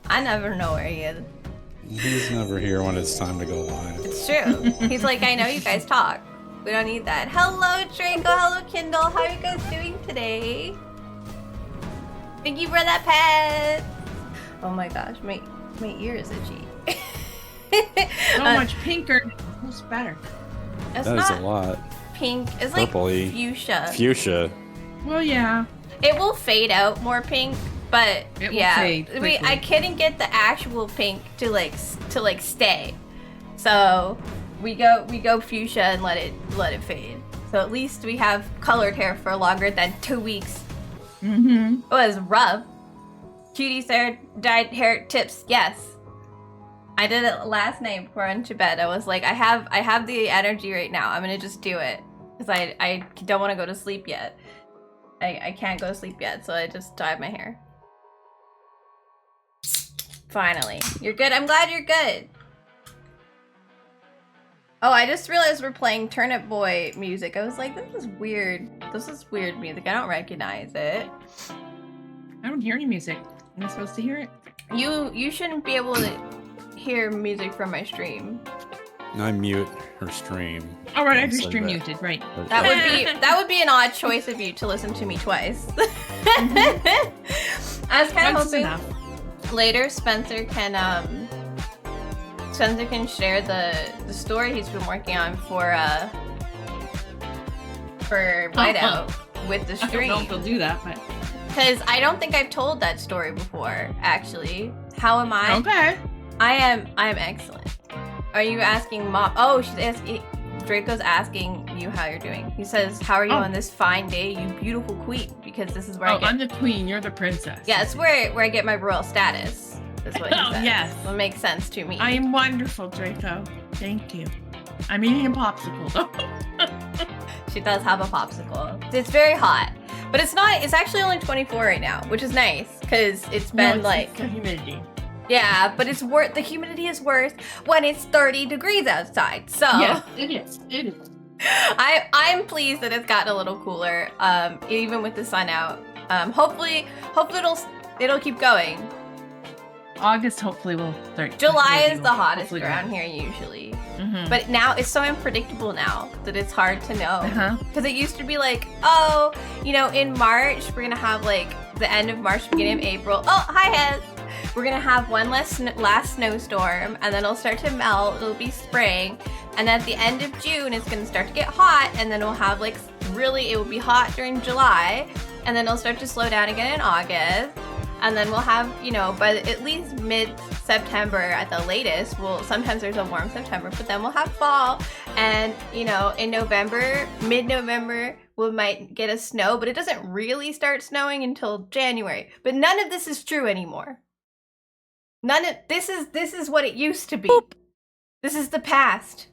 I never know where he is. He's never here when it's time to go live. It's true. He's like, I know you guys talk. We don't need that. Hello, Draco. Hello, Kindle. How are you guys doing today? Thank you for that pet. Oh my gosh, my ear is itchy. So much pinker. Who's better? It's That not is a lot. pink. It's Purpley. like fuchsia. Fuchsia. Well, yeah. It will fade out more pink, but It will yeah, fade quickly. I couldn't get the actual pink to like stay, so we go fuchsia and let it fade. So at least we have colored hair for longer than 2 weeks. Mm-hmm. It was rough. Cutie hair, dyed hair tips. Yes, I did it last night before I went to bed. I was like, I have the energy right now. I'm gonna just do it because I don't want to go to sleep yet. I can't go to sleep yet, so I just dyed my hair. Finally. You're good? I'm glad you're good. Oh, I just realized we're playing Turnip Boy music. I was like, this is weird. This is weird music. I don't recognize it. I don't hear any music. Am I supposed to hear it? You shouldn't be able to hear music from my stream. I mute her stream. Oh, right, I have Don't your say stream that. muted, right. That would be an odd choice of you to listen to me twice. I was kind of Once is hoping enough. later Spencer can share the story he's been working on for Whiteout with the I don't stream. know if they'll do that, but... Because I don't think I've told that story before, actually. How am I? Okay. I'm excellent. Are you asking Mom? Oh, she's asking. Draco's asking you how you're doing. He says, "How are you on this fine day, you beautiful queen?" Because this is where I get. I'm the queen. You're the princess. Yeah, it's where I get my royal status. Is what he Oh, says. yes. Well, it makes sense to me. I am wonderful, Draco. Thank you. I'm eating a popsicle. She does have a popsicle. It's very hot, but it's not. It's actually only 24 right now, which is nice because it's been like. the humidity. Yeah, but it's worth. The humidity is worse when it's 30 degrees outside. So. Yes, it is. It is. I'm pleased that it's gotten a little cooler, even with the sun out. Hopefully it'll keep going. August hopefully will start. July is the will hottest hopefully around go. here usually, Mhm. but now it's so unpredictable now that it's hard to know. Uh-huh. Because it used to be like, oh, in March we're gonna have like the end of March, beginning of April. Oh, hi Hez. We're gonna have one last snowstorm, and then it'll start to melt. It'll be spring, and at the end of June, it's gonna start to get hot, and then we'll have like it will be hot during July, and then it'll start to slow down again in August, and then we'll have by at least mid-September at the latest. Sometimes there's a warm September, but then we'll have fall, and in November, mid-November, we might get a snow, but it doesn't really start snowing until January. But none of this is true anymore. This is what it used to be. Boop. This is the past.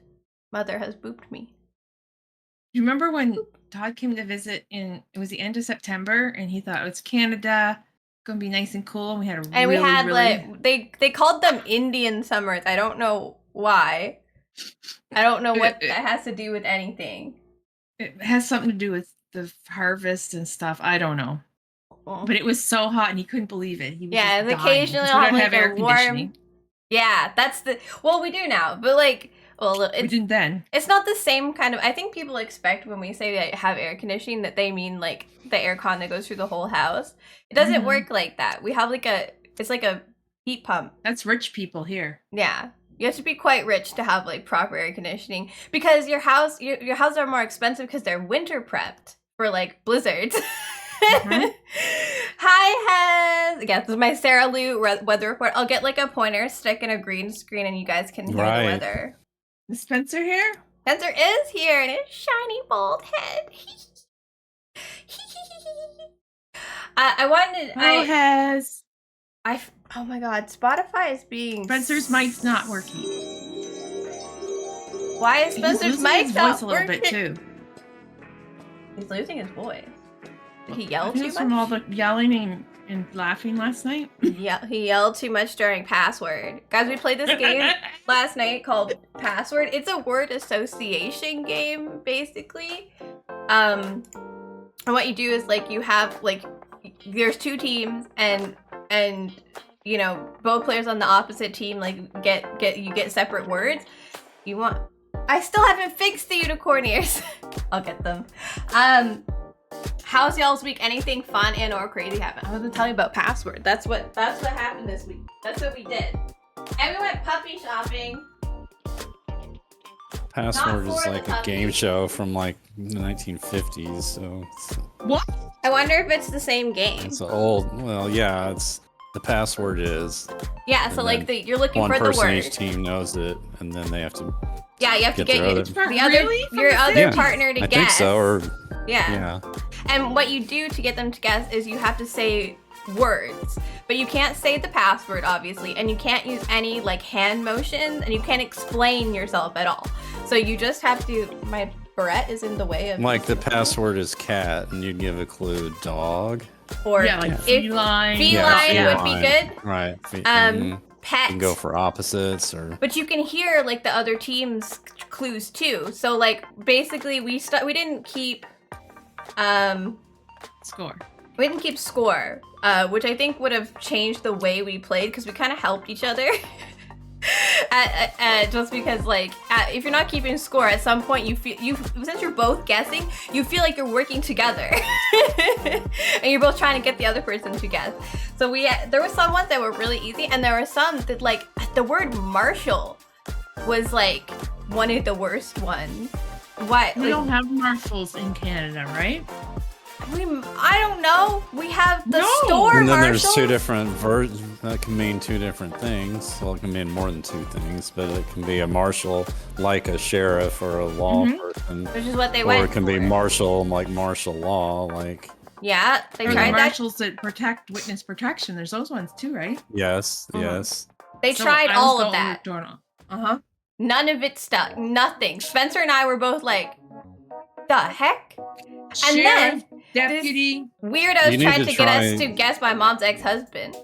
Mother has booped me. You remember when Todd came to visit it was the end of September, and he thought it's Canada, gonna be nice and cool, and we had we had like they called them Indian summers. I don't know why. I don't know what that has to do with anything. It has something to do with the harvest and stuff. I don't know. But it was so hot and he couldn't believe it. He was just dying occasionally because I'll we don't have have like air a conditioning. warm. Yeah, we do now, but like, We didn't then. It's not the same kind of. I think people expect when we say they have air conditioning that they mean like the aircon that goes through the whole house. It doesn't work like that. We have it's like a heat pump. That's rich people here. Yeah. You have to be quite rich to have like proper air conditioning because your houses are more expensive because they're winter prepped for like blizzards. Mhm. Hi, Hez. Yeah, this is my Sarah Lou weather report. I'll get like a pointer stick and a green screen, and you guys can hear the weather. Is Spencer here? Spencer is here, and his shiny bald head. I wanted. Hez. Oh my God, Spotify is being. Spencer's mic's not working. Why is Spencer's mic not voice a little bit too? He's losing his voice. Did he yell I think too it's much? from all the yelling and laughing last night. Yeah, he yelled too much during Password. Guys, we played this game last night called Password. It's a word association game, basically. And what you do is like you have like there's two teams and you know, both players on the opposite team like get separate words. You want? I still haven't fixed the unicorn ears. I'll get them. How's y'all's week? Anything fun and or crazy happen? I was gonna tell you about password. That's what happened this week. That's what we did. And we went puppy shopping. Password is like a game show from like the 1950s, so What? I wonder if it's the same game. it's old. Well, yeah, it's the password is. Yeah, so And like then you're looking one for the person word. each team knows it, and then they have to. Yeah, you have to get get their your, other- the other Really? From your the other Yeah, partner to I guess. think so, or Yeah. yeah. And what you do to get them to guess is you have to say words, but you can't say the password, obviously, and you can't use any like hand motions, and you can't explain yourself at all. So you just have to. My barrette is in the way of. Like the password is cat, and you'd give a clue dog. Or Yeah, like if feline. feline Yeah, would be feline. good. Right. Pet. You can go for opposites or. But you can hear like the other team's clues too. So like basically we didn't keep Score. we didn't keep score, which I think would have changed the way we played because we kind of helped each other. Just because like if you're not keeping score, at some point since you're both guessing, you feel like you're working together, and you're both trying to get the other person to guess. So there were some ones that were really easy, and there were some that like the word Marshall was like one of the worst ones. What? We don't have marshals in Canada, right? I don't know. We have the No. store And then Marshalls. there's two different versions that can mean two different things. Well, it can mean more than two things, but it can be a marshal like a sheriff or a law person, Which is what they or went it can be for. martial like martial law, like Yeah, they Or the tried that. marshals that protect witness protection. There's those ones too, right? yes, Uh-huh. yes. They So tried I was all the of that. doorknob. Uh-huh. None of it stuck. Nothing. Spencer and I were both like, the heck? And Sheriff, then deputy. weirdos You need tried to to get us try- to guess my mom's ex-husband.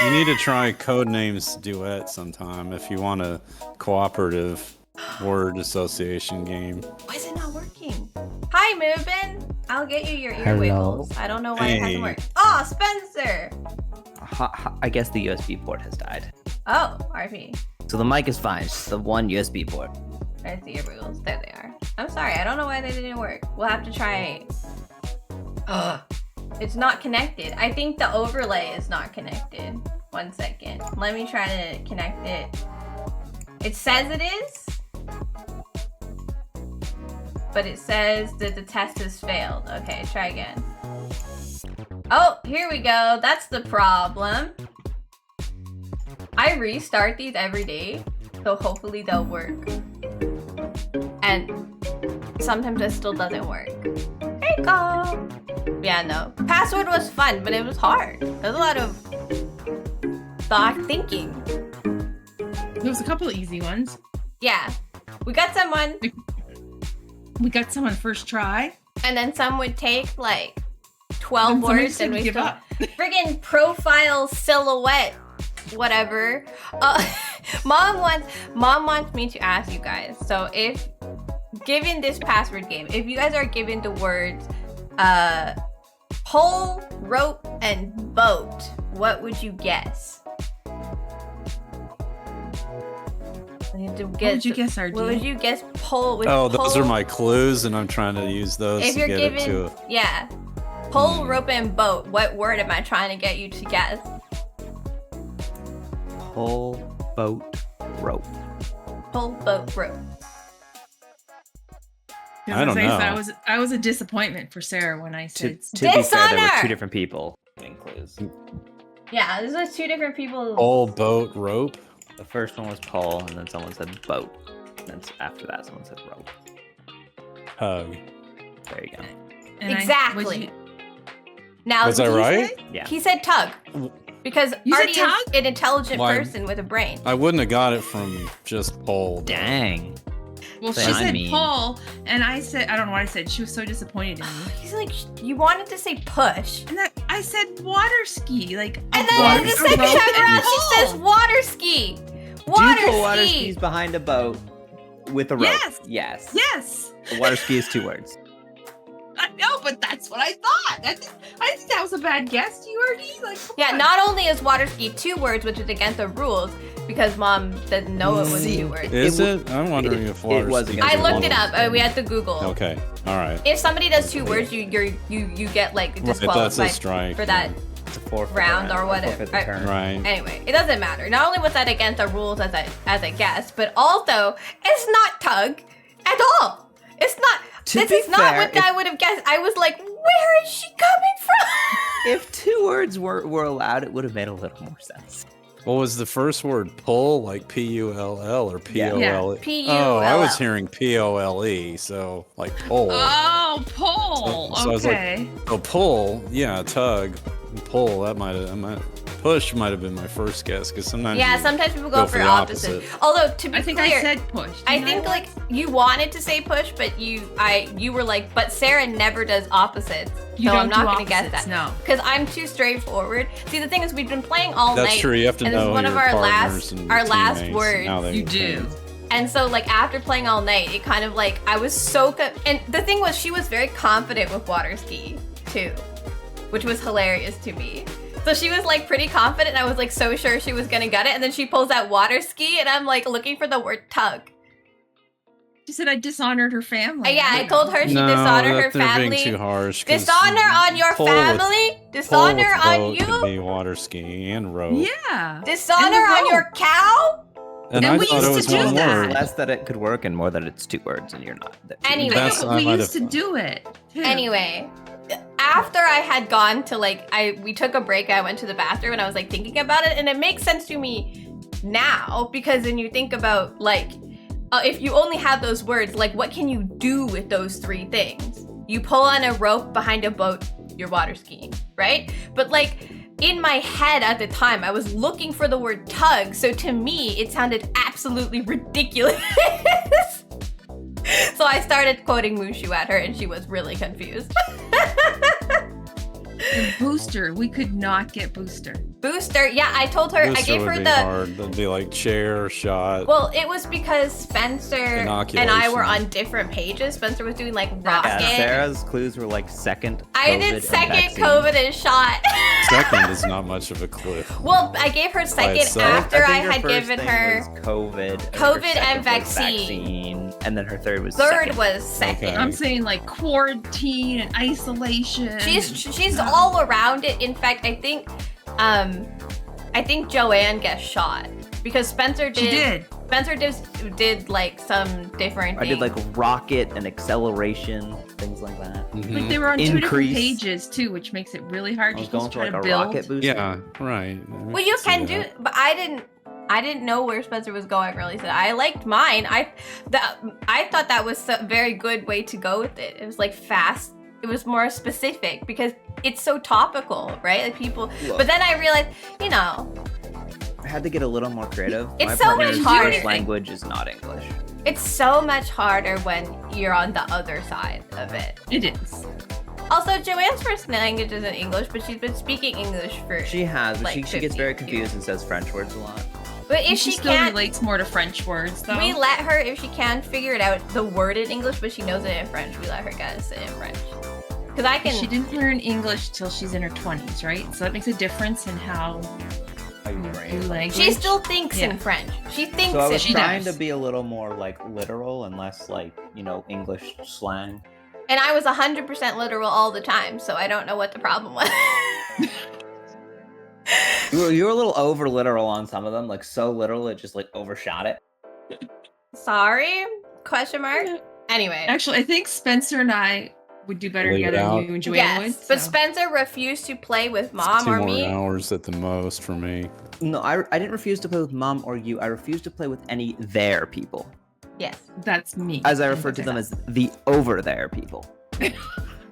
You need to try Codenames Duet sometime if you want a cooperative word association game. Why is it not working? Hi, Moobin. I'll get you your ear Hello. wiggles. I don't know why it hasn't Hey. worked. Oh, Spencer. I guess the USB port has died. Oh, RP. So the mic is fine. It's just the one USB port. There's the ear wiggles. There they are. I'm sorry. I don't know why they didn't work. We'll have to try. It's not connected. I think the overlay is not connected. 1 second. Let me try to connect it. It says it is, but it says that the test has failed. Okay, try again. Oh, here we go. That's the problem. I restart these every day, so hopefully they'll work. And sometimes it still doesn't work. There you go. Yeah, no. Password was fun, but it was hard. There's a lot of thought thinking. There was a couple of easy ones. Yeah. We got someone, We got some on first try. and then some would take like 12 And somebody words, said and we give still up. friggin' profile silhouette, whatever. Mom wants me to ask you guys. So if given this password game, if you guys are given the words pole, rope, and boat, what would you guess? I need to What would you guess, RD? What would you guess? Pole with Oh, those pole- are my clues, and I'm trying to use those If to you're get given, it to. yeah, pole, rope, and boat. What word am I trying to get you to guess? Pole, boat, rope. Pole, boat, rope. Because I don't know. I was a disappointment for Sarah when I To said be fair, there were Dishonor! two different people giving clues. Yeah, this was two different people. Pole, boat, rope. The first one was pole, and then someone said boat. And then after that, someone said rope. Hug. There you go. and I- Exactly. was you- Now, Was I did he right? say- Yeah. He said tug. Because You said Artie is tug? an intelligent Why? person with a brain. I wouldn't have got it from just pole. Dang. Well, she Say I said mean. Paul, and I said I don't know what I said. She was so disappointed in me. He's like, you wanted to say push. And that I said water ski, like. And a then water the ski, second a rope, time and around, she pole. says water ski. Do Water you put water ski. skis behind a boat with a rope? Yes. Yes. Yes. A water ski is 2 words. I know, but that's what I thought. I think that was a bad guess. Do you already like? Yeah, not only is water ski 2 words, which is against the rules, because Mom didn't know it was 2 words. Is it? I'm wondering if water was ski against I is looked one it of up. them. We had to Google. Okay, all right. If somebody does 2 words, you get like Right, that's a disqualified strike. for that It's a forfeit round or whatever. forfeit the turn. Right. Anyway, it doesn't matter. Not only was that against the rules as a guess, but also it's not tug at all. It's not. To This be is not fair, what I would have guessed. I was like, where is she coming from? If 2 words were allowed, it would have made a little more sense. What was the first word? Pull, like P-U-L-L or P-O-L-E? P-U-L-L. Oh, I was hearing P-O-L-E, so like pull. Oh, pull. So I was like, Okay. oh, pull, yeah, tug, pull. That push might have been my first guess because sometimes. Yeah, you sometimes people go go for the opposite. Although to be I think clear, I said push. I didn't think like you wanted to say push, but you were like, but Sarah never does opposites, You so don't I'm not do gonna guess that. opposites, no. Because I'm too straightforward. See, the thing is, we've been playing all That's night. true. You have to and this is know one of your our partners last and our last teammates words. and how they You do. think. And so, like, after playing all night, it kind of like, I was so, and the thing was, she was very confident with water ski, too, which was hilarious to me. So she was, like, pretty confident, and I was, like, so sure she was gonna get it, and then she pulls out water ski, and I'm, like, looking for the word tug. She said I dishonored her family. Yeah, I told her she No, dishonored her they're family. being too harsh. 'cause Dishonor on your pull with- family? pull Dishonor with on boat could you? be water ski and rope. Yeah. Dishonor And the on your rope. cow? And And I we thought it used was to do one that. word. Less that it could work and more that it's 2 words and you're not. Anyway. That's- But we I might used to have- do it. Too. Anyway, after I had gone to we took a break, I went to the bathroom and I was like thinking about it, and it makes sense to me now because then you think about like, if you only have those words, like what can you do with those 3 things? You pull on a rope behind a boat, you're water skiing, right? But like in my head at the time, I was looking for the word tug, so to me, it sounded absolutely ridiculous. So I started quoting Mushu at her, and she was really confused. And booster. We could not get booster. Booster, yeah, I told her, I Booster gave would her be the. hard. That'd be like chair, shot. Well, it was because Spencer and I were Inoculation. on different pages. Spencer was doing like Yeah, rocket. Sarah's clues were like second. I COVID did and second vaccine. COVID and shot. Second is not much of a clue. Well, I gave her second itself. after I think her had first given thing her. was COVID. I think her COVID second and was vaccine. and then her third was Third second. was second. Okay. I'm saying like quarantine and isolation. She's all around it. In fact, I think Joanne gets shot because Spencer did. She did. Spencer did like some different. I did things. like rocket and acceleration, things like that. But they were on 2 different Increase. pages too, which makes it really hard. I was You're going supposed for to like try a to build. rocket booster. Yeah, right. Well, you can do, but I didn't know where Spencer was going really. So I liked mine. I thought that was a very good way to go with it. It was like fast. It was more specific because it's so topical, right? Like people. Look. But then I realized, you know, I had to get a little more creative. It's My so much partner's harder. first language is not English. it's so much harder when you're on the other side of it. It is. Also, Joanne's first language isn't English, but she's been speaking English for. She has, but like she gets 50 very years. confused and says French words a lot. But if she she still can't, relates more to French words though. we let her. If she can figure it out, the word in English, but she knows it in French, we let her guess it in French. Because I can. She didn't learn English till she's in her 20s, right? So that makes a difference in how How you you brain. do language. She still thinks in Yeah. French. She thinks So I in was She trying does. to be a little more like literal and less like, English slang. And I was 100% literal all the time, so I don't know what the problem was. You were a little over literal on some of them, like so literal it just like overshot it. Sorry? Question mark? Anyway. Actually, I think Spencer and I would do better Leave it together out. than you and Joanne would. Yes, but so. Spencer refused to play with Mom 2 or more me. hours at the most for me. No, I didn't refuse to play with mom or you. I refused to play with any there people. Yes. That's me. As I refer to them as the over there people.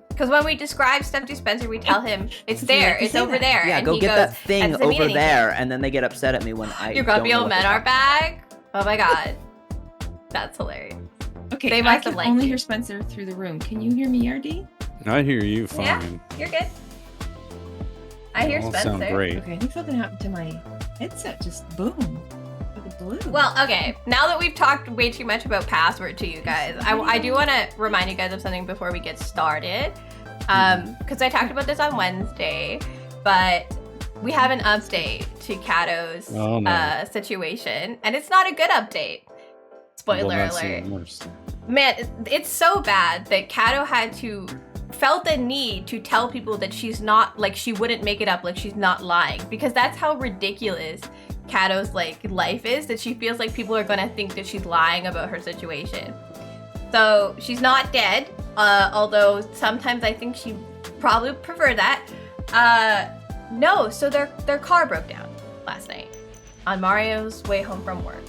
Because when we describe stuff to Spencer, we tell him it's You there, like to it's say over that. there. Yeah, and go he get goes, that thing "That doesn't mean over anything." there, and then they get upset at me when I You're don't gonna be know all what men they're are talking bag? Oh my god. That's hilarious. Okay, They I must can have liked only you. hear Spencer through the room. Can you hear me, RD? I hear you fine. You're good. I hear All Spencer. sound great. Okay, I think something happened to my headset. Just boom. Like a balloon. Well, okay. Now that we've talked way too much about password to you guys, I do want to remind you guys of something before we get started. Because I talked about this on Wednesday, but we have an update to Cato's situation, and it's not a good update. Spoiler alert. Man, it's so bad that Cato felt the need to tell people that she's not, like, she wouldn't make it up, like she's not lying, because that's how ridiculous Cato's like life is, that she feels like people are gonna think that she's lying about her situation. So she's not dead, although sometimes I think she probably would prefer that. No, so their car broke down last night on Mario's way home from work.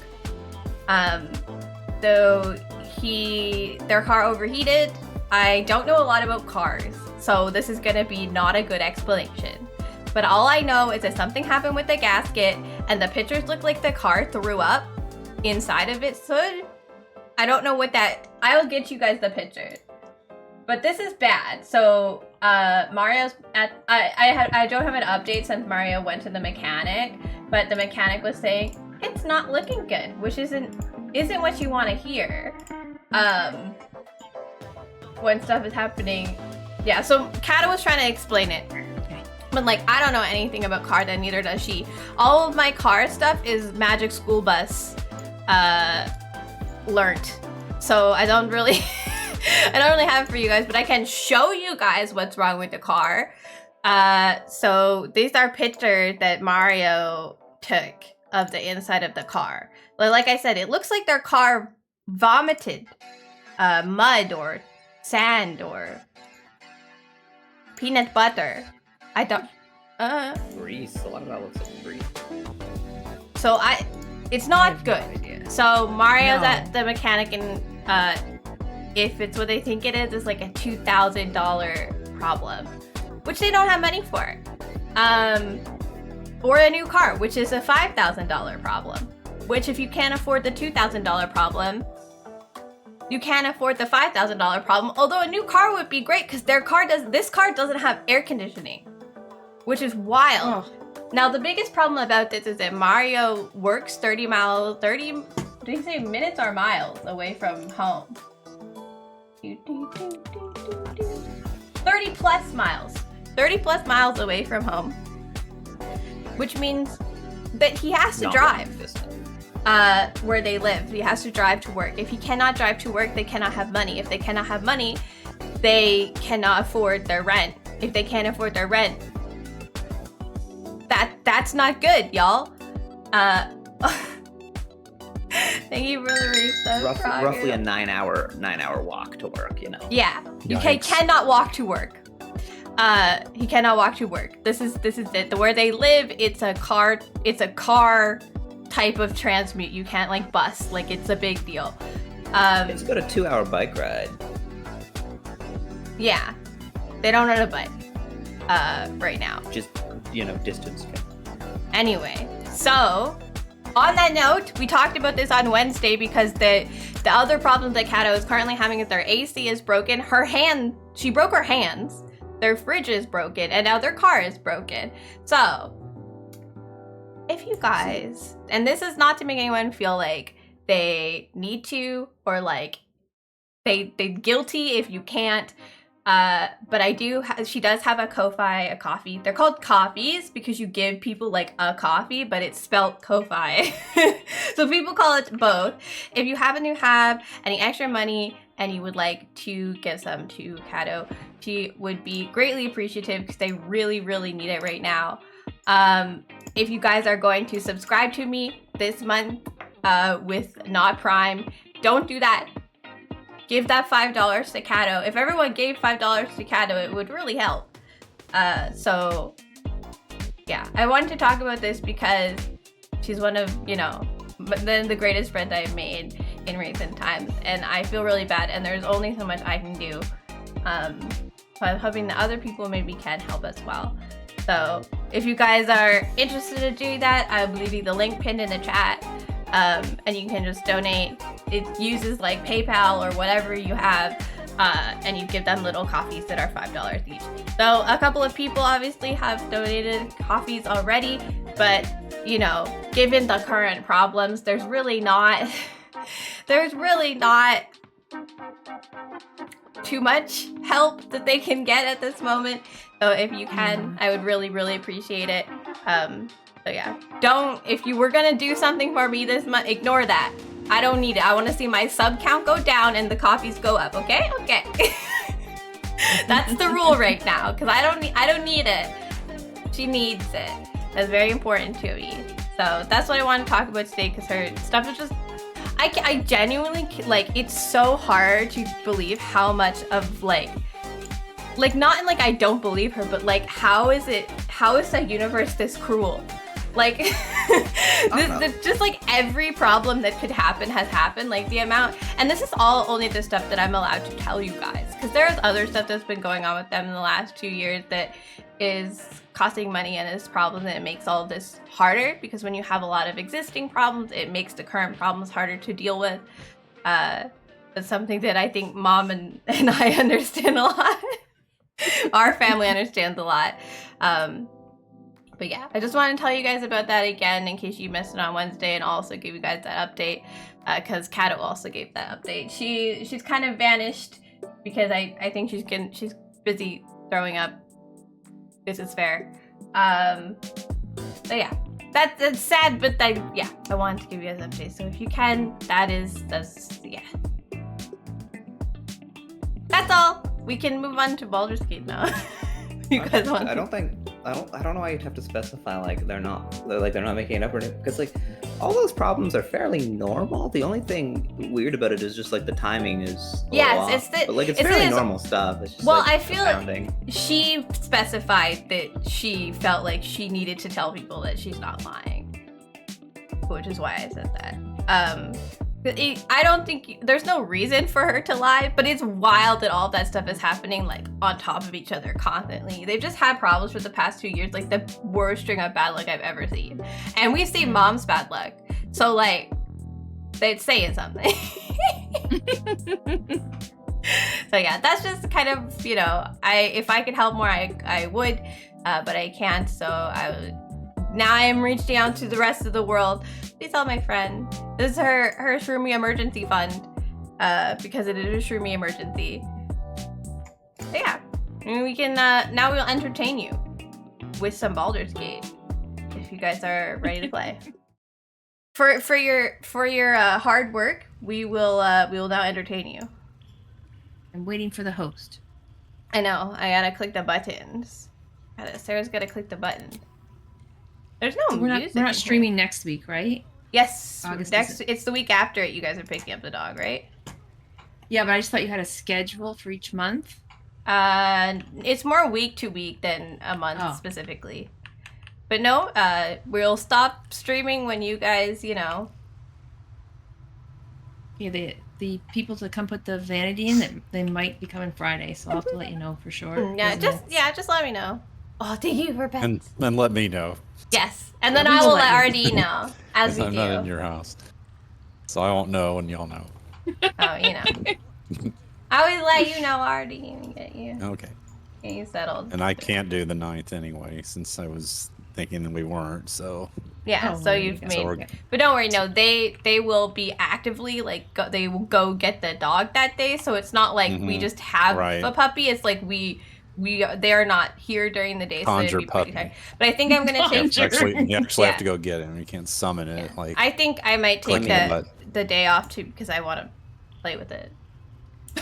So their car overheated. I don't know a lot about cars, so this is gonna be not a good explanation. But all I know is that something happened with the gasket, and the pictures look like the car threw up inside of its hood. I don't know what that. I'll get you guys the pictures. But this is bad. So Mario's at. I don't have an update since Mario went to the mechanic, but the mechanic was saying it's not looking good, which isn't what you want to hear. When stuff is happening. Yeah, so Cato was trying to explain it. But like, I don't know anything about cars, and neither does she. All of my car stuff is Magic School Bus learnt. So I don't really have it for you guys, but I can show you guys what's wrong with the car. So these are pictures that Mario took of the inside of the car. But like I said, it looks like their car vomited mud or sand or peanut butter. I don't. Grease. A lot of that looks like grease. So it's not good. So Mario's at the mechanic, and if it's what they think it is, it's like a $2,000 problem, which they don't have money for. Or a new car, which is a $5,000 problem. Which, if you can't afford the $2,000 problem, you can't afford the $5,000 problem. Although a new car would be great, because this car doesn't have air conditioning, which is wild. Oh. Now the biggest problem about this is that Mario works 30 did he say minutes or miles away from home? 30 plus miles. 30 plus miles away from home. Which means that he has to drive where they live. He has to drive to work. If he cannot drive to work, they cannot have money. If they cannot have money, they cannot afford their rent. If they can't afford their rent, that's not good, y'all. Thank you for the reset. Roughly a 9-hour walk to work, you know. Yeah, you cannot walk to work. He cannot walk to work. This is it. Where they live, it's a car type of transmute. You can't like bus. Like, it's a big deal. It's got a 2-hour bike ride. Yeah, they don't ride a bike right now. Just, distance. Anyway, so on that note, we talked about this on Wednesday because the other problem that Cato is currently having is their AC is broken. She broke her hands. Their fridge is broken, and now their car is broken. So, if you guys, and this is not to make anyone feel like they need to, or like they're guilty if you can't, but she does have a coffee. They're called coffees because you give people like a coffee, but it's spelled Ko-Fi. So people call it both. If you happen to have any extra money and you would like to give some to Cato, she would be greatly appreciative because they really, really need it right now. If you guys are going to subscribe to me this month with Not Prime, don't do that. Give that $5 to Cato. If everyone gave $5 to Cato, it would really help. So, yeah. I wanted to talk about this because she's one of, the greatest friends I've made in recent times. And I feel really bad, and there's only so much I can do. So I'm hoping that other people maybe can help as well. So, if you guys are interested in doing that, I will leave you the link pinned in the chat. And you can just donate. It uses like PayPal or whatever you have, and you give them little coffees that are $5 each. So a couple of people obviously have donated coffees already, but given the current problems, there's really not too too much help that they can get at this moment. So if you can, I would really, really appreciate it. So yeah, if you were gonna do something for me this month, ignore that. I don't need it. I want to see my sub count go down and the copies go up. Okay. That's the rule right now, because I don't need it. She needs it. That's very important to me. So that's what I want to talk about today, because her stuff is just, I genuinely, like, it's so hard to believe how much of, like not in, like, I don't believe her, but, like, how is the universe this cruel? Like, just, like, every problem that could happen has happened, like, the amount, and this is all only the stuff that I'm allowed to tell you guys, because there's other stuff that's been going on with them in the last 2 years that is costing money and is problems, and it makes all of this harder, because when you have a lot of existing problems, it makes the current problems harder to deal with. It's something that I think Mom and I understand a lot. Our family understands a lot. But yeah, I just want to tell you guys about that again in case you missed it on Wednesday, and also give you guys that update, because Kato also gave that update. She's kind of vanished because I think she's busy throwing up. This is fair. So yeah, that's sad, but I wanted to give you guys an update. So if you can, that's all. We can move on to Baldur's Gate now. You guys want? I don't know why you'd have to specify like they're not making it up, or because like all those problems are fairly normal. The only thing weird about it is just like the timing is it's fairly normal stuff. It's just, I feel like she specified that she felt like she needed to tell people that she's not lying, which is why I said that. I don't think there's no reason for her to lie, but it's wild that all that stuff is happening like on top of each other constantly. They've just had problems for the past 2 years, like the worst string of bad luck I've ever seen. And we've seen Mom's bad luck. So like, they're saying something. So yeah, that's just kind of, if I could help more, I would, but I can't. So now I am reaching out to the rest of the world. Please tell my friend. This is her Shroomy emergency fund, because it is a Shroomy emergency. So yeah, and we can, now we'll entertain you with some Baldur's Gate, if you guys are ready to play. For your hard work, we will now entertain you. I'm waiting for the host. I know, I gotta click the buttons. Sarah's gotta click the button. There's no music. We're not streaming next week, right? Yes, August it's the week after it. You guys are picking up the dog, right? Yeah, but I just thought you had a schedule for each month. It's more week to week than a month specifically. But no, we'll stop streaming when you guys, Yeah, the people to come put the vanity in, they might be coming Friday, so I'll have to let you know for sure. Just let me know. Oh, thank you for pets. And let me know. Yes, and then I will let RD know as we I'm do. not in your house, so I won't know, and y'all know. Oh, I always let you know, RD, and get you. Okay. Get you settled. And I can't do the 9th anyway, since I was thinking that we weren't. So. Yeah, so you've made. But don't worry, no, they will be actively they will go get the dog that day. So it's not like we just have a puppy. It's like they are not here during the day, so it'd be pretty tight. But I think I'm gonna take. You actually have to go get him. You can't summon it. Yeah. Like I think I might take the day off too, because I want to play with it.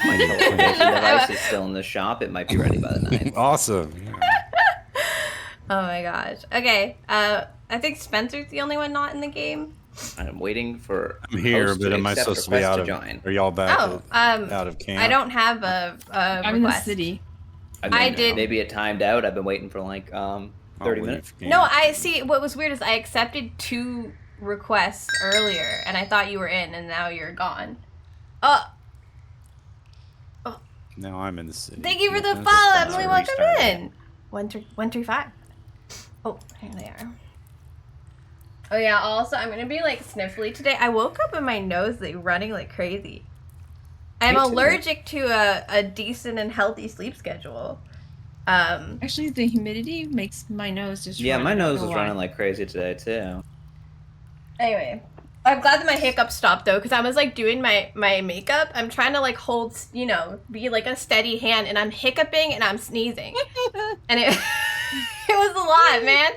My teleportation device is still in the shop. It might be ready by the 9th. Awesome. Oh my gosh. Okay. I think Spencer's the only one not in the game. I'm waiting for. I'm here, but am I supposed to be out of? Join. Are y'all back? Out of camp? I don't have a I'm in the city. I did. Maybe it timed out. I've been waiting for like 30 minutes. No, I see. What was weird is I accepted 2 requests earlier, and I thought you were in, and now you're gone. Now I'm in the city. Thank you for the follow, Emily. Welcome in. 135. Oh, here they are. Oh yeah. Also, I'm gonna be like sniffly today. I woke up and my nose is running like crazy. I'm allergic to a decent and healthy sleep schedule. Actually, the humidity makes my nose just. Yeah, my nose was running like crazy today too. Anyway, I'm glad that my hiccup stopped though, because I was like doing my makeup. I'm trying to like hold, you know, be like a steady hand, and I'm hiccuping and I'm sneezing, and it it was a lot, man.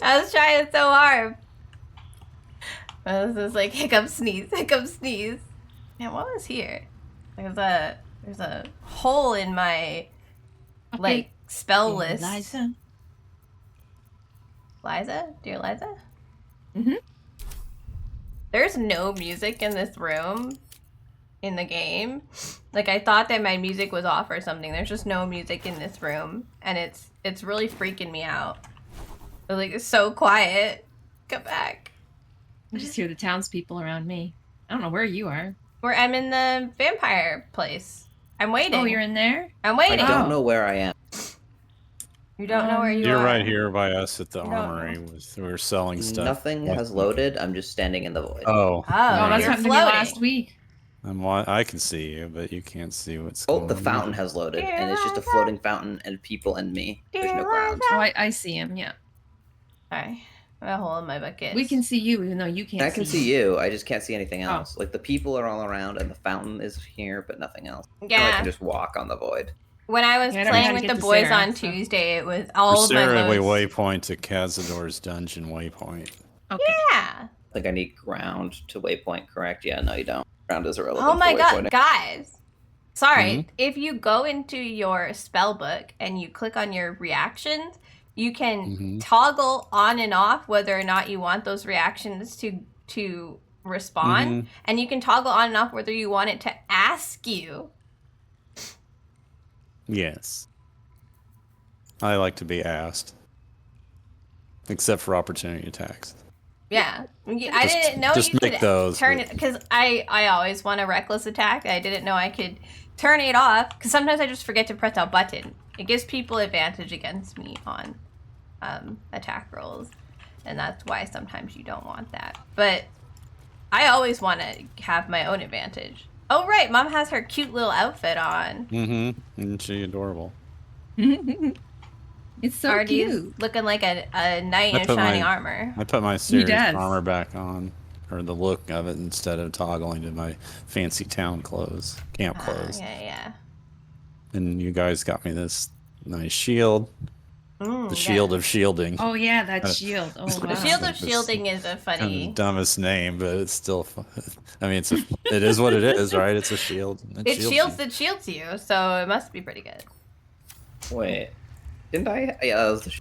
I was trying so hard. I was just like hiccup sneeze. Man, what was here? There's a hole in my like spell list. Liza? Dear Liza? Mm-hmm. There's no music in this room in the game. Like, I thought that my music was off or something. There's just no music in this room, and it's really freaking me out. Like, it's so quiet. Come back. I just hear the townspeople around me. I don't know where you are. Where I'm in the vampire place. I'm waiting. Oh, you're in there? I'm waiting. I don't know where I am. You don't know where you You're are. right here by us at the No. armory. We're selling stuff. Nothing has loaded. I'm just standing in the void. Oh. Oh, that's you're happened to me floating. last week. I can see you, but you can't see what's Oh, going the on. fountain has loaded, Dear and it's just a Liza. floating fountain and people and me. There's no Dear ground. Oh, I see him, yeah. Alright. I'm gonna hold my bucket. We can see you, even though you can't I can see you. I just can't see anything Oh. else. Like the people are all around, and the fountain is here, but nothing else. I Yeah. can just walk on the void. When I was Yeah, I don't know how playing to with get the to boys Sarah, on so- Tuesday, it was For all of my Sarah, we loads. waypoint to Cazador's dungeon waypoint. Okay. Yeah. Like I need ground to waypoint, correct? Yeah, no, you don't. Ground is irrelevant. Oh my for god, waypointing. guys. Sorry. Mhm. If you go into your spell book and you click on your reactions, you can Mhm. toggle on and off whether or not you want those reactions to respond. Mhm. And you can toggle on and off whether you want it to ask you. Yes. I like to be asked. Except for opportunity attacks. Yeah. I Just- didn't know just you make could those, turn but- it, because I always want a reckless attack. I didn't know I could turn it off, because sometimes I just forget to press a button. It gives people advantage against me on attack rolls, and that's why sometimes you don't want that. But I always want to have my own advantage. Oh right, Mom has her cute little outfit on. Mm-hmm. Isn't she adorable? It's so Artie's cute. looking like a knight I in put shining my- armor. I put my serious does. armor back on, or the look of it, instead of toggling to my fancy town clothes, camp clothes. Yeah. And you guys got me this nice shield, Mm, the yeah. shield of shielding. Oh, yeah, that shield. Oh, The wow. shield of This- shielding is a Kind of funny. the dumbest name, but it's still fun. I mean, it is what it is, right? It's a shield. It shields you. that shields you, so it must be pretty good. Wait, didn't I? Yeah, that was the.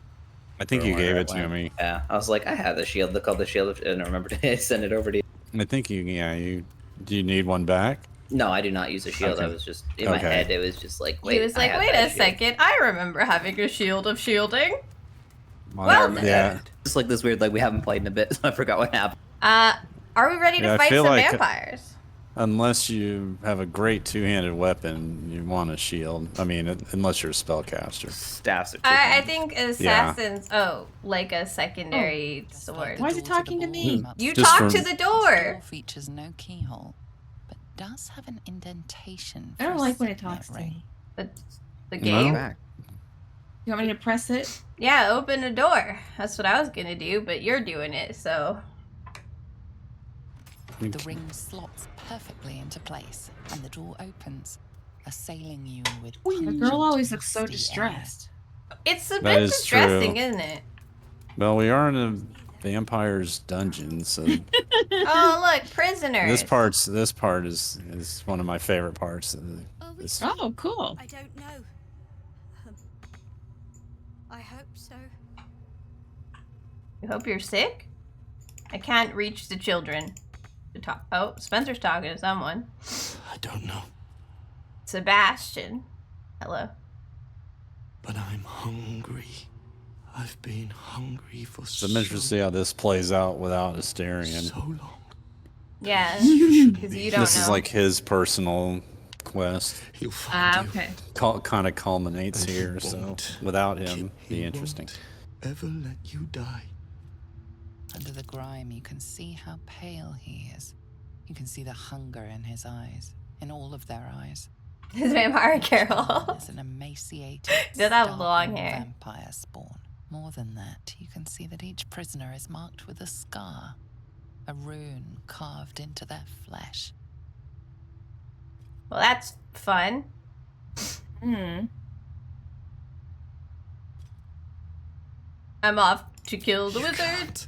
I think you where gave I it to went. me. Yeah, I was like, I had the shield. They called the shield, and I remember to send it over to you. I think you. Do you need one back? No, I do not use a shield. Okay. I was just in my Okay. head. It was just like, wait. He was I like, have wait that a shield. second, I remember having a shield of shielding. Well, then. yeah. It's like this weird, like we haven't played in a bit, so I forgot what happened. Are we ready to Yeah, I fight feel some like- vampires? Unless you have a great two-handed weapon, you want a shield. I mean, unless you're a spellcaster. Staffs are. I think assassins. Oh, like a secondary Just sword. like the Why is it door to the talking to ballroom me? You Just talk from- to the The door. door features no keyhole, but does have an indentation. I for don't a like when it signet talks to ring. me. The No? game. You want me to press it? Yeah, open the door. That's what I was gonna do, but you're doing it, so. The ring slots perfectly into place, and the door opens, assailing you with. The pungent, girl always looks so musty air. distressed. It's a That bit is distressing, true. isn't it? Well, we are in a vampire's dungeon, so Oh, look, prisoners. this part is one of my favorite parts. This- Oh, cool. I don't know. I hope so. You hope you're sick? I can't reach the children. To talk. Oh, Spencer's talking to someone. I don't know, Sebastian. Hello. but I'm hungry. I've been hungry for So I'm interested to see how this plays out without Asterion. so long. Yeah, You because shouldn't you be. don't This know. is like his personal quest. He'll find you. Okay. Kind of culminates And he here, so won't. without him, He be interesting. won't ever let you die. Under the grime, you can see how pale he is. You can see the hunger in his eyes, in all of their eyes. His vampire Carol. There's an emaciated, Does have starving long hair. vampire spawn. More than that, you can see that each prisoner is marked with a scar. a rune carved into their flesh. Well, that's fun. Hmm. I'm off to kill the wizard.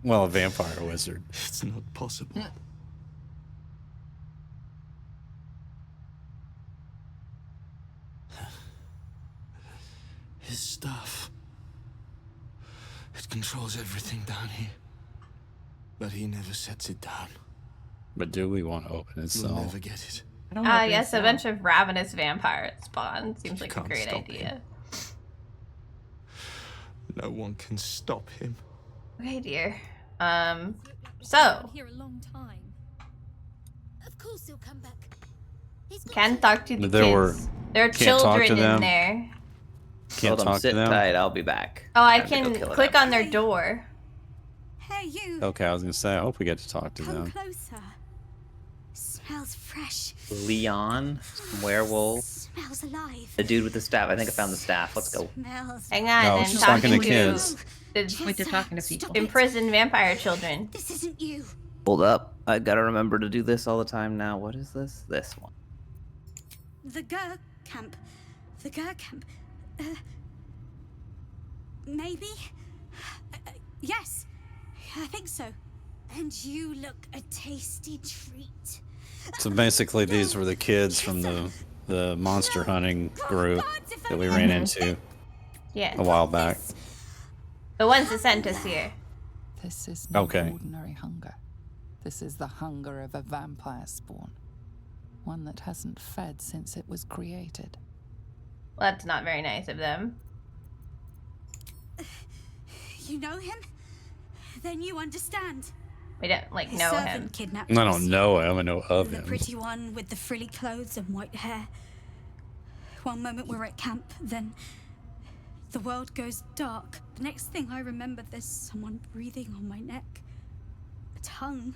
Well, a vampire wizard. It's not possible. His stuff. It controls everything down here. But he never sets it down. But do we want to open his We'll cell? never get it. I don't know. Yes, a bunch of ravenous vampires spawn. Seems You like a can't great stop idea. him. No one can stop him. Okay, dear. Been So here a long time. Of course he'll come back. He's got can to- talk to the There were- kids. There are can't talk to children in them. there. Can't Hold on, talk sit to them. tight. I'll be back. Oh, I Time to go can kill it click out. on their door. Hey, you. Okay, I was gonna say. I hope we get to talk to Come them. closer. Smells fresh. Leon, werewolf, Smells alive. the dude with the staff. I think I found the staff. Let's go. Smells. Hang on, No, I'm she's talking talking to to kids. the Wait, they're talking to Stop people. it. imprisoned vampire children. This isn't you. Hold up. I gotta remember to do this all the time now. What is this? This one. The Gur camp. The Gur camp. Maybe? Yes. I think so. And you look a tasty treat. So basically, these were the kids from the monster hunting group that we ran into Yeah, a while back. the ones that sent us here. This is no Okay. ordinary hunger. This is the hunger of a vampire spawn. One that hasn't fed since it was created. Well, that's not very nice of them. You know him? Then you understand. We don't like His know servant him. kidnapped I us. don't know him. I know of The him. pretty one with the frilly clothes and white hair. One moment we're at camp, then the world goes dark. The next thing I remember, there's someone breathing on my neck. A tongue.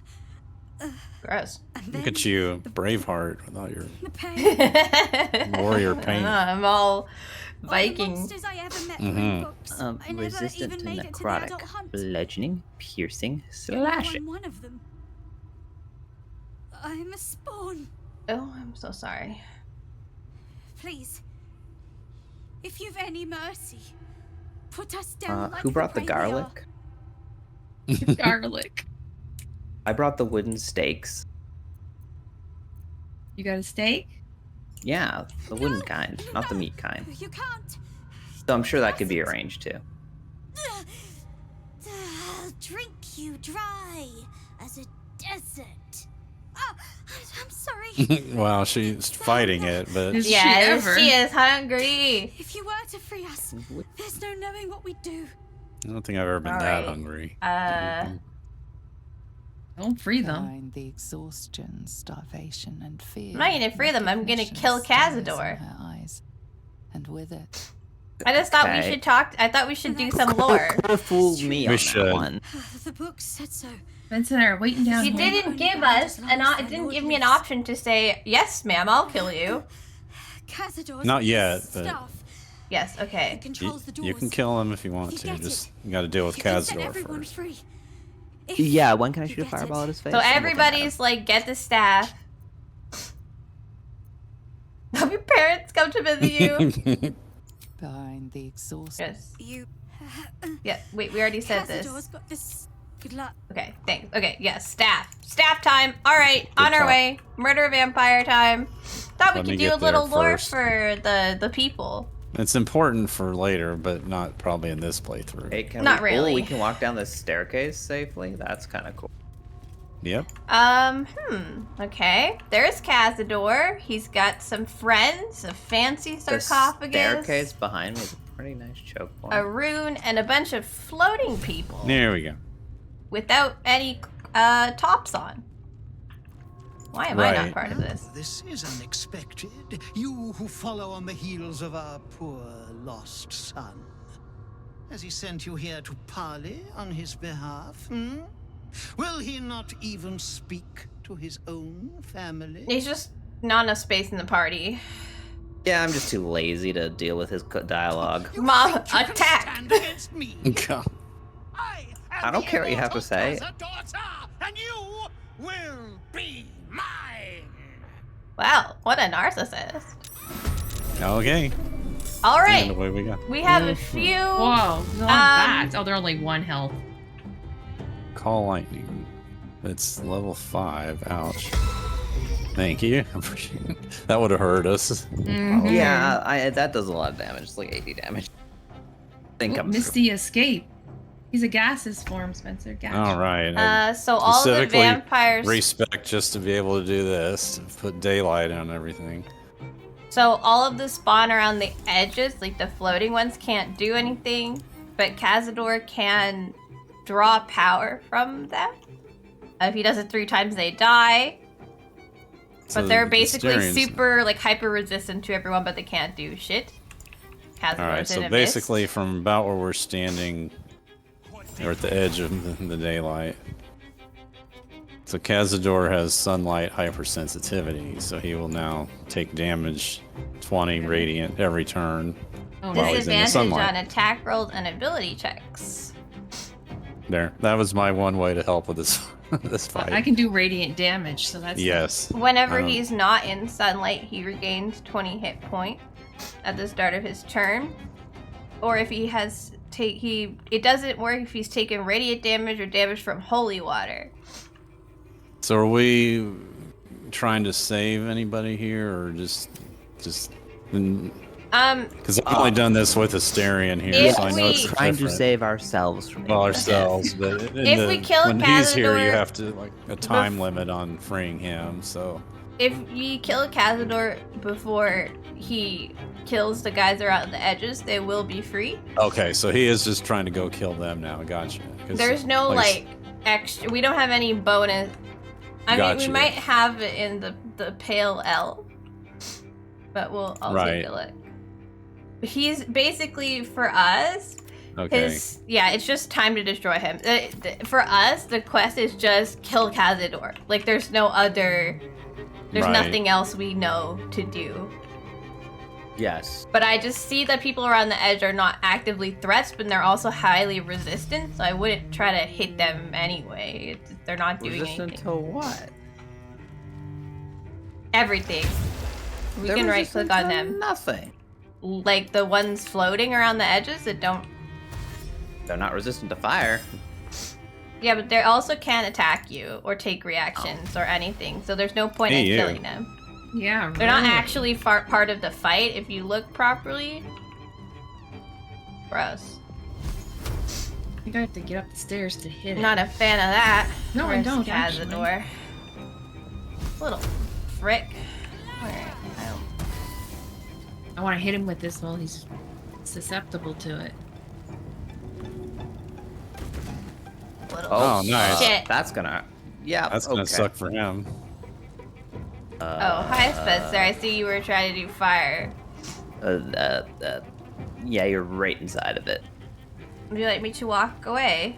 Gross. And then Look at you, Braveheart, with all your the pain. warrior I paint. know, I'm all All the Viking. monsters I ever met were Mhm. in books. I never Resistant even to made it to the necrotic, adult hunt. bludgeoning, piercing, Yet now slashing. I'm one of them. I'm a spawn. Oh, I'm so sorry. Please, if you've any mercy, put us down like Who brought the prey we are. garlic? Garlic. I brought the wooden stakes. You got a steak? Yeah, the wooden kind, not the meat kind. You can't. So I'm sure that could be arranged too. I'll drink you dry as a desert. Oh, I'm sorry. Wow, she's fighting it, but Is she Yes, ever? she is hungry. If you were to free us, there's no knowing what we'd do. I don't think I've ever been All that right. hungry. Don't free them. Behind the exhaustion, starvation, and fear. I'm not gonna free them, I'm gonna recognition kill stirs in Cazador. her eyes, and with it, I just thought we Okay. should talk. I thought we should do some lore. Could have fooled me We on should. that one. The book said so. Vincent and I are waiting down He here. didn't give us it didn't give me an option to say yes, ma'am. I'll kill you. Cazador's Not yet, but- staff. Yes. It Okay. controls the doors. You can kill him if you want You to. get Just it. you got to deal with You can set Cazador everyone first. free. If Yeah, when can I you shoot a get fireball it. at his face? So I'm looking at him. everybody's like, get the staff. Have your parents come to visit you? behind the exhaustion. Yes. You. Yeah. Wait. We already said Cazador's this. got this. Good luck. Okay. Thanks. Okay. Yes. Staff. Staff time. All right. Good On our talk. way. Murder vampire time. Thought we Let me could do get a little there lore first. for the people. It's important for later, but not probably in this playthrough. Hey, can Not we, really. Oh, we can walk down this staircase safely. That's kind of cool. Yep. Okay. There's Cazador. He's got some friends, a fancy The sarcophagus, staircase behind me is a pretty nice choke point. a rune, and a bunch of floating people There we go. without any tops on. Why am I not Right. part of this? This is unexpected. You who follow on the heels of our poor lost son. Has he sent you here to parley on his behalf? Will he not even speak to his own family? He's just not enough space in the party. Yeah, I'm just too lazy to deal with his dialogue. You Mom, think you can attack! stand against me? God. I I don't care what you have to say. And you will be mine. Wow, what a narcissist. Okay. All right, And away we go. we have a few. Whoa, there's a lot of bats. Oh, they're only 1 health. Call lightning. It's level 5. Ouch. Thank you. That would have hurt us. Mhm. Yeah, that does a lot of damage. It's like 80 damage. Think I'm Misty escape. He's a gaseous form, Spencer. Gas. All right. So all the specifically vampires. Respect just to be able to do this. Put daylight on everything. So all of the spawn around the edges, like the floating ones, can't do anything, but Cazador can draw power from them. If he does it 3 times, they die. So But they're the basically Asterians- super, like, hyper resistant to everyone, but they can't do shit. Cazador's All right. in So a mist. basically, from about where we're standing, we're at the edge of the daylight. So Cazador has sunlight hypersensitivity, so he will now take damage 20 radiant every turn. Oh, While he's in the Disadvantage sunlight. on attack rolls and ability checks. There. That was my one way to help with this this fight. I can do radiant damage, so that's Yes. Whenever I don't- he's not in sunlight, he regains 20 hit points at the start of his turn. Or if he has it doesn't work if he's taken radiant damage or damage from holy water. So are we trying to save anybody here, or just? Because I've only done this with Asterion here, If so I know it's we- trying to different. save ourselves from Well, it. ourselves, but If we kill when he's here, you Cazador have to like a time limit on freeing him. So If we kill Cazador before he kills the guys that are out on the edges, they will be free. okay, so he is just trying to go kill them now. Gotcha. 'Cause, There's no like extra. We don't have any bonus. I mean, we Gotcha. might have it in the pale L, but I'll take a look. He's basically for us. Okay. It's just time to destroy him. For us, the quest is just kill Cazador. Like, there's Right. nothing else we know to do. Yes. But I just see that people around the edge are not actively threats, but they're also highly resistant, so I wouldn't try to hit them anyway. They're not doing Resistant anything. to what? Everything. We They're can right resistant click on to them. Nothing. Like the ones floating around the edges that don't. They're not resistant to fire. Yeah, but they also can't attack you or take reactions or anything, so there's no point in Hey, you. killing them. Yeah, They're not really. actually part of the fight if you look properly. Gross. I think I have to get up the stairs to hit it. Not a fan of that. No, I Where's don't, actually. Cazador? Little frick. Alright, I want to hit him with this while he's susceptible to it. little Oh, nice. shit. That's gonna. Yeah. That's gonna okay. suck for him. Oh, hi Spencer. I see you were trying to do fire. Yeah, you're right inside of it. Would you like me to walk away?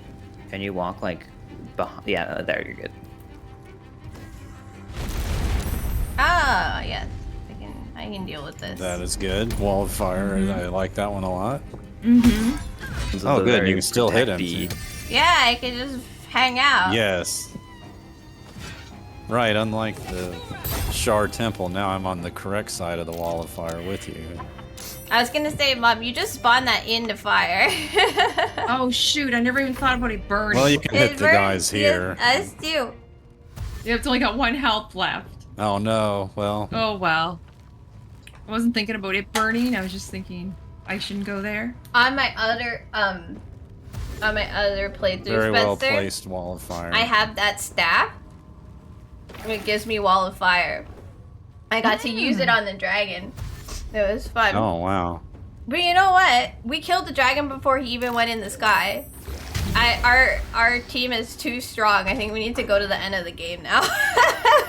Can you walk like behind? Yeah, there you're good. Ah, yes. I can deal with this. That is good. Wall of fire. I like that one a lot. Mm-hmm. This is Oh, the good. very You can still hit him. protecty- too. Yeah, I can just hang out. Yes. Right. Unlike the Shard Temple, now I'm on the correct side of the wall of fire with you. I was gonna say, Mom, you just spawned that into fire. Oh shoot! I never even thought about it burning. Well, you can hit the guys here. Us too. It's only got 1 health left. Oh no. Well. Oh well. I wasn't thinking about it burning. I was just thinking I shouldn't go there. On my other playthrough, Very well Spencer, placed wall of fire. I have that staff. It gives me wall of fire. I got to use it on the dragon. It was fun. Oh wow. But you know what? We killed the dragon before he even went in the sky. Our team is too strong. I think we need to go to the end of the game now.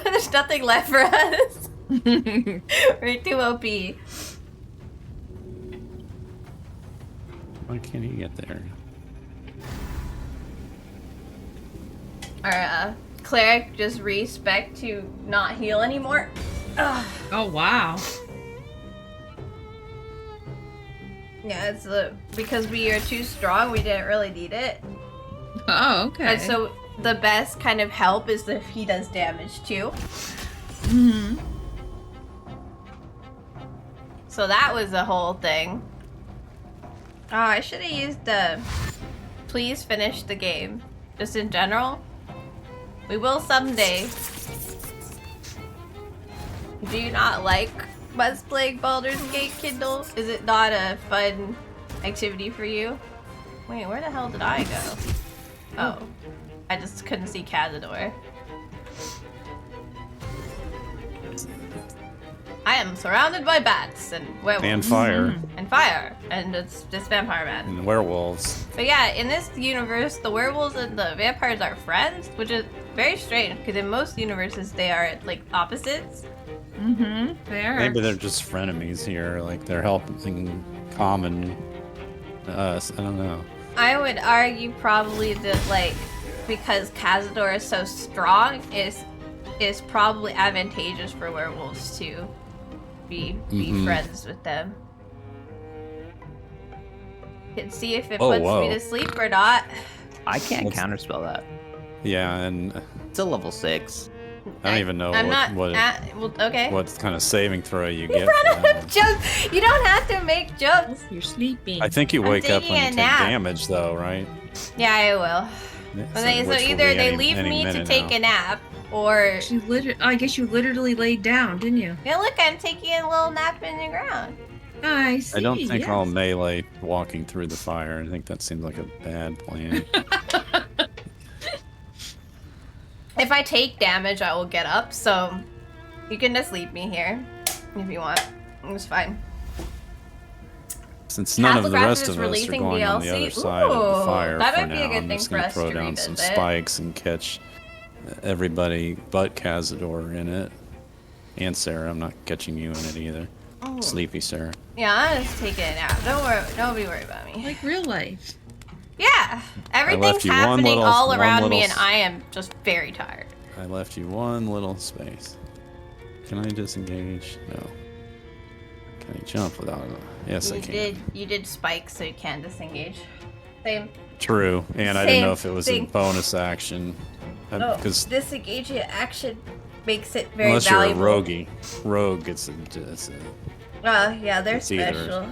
There's nothing left for us. We're too OP. Why can't he get there? Our cleric just respec to not heal anymore. Ugh. Oh wow. Yeah, it's because we are too strong. We didn't really need it. Oh, okay. And so the best kind of help is if he does damage too. Mm-hmm. So that was the whole thing. Oh, I should have used the please finish the game. Just in general. We will someday. Do you not like playing Baldur's Gate, Kindle? Is it not a fun activity for you? Wait, where the hell did I go? Oh. I just couldn't see Cazador. I am surrounded by bats and werewolves. And fire. And fire. And it's vampire man. And werewolves. But yeah, in this universe, the werewolves and the vampires are friends, which is very strange because in most universes they are like opposites. Mm-hmm. They are. Maybe they're just frenemies here. Like they're helping common us. I don't know. I would argue probably that like because Cazador is so strong, is probably advantageous for werewolves to be friends with them. Can see if it puts me to sleep or not. I can't counterspell that. Yeah, and It's a level 6. I don't even know what kind of saving throw you get. For that. Jump. You don't have to make jumps. You're sleeping. I think you wake up taking when a you take nap. damage, though, right? Yeah, I will. So either they leave me to take a nap, or I guess you literally laid down, didn't you? yeah, look, I'm taking a little nap in the ground. I see. I don't think yes. I'll melee walking through the fire. I think that seems like a bad plan. If I take damage, I will get up. So you can just leave me here if you want. It's fine. Since none of the Half-Orc rest is of us are releasing going on the DLC. other side of the Ooh, fire that for might be now, a good I'm thing just for gonna us throw to down some revisit. spikes and catch everybody but Cazador in it. And Sarah, I'm not catching you in it either. Oh. Sleepy Sarah. Yeah, I'm just taking a nap. Don't be worried about me. Like real life. Yeah, everything's you one happening little- all one around me, little and I am just very tired. I left you one little space. Can I disengage? No. Can I jump without it? Yes, I can. You did spike, so you can disengage. Same. True, and I didn't know if it was a bonus action. No, Because disengaging action makes it very unless valuable. you're a rogue gets a Yeah, they're It's either. special.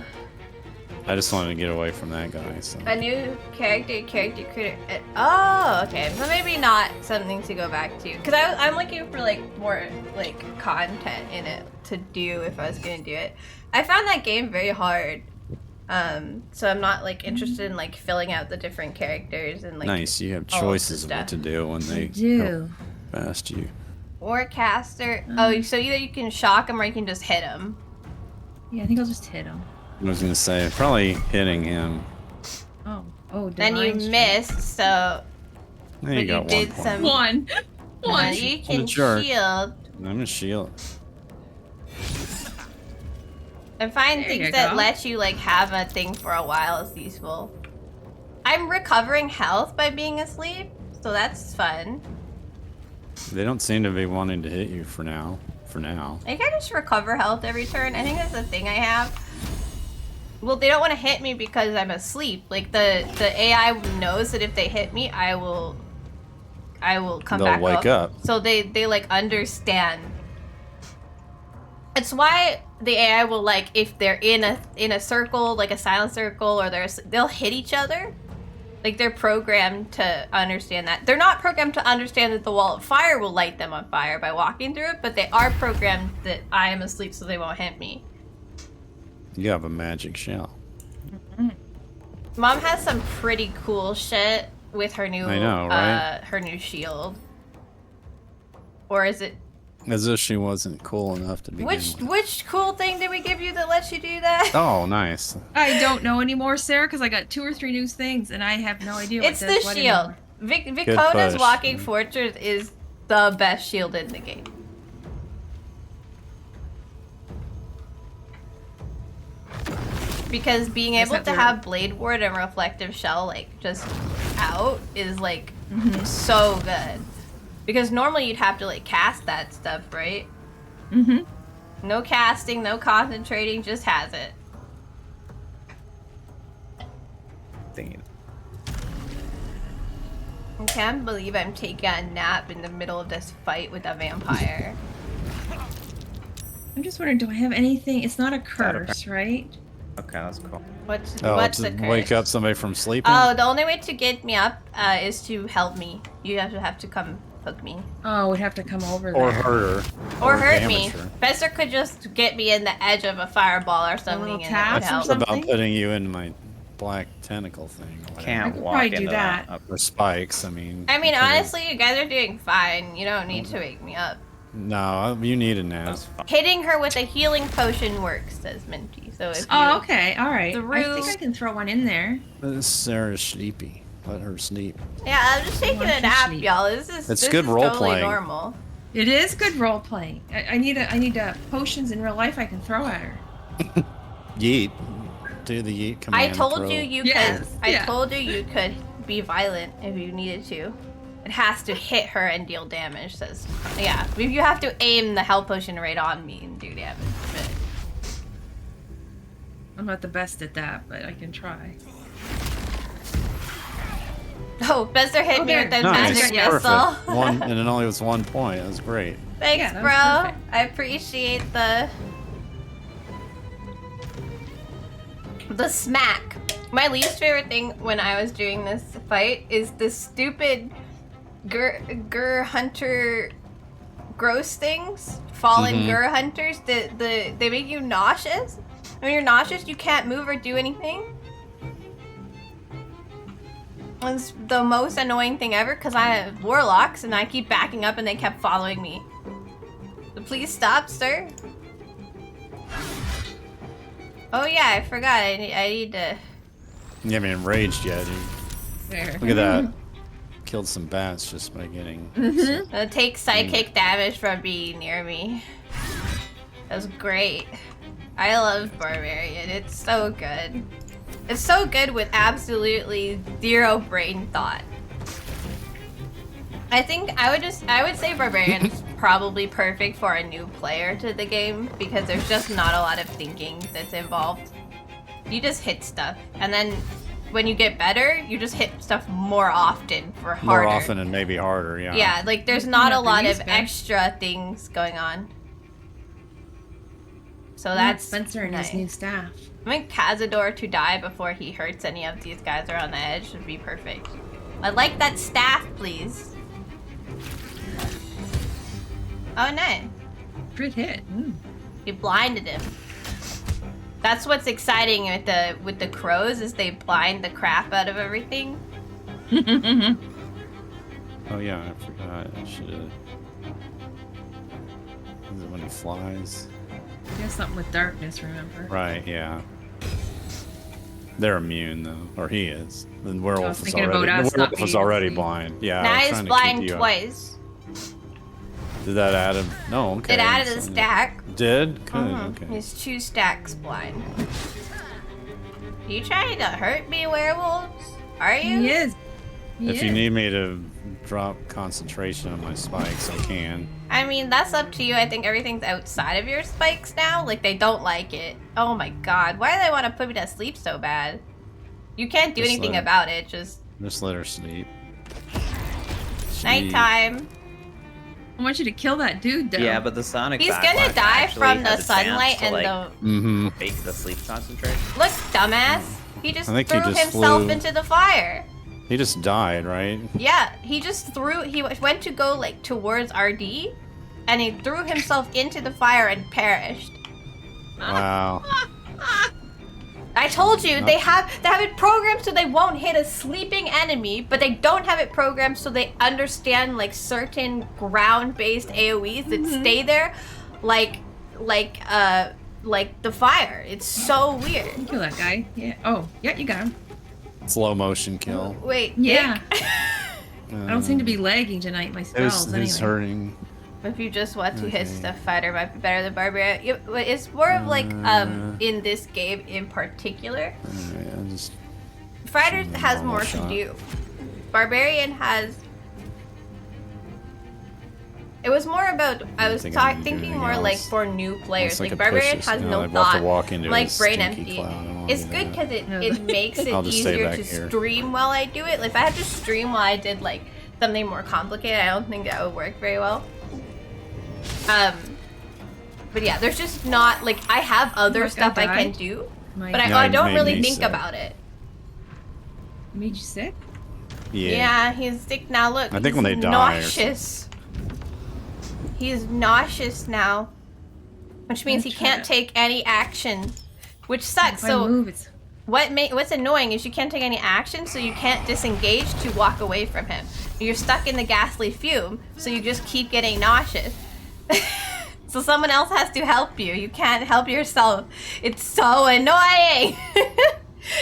I just wanted to get away from that guy. So. A new character creator. Oh, okay. So maybe not something to go back to, because I'm looking for like more like content in it to do if I was gonna do it. I found that game very hard, so I'm not like interested in like filling out the different characters and like. Nice, you have all of the choices of what stuff. to do when they do. go past you. Or caster. Oh, so either you can shock them or you can just hit them. Yeah, I think I'll just hit him. I was gonna say probably hitting him. Oh, Then you divine strength. missed, so. There you but go. you did Point. some. One. You I'm can a jerk. shield. I'm a shield. And find There things you that go. let you like have a thing for a while is useful. I'm recovering health by being asleep, so that's fun. They don't seem to be wanting to hit you for now. I can just recover health every turn. I think that's the thing I have. Well, they don't want to hit me because I'm asleep. Like the AI knows that if they hit me, I will come They'll back wake up. So they like understand. It's why the AI will like if they're in a circle, like a silent circle, or they'll hit each other. Like they're programmed to understand that. They're not programmed to understand that the wall of fire will light them on fire by walking through it, but they are programmed that I am asleep so they won't hit me. You have a magic shell. Mom has some pretty cool shit with her new I know, right? her new shield. Or is it As if she wasn't cool enough to begin with. which cool thing did we give you that lets you do that? Oh, nice. I don't know anymore, Sarah, because I got 2 or 3 new things, and I have no idea what It's does the what shield. anymore. Vicona's push. Walking Fortress is the best shield in the game. Because being Guess able that's to a- have Blade Ward and Reflective Shell like just out is like so good. Because normally you'd have to like cast that stuff, right? Mm-hmm. No casting, no concentrating, just has it. Thinking. can't believe I'm taking a nap in the middle of this fight with a vampire. I'm just wondering, do I have anything? It's not a curse, right? Okay, that's cool. What's to the curse? wake up somebody from sleeping? Oh, the only way to get me up is to help me. You have to come hook me. Oh, we'd have to come over Or there. hurt her. Or hurt damage me. her. Bester could just get me in the edge of a fireball or something little and it tap would or help. It's about something? putting you in my black tentacle thing. Or whatever. I Can't could walk probably into do that. Or spikes, I mean. I mean, you could've- honestly, you guys are doing fine. You don't need to wake me up. No, you need a nap. That's fine. Hitting her with a healing potion works, says Minty. So if you... Oh, okay, all right. I Through- think I can throw one in there. Sarah's sleepy. Let her sleep. Yeah, I'm just taking Why a don't you nap, sleep? y'all. This good is role totally playing. normal. It is good role playing. I need potions in real life I can throw at her. Yeet. Do the yeet command. I told throw. you Yes, could. I yeah. told you could be violent if you needed to. It has to hit her and deal damage. Says, yeah. You have to aim the health potion right on me and do damage. But I'm not the best at that, but I can try. oh, Bester hit Oh, me there. with the Nice, magic perfect. missile. One, and it only was 1 point. That was great. Thanks, Yeah, that was bro. perfect. I appreciate the smack. My least favorite thing when I was doing this fight is the stupid Gur hunter gross things. Fallen Gur hunters. They make you nauseous. When you're nauseous, you can't move or do anything. It's the most annoying thing ever because I have warlocks and I keep backing up and they kept following me. Please stop, sir. Oh yeah, I forgot. I need to. You haven't enraged yet. Dude. There. Look at that. Killed some bats just by getting. Take psychic damage from being near me. That was great. I love Barbarian. It's so good. It's so good with absolutely zero brain thought. I think I would say Barbarian's probably perfect for a new player to the game because there's just not a lot of thinking that's involved. You just hit stuff, and then when you get better, you just hit stuff more often for harder. More often and maybe harder, yeah. Yeah, like there's not a lot of Ben. extra things going on. So that's Spencer and nice. his new staff. I think Cazador to die before he hurts any of these guys are on the edge would be perfect. I'd like that staff, please. Oh, nice. Crit hit. You blinded him. That's what's exciting with the crows is they blind the crap out of everything. Oh yeah, I forgot. I should have. Is it when he flies? He has something with darkness, remember? Right. Yeah. They're immune though, or he is. The werewolf is thinking already. about us The not werewolf is being already asleep. blind. Yeah. I Now was he's trying to blind keep you up. twice. Did that add him? No. Okay. It added a so- stack. Did? Good. Okay. He's 2 stacks blind. You trying to hurt me, werewolves? Are you? He is. He If you is. need me to drop concentration on my spikes, I can. I mean, that's up to you. I think everything's outside of your spikes now. Like, they don't like it. Oh my god. Why do they want to put me to sleep so bad? You can't do Just anything let- about it. Just Just let her sleep. nighttime. I want you to kill that dude, though. Yeah, but the sonic He's backlash gonna die actually from the has a chance sunlight to, and like, the... Mm-hmm. fake the sleep concentration. Look, dumbass. He just I think threw he just himself flew- into the fire. He just died, right? Yeah, he just threw... He went to go, like, towards RD, and he threw himself into the fire and perished. Wow. I told you, they have it programmed so they won't hit a sleeping enemy, but they don't have it programmed so they understand like certain ground-based AoEs that stay there, like the fire. It's so weird. You kill that guy. Yeah. Oh, yeah, you got him. Slow motion kill. Wait, Yeah. Nick? I don't seem to be lagging tonight, my spells, Who's anyway. hurting? If you just want to hit Okay. stuff, fighter might be better than barbarian. It's more of like in this game in particular. Alright, I'll just Fighter Shoot a has normal more shot. to do. Barbarian has. It was more about I was think I need to do thinking anything more like else. for new players. Unless I Like could Barbarian push this. has No, no I'd have to thought. walk into Like a brain stinky empty. cloud. I don't wanna It's do good that. because it makes it I'll just stay easier back to here. stream while I do it. Like if I had to stream while I did like something more complicated, I don't think that would work very well. But yeah, there's just not, like, I have other stuff I can do, but I don't really think about it. Made you sick? Yeah, he's sick now. Look, I think when they die nauseous. He's nauseous now, which means he can't take any action, which sucks. So what's annoying is you can't take any action, so you can't disengage to walk away from him. You're stuck in the ghastly fume, so you just keep getting nauseous. So someone else has to help you. You can't help yourself. It's so annoying.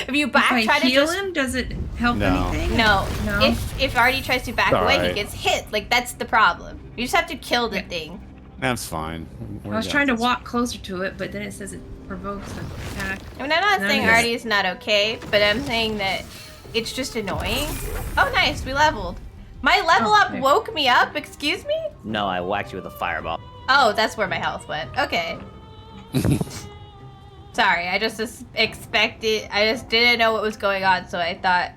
If you try to heal him, does it help anything? No. If Artie tries to back away, he gets hit. Like, that's the problem. You just have to kill the thing. That's fine. I was trying to walk closer to it, but then it says it provokes an attack. I mean, I'm not saying Artie is not okay, but I'm saying that it's just annoying. Oh, nice. We leveled. My level up woke me up? Excuse me? No, I whacked you with a fireball. Oh, that's where my health went. Okay. Sorry, I just expected... I just didn't know what was going on, so I thought,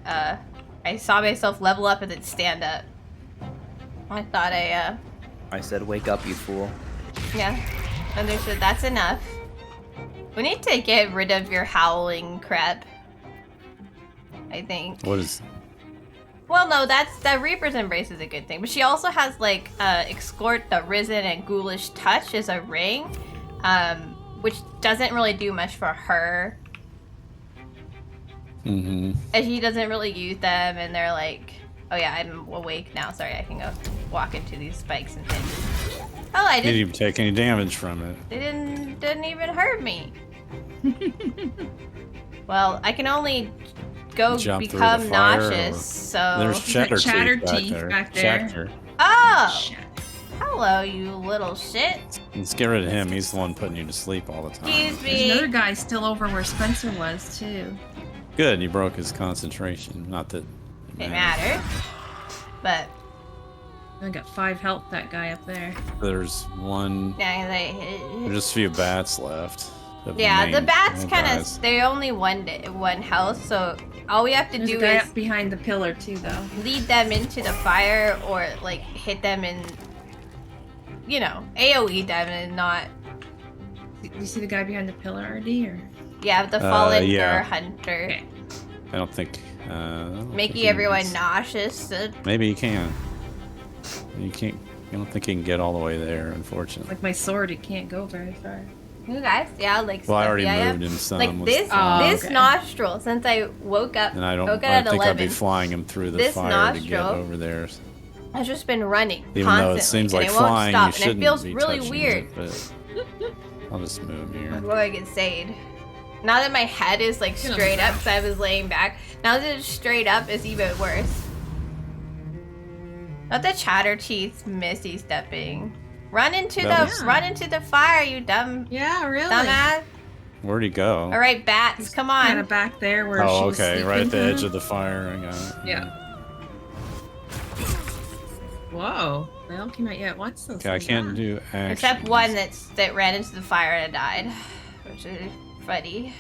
I saw myself level up and then stand up. I thought I said, wake up, you fool. Yeah, understood. That's enough. We need to get rid of your howling crap. I think. What is... Well, no, the Reaper's Embrace is a good thing. But she also has, like, Escort, the Risen, and Ghoulish Touch as a ring. Which doesn't really do much for her. And she doesn't really use them, and they're like... Oh yeah, I'm awake now. Sorry, I can go walk into these spikes and things. Oh, I didn't even take any damage from it. They didn't even hurt me. Well, I can only go become nauseous, so... There's Chatterteeth back there. Chatter. Oh! Hello, you little shit. Let's get rid of him. He's the one putting you to sleep all the time. Excuse me. There's another guy still over where Spencer was, too. Good, he broke his concentration. Not that... It matters. But... I got 5 health, that guy up there. There's one... Yeah, There's just a few bats left. Yeah, the bats kind of... They're only one health, so all we have to do is... Up behind the pillar, too, though. Lead them into the fire, or, like, hit them in... You know, AoE them and not... You see the guy behind the pillar, RD, or...? Yeah, the fallen hunter. Okay. I don't think... Making everyone nauseous. Maybe you can. You can't... I don't think you can get all the way there, unfortunately. Like my sword, it can't go very far. You guys, yeah, like... Well, I already moved him some. Like this nostril, since I woke up, and I woke I up at think 11, I'd be flying him through the fire to get over there. I've just been running Even constantly, though it seems like and it won't flying, stop, you shouldn't and it feels be really touching weird. it, but I'll just move here. Before I get saved. Now that my head is like straight up, because I was laying back, now that it's straight up is even worse. Not the Chatterteeth missy stepping. Run into the fire, you dumb. Yeah, really. Dumbass. Where'd he go? All right, bats, come on. Kind of back there where she was sleeping. Right at the edge of the fire. I got it. Yeah. Whoa, they all came out yet. What's this? Okay, I can't do action. Except one that ran into the fire and died, which is funny.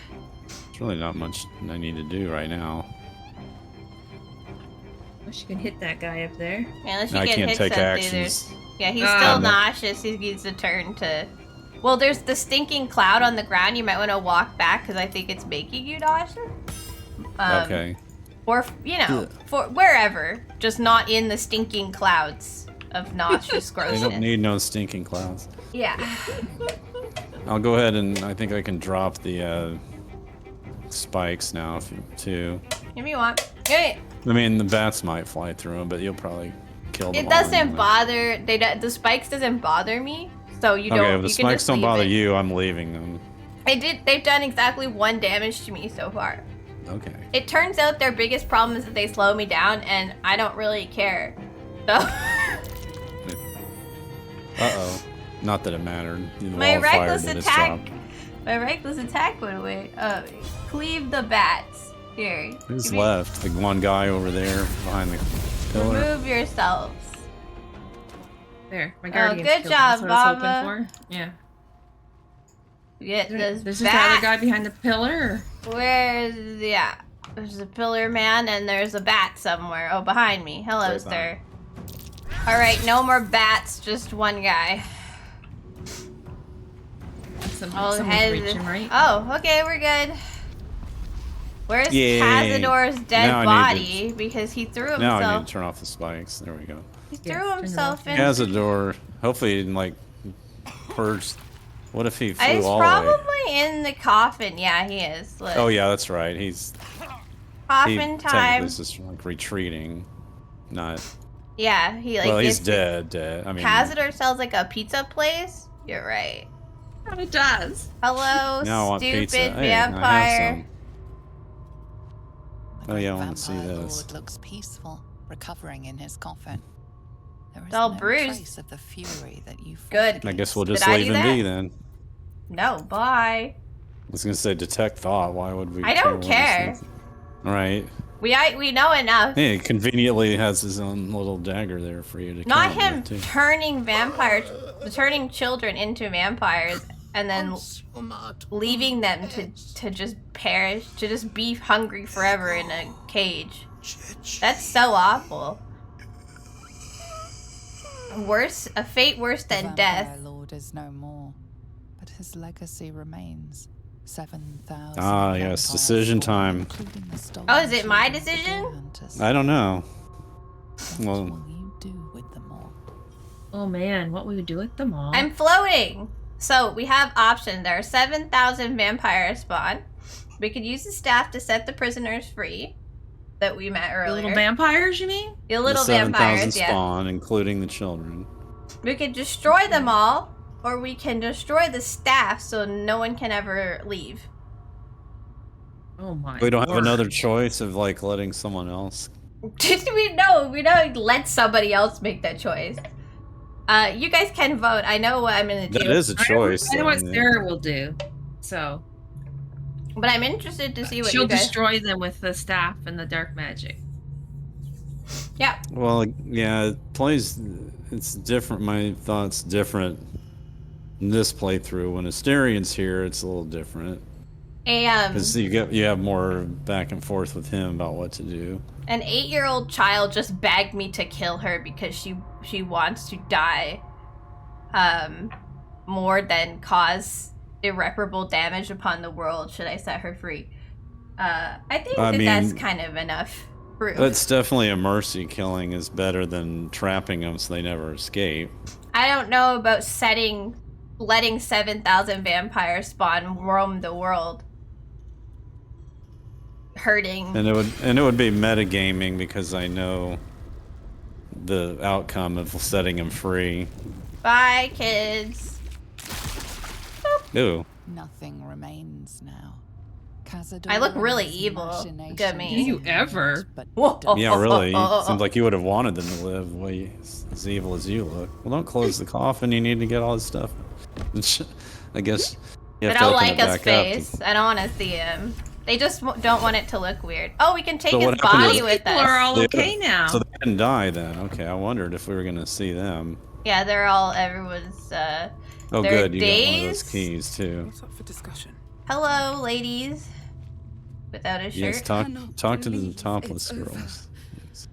There's really not much I need to do right now. Wish you could hit that guy up there. Yeah, unless you I get can't hit take something, actions. Yeah, he's still nauseous. He needs to turn to... Well, there's the stinking cloud on the ground. You might want to walk back because I think it's making you nauseous. Okay. Or, you know, for wherever. Just not in the stinking clouds of nauseous grossness. They don't need no stinking clouds. Yeah. I'll go ahead and I think I can drop the spikes now too. If you want. Okay. I mean, the bats might fly through them, but you'll probably kill them. It doesn't bother. The spikes doesn't bother me, so you don't. Okay, if the you can spikes just don't leave bother it. you, I'm leaving them. They've done exactly 1 damage to me so far. Okay. It turns out their biggest problem is that they slow me down, and I don't really care. So. Uh-oh. Not that it mattered. My reckless attack went away. Cleave the bats. Here. Who's left? The one guy over there behind the pillar. Remove yourselves. There, my guardian. Good job, Baba. For. Yeah. Get this There's bat. this other guy behind the pillar. There's a pillar man and there's a bat somewhere. Oh, behind me. Hello, sir. All right, no more bats, just one guy. Someone's reaching, right? Oh, okay, we're good. Where's Yay. Cazador's dead Now I need body? Because he threw himself. Now I need to turn off the spikes. There we go. He threw himself in. Cazador, hopefully he didn't like purge. What if he flew He's all the way? probably in the coffin. Yeah, he is. Look. Oh yeah, that's right. He's coffin time. This is like retreating, not. Yeah, he like. Well, he's dead. I mean. Cazador sells like a pizza place. You're right. It does. Hello, now I want stupid pizza. Hey, vampire. I have some. Oh yeah, I want to see this. Lord looks peaceful, recovering in his coffin. There is all no bruised. trace of the fury that you Good. I guess we'll just Did I leave do him that? be then. No, bye. I was gonna say detect thought. Why would we? I don't care. All right. We know enough. Hey, conveniently has his own little dagger there for you to. Not kill him with, too. turning children into vampires and then leaving them to just perish, to just be hungry forever in a cage. That's so awful. A fate worse than the death. Vampire Lord is no more, but his legacy remains. 7,000. Ah, yes, decision time. Oh, is it my decision? I don't know. What Well, will you do with them all? Oh man, what will we do with them all? I'm floating. So we have options. There are 7,000 vampires spawn. We could use the staff to set the prisoners free that we met earlier. The little vampires, you mean? The little the 7,000 vampires, yeah. spawn, including the children. We could destroy them all, or we can destroy the staff so no one can ever leave. Oh my. We don't have word. another choice of like letting someone else. we don't let somebody else make that choice. You guys can vote. I know what I'm gonna do. That is a choice. I know what though, Sarah will do. So But I'm interested to see what she'll you guys. destroy them with the staff and the dark magic. Yeah. Well, yeah, it plays. It's different. My thoughts different in this playthrough. When Asterian's here, it's a little different. Because you have more back and forth with him about what to do. An 8-year-old child just begged me to kill her because she wants to die, more than cause irreparable damage upon the world. Should I set her free? I think that's kind of enough proof. That's definitely a mercy. Killing is better than trapping them so they never escape. I don't know about letting 7,000 vampires spawn roam the world. Hurting. And it would be metagaming because I know the outcome of setting them free. Bye, kids. Ooh. Nothing remains now. Cazador I look really and his evil. Look at machinations me. Do you ever? but Yeah, really. Seems like you would have wanted them to live way as evil as you look. Well, don't close the coffin. You need to get all this stuff. I guess you have I to don't open like it his back face. up. I don't want to see him. They just don't want it to look weird. Oh, we can take So his what happened body is- with People are us. all okay now. So they didn't die then. Okay, I wondered if we were going to see them. Yeah, everyone's, Oh, they're good. You got one of those dazed. keys, too. What's up for discussion? Hello, ladies. Without a shirt. Yes, talk to the believe topless it's over. girls. Yes.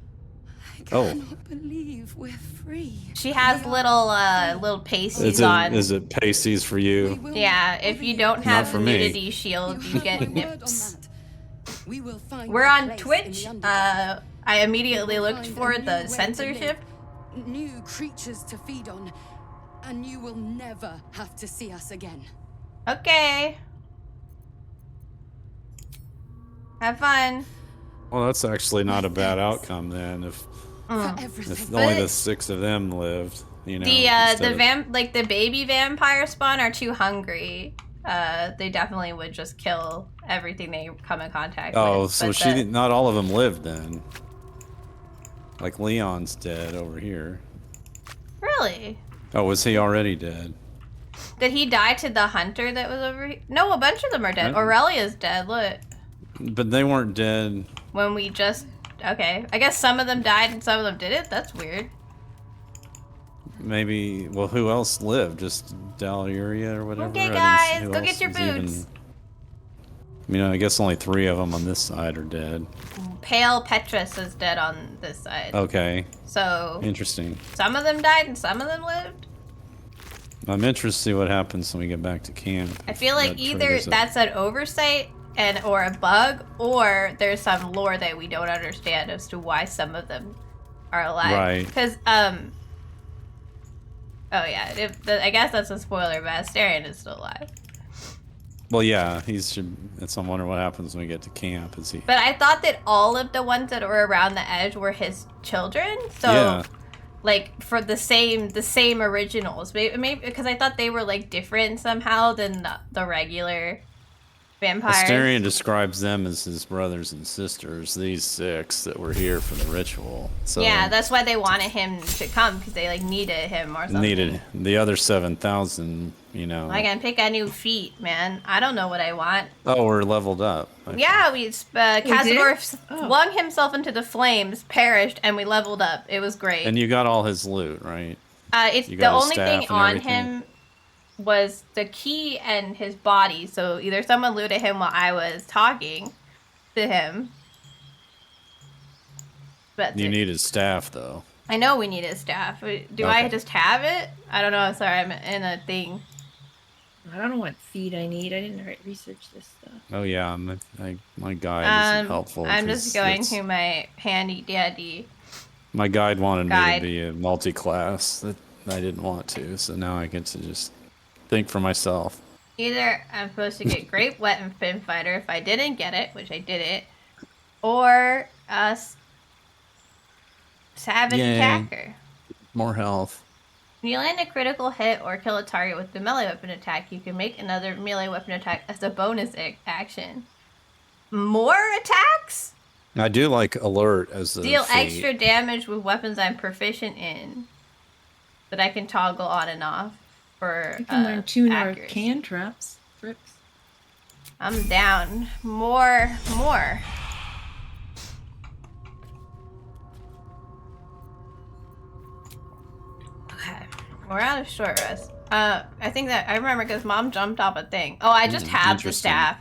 I Oh. cannot believe we're free. She has little pasties Is on. it pasties for you? Yeah, if you don't have for the me. nudity shield, you get Word on nips. that. We will find We're a on place in Twitch. the Underdark. I immediately We will looked find for a new way the to censorship. live, new creatures to feed on, and you will never have to see us again. Okay. Have fun. Well, that's actually not a bad outcome then. If For everything. if only the 6 of them lived, you know. The instead of- the baby vampire spawn are too hungry. They definitely would just kill everything they come in contact Oh, with. so but not all of them lived then. Like Leon's dead over here. Really? Oh, was he already dead? Did he die to the hunter that was over here? No, a bunch of them are dead. Right. Aurelia's dead. Look. But they weren't dead. When we just okay, I guess some of them died and some of them didn't. That's weird. Maybe. Well, who else lived? Just Daluria or whatever. Okay, I didn't see guys, who go else get your was even- boots. I mean, I guess only 3 of them on this side are dead. Pale Petrus is dead on this side. Okay. So Interesting. some of them died and some of them lived. I'm interested to see what happens when we get back to camp. I feel like That either triggers it. that's an oversight or a bug, or there's some lore that we don't understand as to why some of them are alive. Right. Because oh yeah, I guess that's a spoiler, but Asterion is still alive. Well, yeah, it's I wonder what happens when we get to camp. Is he? But I thought that all of the ones that were around the edge were his children. So, Yeah. like for the same originals, maybe because I thought they were like different somehow than the regular vampires. Asterion describes them as his brothers and sisters. These 6 that were here for the ritual. So Yeah, that's why they wanted him to come, because they like needed him or something. needed the other 7,000. You know. I can pick a new feat, man. I don't know what I want. Oh, we're leveled up. Yeah, Cazador Oh. flung himself into the flames, perished, and we leveled up. It was great. And you got all his loot, right? It's You the got his only staff thing and on everything? him was the key and his body. So either someone looted him while I was talking to him. But You need his staff, though. I know we need his staff. Do I Okay. just have it? I don't know. Sorry, I'm in a thing. I don't know what feed I need. I didn't research this stuff. Oh yeah, my guide isn't helpful. I'm 'cause just going it's- to my handy dandy. My guide wanted me Guide. to be a multi-class that I didn't want to, so now I get to just think for myself. Either I'm supposed to get Great Wet and Fin Fighter if I didn't get it, which I didn't, or Savage Yay. Attacker. More health. When you land a critical hit or kill a target with the melee weapon attack, you can make another melee weapon attack as a bonus action. More attacks? I do like alert as the Deal feat. extra damage with weapons I'm proficient in that I can toggle on and off for You can learn 2 more accuracy. cantrips. Trips. I'm down. More. Okay, we're out of short rest. I think that I remember because Mom jumped off a thing. Oh, I just have the interesting. staff.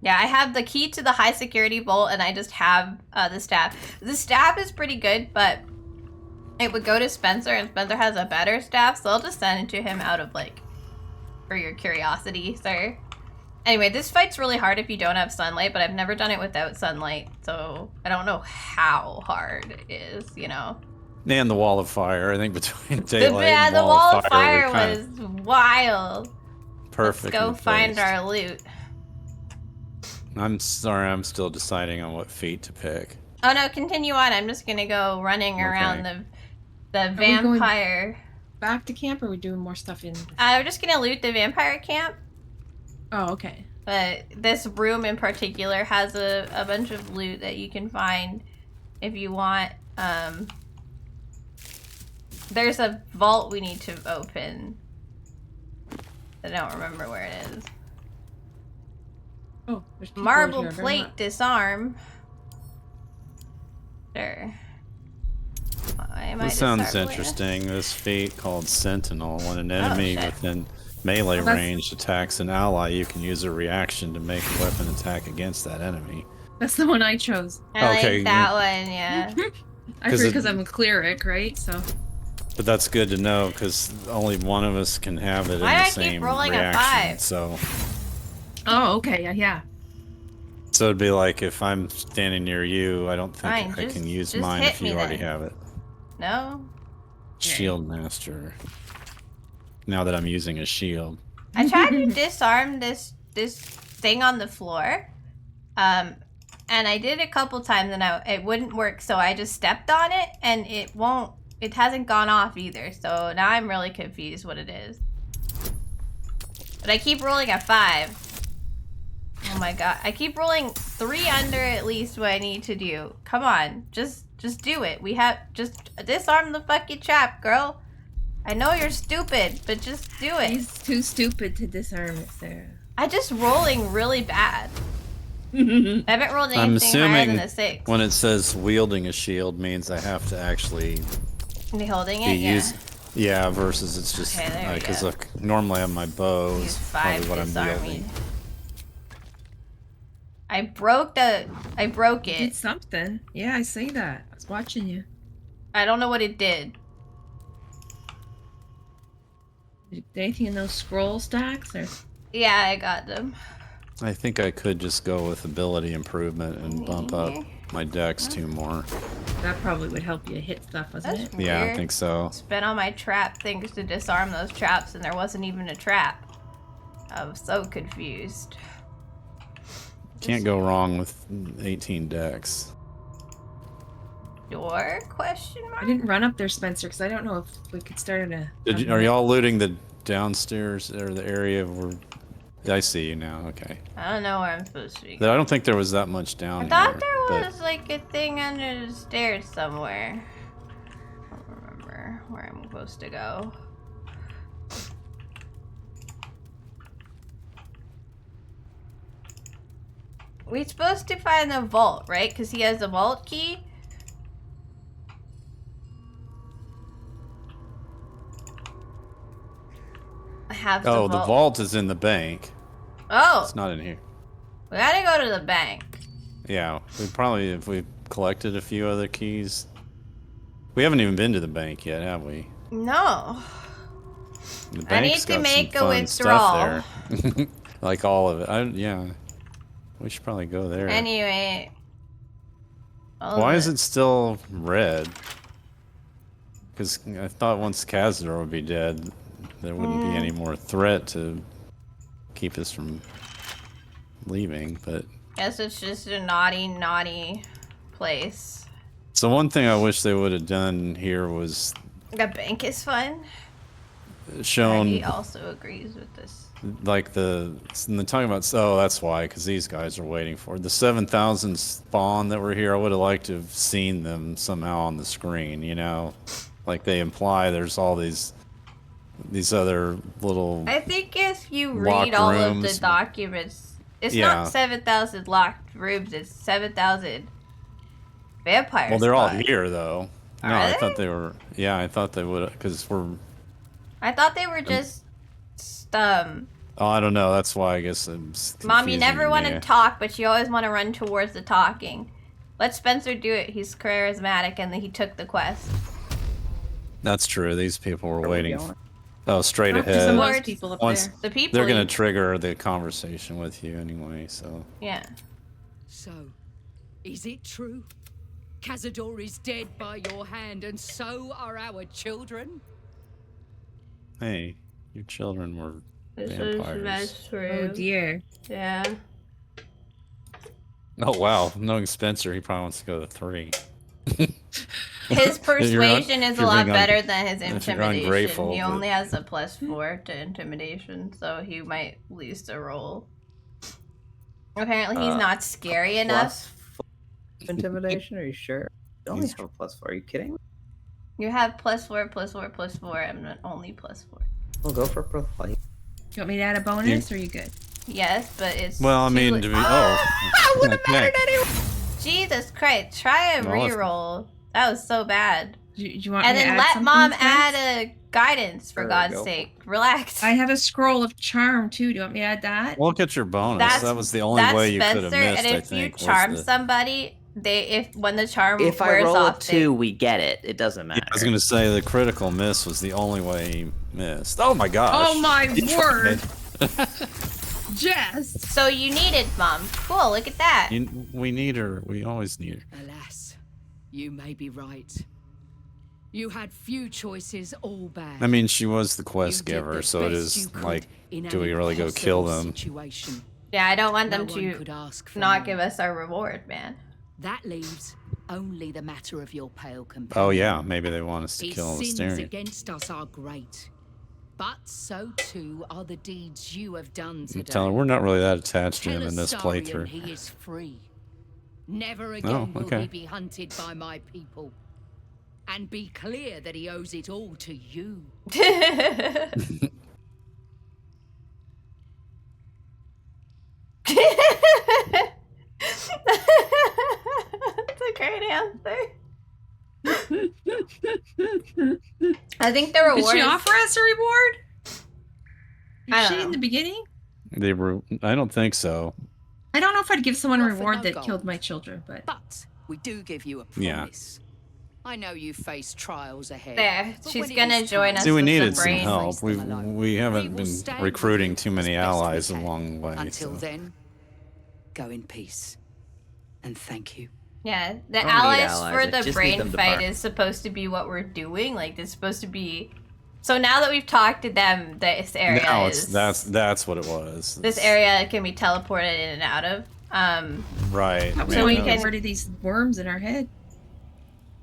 Yeah, I have the key to the high security vault, and I just have the staff. The staff is pretty good, but it would go to Spencer, and Spencer has a better staff, so I'll just send it to him out of like, for your curiosity, sir. Anyway, this fight's really hard if you don't have sunlight, but I've never done it without sunlight, so I don't know how hard it is, you know. And the wall of fire. I think between daylight and The wall of we're fire kinda was wild. perfect. Let's go find our loot. I'm sorry, I'm still deciding on what feat to pick. Oh no, continue on. I'm just gonna go running around the we going- vampire. Back to camp, or are we doing more stuff in? We're just gonna loot the vampire camp. Oh, okay. But this room in particular has a bunch of loot that you can find if you want. There's a vault we need to open. I don't remember where it is. Oh, there's people Marble here, they're plate not- disarm. Sure. This sounds interesting. This feat called Sentinel. When an enemy shit. within melee Oh, that's- range attacks an ally, you can use a reaction to make a weapon attack against that enemy. That's the one I chose. I Okay, like that one, yeah. I 'Cause figured it- because I'm a cleric, right? So. But that's good to know because only one of us can have it Why in do the I keep same rolling a reaction. 5? Oh, okay. Yeah. So it'd be like if I'm standing near you, I don't think Fine, I can use just mine hit if me you already then. have it. No? Shield Master. Now that I'm using a shield. I tried to disarm this thing on the floor. And I did a couple times and it wouldn't work, so I just stepped on it and it hasn't gone off either, so now I'm really confused what it is. But I keep rolling a 5. Oh my god. I keep rolling 3 under at least what I need to do. Come on. Just do it. Just disarm the fucking trap, girl. I know you're stupid, but just do it. He's too stupid to disarm it, Sarah. I just rolling really bad. I haven't rolled I'm anything higher than assuming a 6. when it says wielding a shield means I have to actually Be holding be it, yeah. Yeah, versus it's just Okay, there we because go. normally I have my bow Use is 5 probably what I'm disarm wielding. me. I broke You did it. something. Yeah, I see that. I was watching you. I don't know what it did. Did anything in those scroll stacks or? Yeah, I got them. I think I could just go with ability improvement and bump up my dex 2 more. That probably would help you hit stuff, wasn't That's it? weird. Yeah, I think so. Spent all my trap things to disarm those traps, and there wasn't even a trap. I was so confused. Can't go wrong with 18 dex. Door? Question mark? I didn't run up there, Spencer, because I don't know if we could start a. Are y'all looting the downstairs or the area where? I see you now. Okay. I don't know where I'm supposed to be. I don't think there was that much down I thought here, there but- was like a thing under the stairs somewhere. I don't remember where I'm supposed to go. We're supposed to find the vault, right? Because he has the vault key. I have the vault. Oh, the vault is in the bank. Oh, It's not in here. we gotta go to the bank. Yeah, we probably, if we collected a few other keys. We haven't even been to the bank yet, have we? No. The I need bank's to got make some a fun withdrawal. stuff there. Like all of it. Yeah. We should probably go there. Anyway. Why is it still red? Because I thought once Cazador would be dead, there wouldn't be any more threat to keep us from leaving, but... Guess it's just a naughty place. So one thing I wish they would have done here was The bank is fun. shown... He also agrees with this. Like and they're talking about, oh, that's why, because these guys are waiting for it. The 7,000 spawn that were here, I would have liked to have seen them somehow on the screen, you know? Like they imply there's all these other little... I think if you locked read all of the rooms. documents, it's Yeah. not 7,000 locked rooms, it's 7,000 vampires. Well, they're all here, though. No, Are I they? thought they were... Yeah, I thought they would, because I thought they were just, Oh, I don't know, that's why I guess it's Mom, you never want me. to talk, but you always want to run towards the talking. Let Spencer do it. He's charismatic, and then he took the quest. That's true, these people were we waiting. going? Oh, straight Talk to some ahead. of those people up Once there. The people. they're gonna trigger the conversation with you anyway, so... Yeah. So, is it true? Cazador is dead by your hand, and so are our children? Hey, your children were This vampires. is true. Oh dear. Yeah. Oh wow, knowing Spencer, he probably wants to go to 3. His persuasion is a lot being better than his if you're intimidation. ungrateful, He but- only has a +4 to intimidation, so he might lose the roll. Apparently, he's not scary enough. Plus intimidation? Are you sure? You only have a +4. Are you kidding me? You have +4, +4, +4. I'm not only +4. We'll go for +4. You want me to add a bonus, or are you good? Yes, but it's. Well, I too mean, li- to be, wouldn't have mattered anyway. Jesus Christ! Try a Well, if- reroll. That was so bad. Do you want And me to then add let something, Mom Spence? add a guidance for Sure, God's go. sake. Relax. I have a scroll of charm too. Do you want me to add that? Look at your bonus. That's- That was the only That's way you could Spencer, have missed, and I if you think. was charm the- somebody, when the charm If I wears roll a off, 2, we get it. It doesn't matter. I was gonna say the critical miss was the only way he missed. Oh my gosh. Oh my You word! tried. Just. So you need it, Mom. Cool. Look at that. We need her. We always need her. Alas, you may be right. You had few choices, all bad. I mean, she was the You quest did giver, the so it best you is could like, in do an we really go kill impossible them? Situation. Yeah, I don't want No them one to could ask for not more. give us our reward, man. That leaves only the matter of your pale companion. Oh yeah, maybe they want us to His kill the sins Astarian. against us are great, but so too are the deeds you have done today. I'm telling her, we're not really that attached to Tell him in this Astarion playthrough. he is free. Never again will okay. he be hunted by my people. And be clear that he owes it all to you. That's a great answer. I think the reward Did she is- offer us a reward? I Did don't she in know. the beginning? They were. I don't think so. I don't know if I'd give someone a Not for reward no that gold. killed my children, but But we do give you a Yeah. promise. I know you face trials ahead. There, but she's when it gonna is join time, us See, we with the needed some brain. help. Face them alone. We haven't We will been stand recruiting with too you many as best we allies can. along the way. Until So. then, go in peace. And thank you. Yeah, the I don't need allies allies, for I the just need brain them to fight burn. is supposed to be what we're doing. Like, it's supposed to be. So now that we've talked to them, this area Now is. that's what it was. This area can be teleported in and out of. Right. so man, we that can get was- rid of these worms in our head.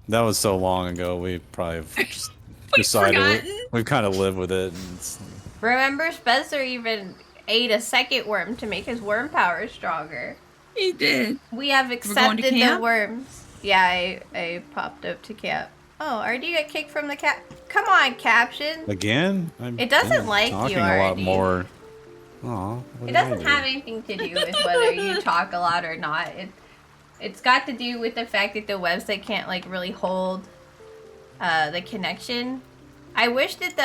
That was so long ago. We probably have just We've decided forgotten. we've kind of lived with it. And it's, Remember, Spencer even ate a second worm to make his worm power stronger. He did. We have going to accepted the camp? worms. Yeah, I popped up to camp. Oh, already got kicked from the cap. Come on, caption. again, I'm It doesn't like you talking a lot already. more. Aw, what It did I doesn't do? have anything to do with whether you talk a lot or not. It's got to do with the fact that the website can't like really hold the connection. I wish that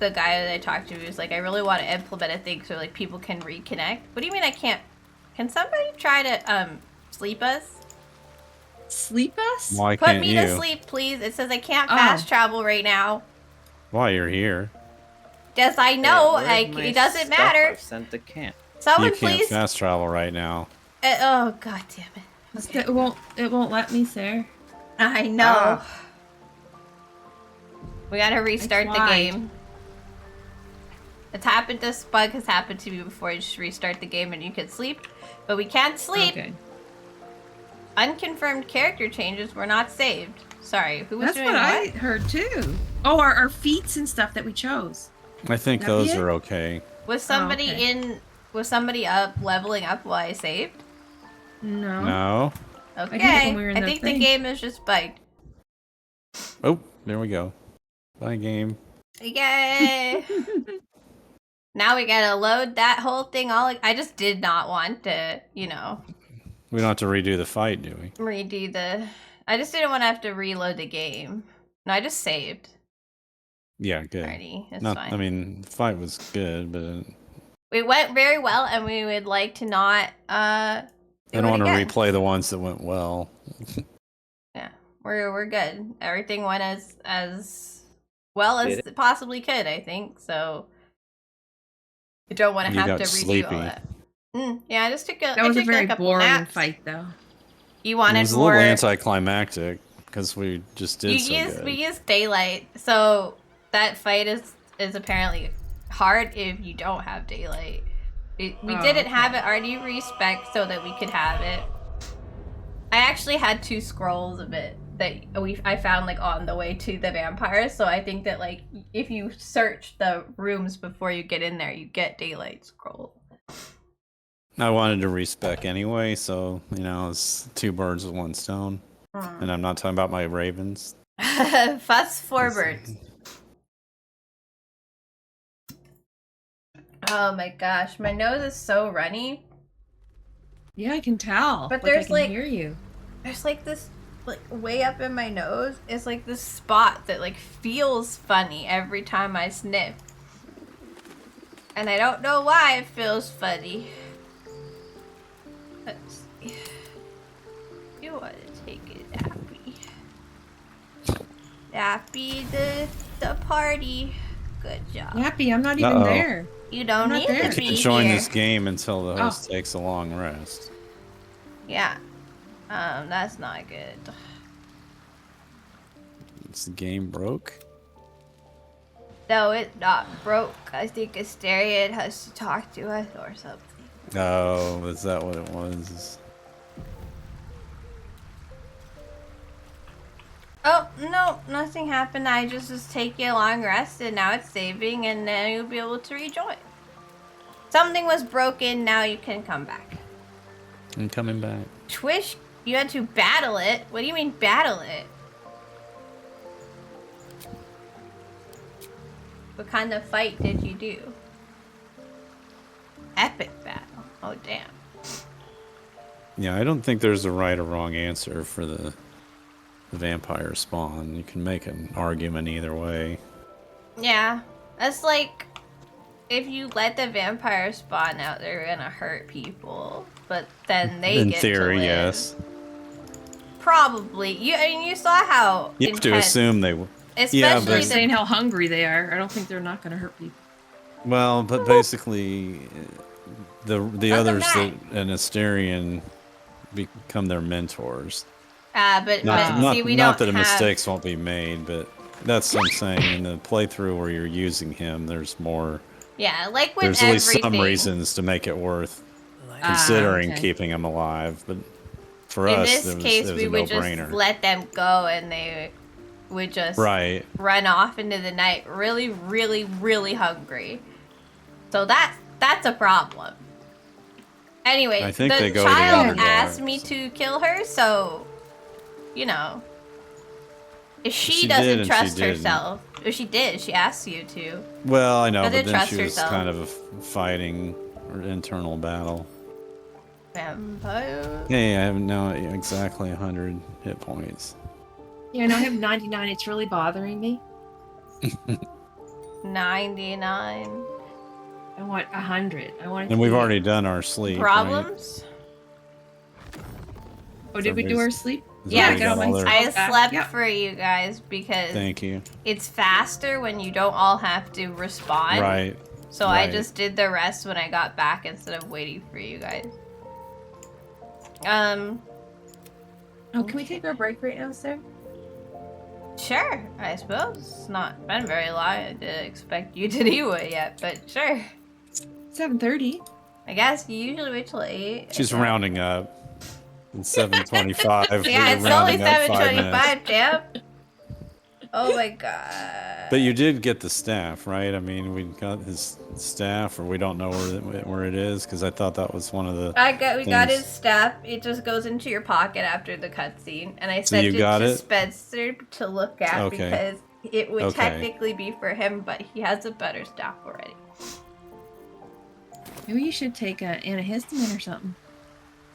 the guy that I talked to was like, I really want to implement a thing so like people can reconnect. What do you mean I can't? Can somebody try to sleep us? Sleep us? Why Put can't me you? to sleep, please. It says I can't Oh. fast travel right now. Why you're here? Yes, I know. Where's Like my it doesn't stuff matter. I've sent to camp. Someone You can't please. fast travel right now. Oh god damn it. Okay. It won't let me, sir. I know. We gotta restart the tried. game. It's happened. This bug has happened to me before. You just restart the game and you can sleep, but we can't sleep. Okay. Unconfirmed character changes were not saved. Sorry, who was That's doing what what? I heard too. Oh, our feats and stuff that we chose. I think That those be it? are okay. Was somebody okay. in? Was somebody up leveling up while I saved? No. No. Okay. did it when we were in I the think thing. the game is just bugged. Oh, there we go. Bye, game. Yay! Now we gotta load that whole thing all. I just did not want to, We don't have to redo the fight, do we? redo the. I just didn't want to have to reload the game. No, I just saved Yeah, good. already. It's Not, fine. I mean, the fight was good, but It went very well, and we would like to not. I don't want to replay the ones that went well. Yeah, we're good. Everything went as well as Did it possibly could. I think so. I don't want to You have got to redo sleepy. all that. Yeah, I just took a. That was I a took very couple boring naps. fight, though. You It wanted was a more. little anticlimactic because we just did so good. We used daylight, so that fight is apparently hard if you don't have daylight. We didn't have it already respec so that we could have it. I actually had 2 scrolls of it that I found like on the way to the vampires, so I think that like if you search the rooms before you get in there, you get daylight scroll. I wanted to respec anyway, so it's 2 birds with 1 stone. And I'm not talking about my ravens. Fuss forward. Oh my gosh, my nose is so runny. Yeah, I can tell. But I there's can like hear you. There's like this like way up in my nose is like this spot that like feels funny every time I sniff. And I don't know why it feels funny. Let's see. You want to take it, Dappy. Dappy the party. Good job. Yappy, I'm not even Uh-oh. there. You don't I'm not need there. to be Join here. this game until the Oh. host takes a long rest. Yeah. That's not good. Is the game broke? No, it's not broke. I think Asterion has to talk to us or something. Oh, is that what it was? Oh, no, nothing happened. I just was taking a long rest and now it's saving and then you'll be able to rejoin. Something was broken, now you can come back. I'm coming back. Twish, you had to battle it? What do you mean battle it? What kind of fight did you do? Epic battle. Oh, damn. Yeah, I don't think there's a right or wrong answer for the vampire spawn. You can make an argument either way. Yeah, that's like if you let the vampire spawn out, they're gonna hurt people. but then they In get theory, to live. yes. Probably. You saw how You have to intense- assume they would. Especially Yeah, They're but saying how hungry they are. I don't think they're not going to hurt people. well, but basically, the Welcome others back. that an Asterian become their mentors. but see, we not don't that have... mistakes won't be made, but that's what I'm saying. In the playthrough where you're using him, there's more. Yeah, like with There's at least some everything. reasons to make it worth considering okay. keeping him alive. But for In us, this it case, was we a would no-brainer. just let them go, and they would just Right. run off into the night, really, really, really hungry. So that's a problem. Anyway, I think the they go to the child Underdark. asked me to kill her, so you know, if she She did doesn't and she trust didn't. herself, if she did, she asked you to. Well, I know, Doesn't but then trust she was herself. kind of fighting or internal battle. Vampire. Hey, I have now exactly 100 hit points. Yeah, no, I have 99. It's really bothering me. 99 I want 100. I want. And we've already done our sleep. problems. Oh, did we do our sleep? Is Yeah, everybody got all their- I slept Yep. for you guys because Thank you. it's faster when you don't all have to respond. Right. So I right. just did the rest when I got back instead of waiting for you guys. Oh, can we take our break right now, sir? Sure, I suppose. It's not been very long. I didn't expect you to do it yet, but sure. 7:30. I guess you usually wait till 8. She's rounding up. It's 7:25. Yeah, We're it's only rounding up 5 minutes. 7:25, damn. Oh my god. But you did get the staff, right? I mean, we got his staff, or we don't know where it is, because I thought that was one of the. We got his things. staff. It just goes into your pocket after the cutscene, and I So sent you it got to it? Spencer to look at Okay. because it would Okay. technically be for him, but he has a better staff already. Maybe you should take a antihistamine or something.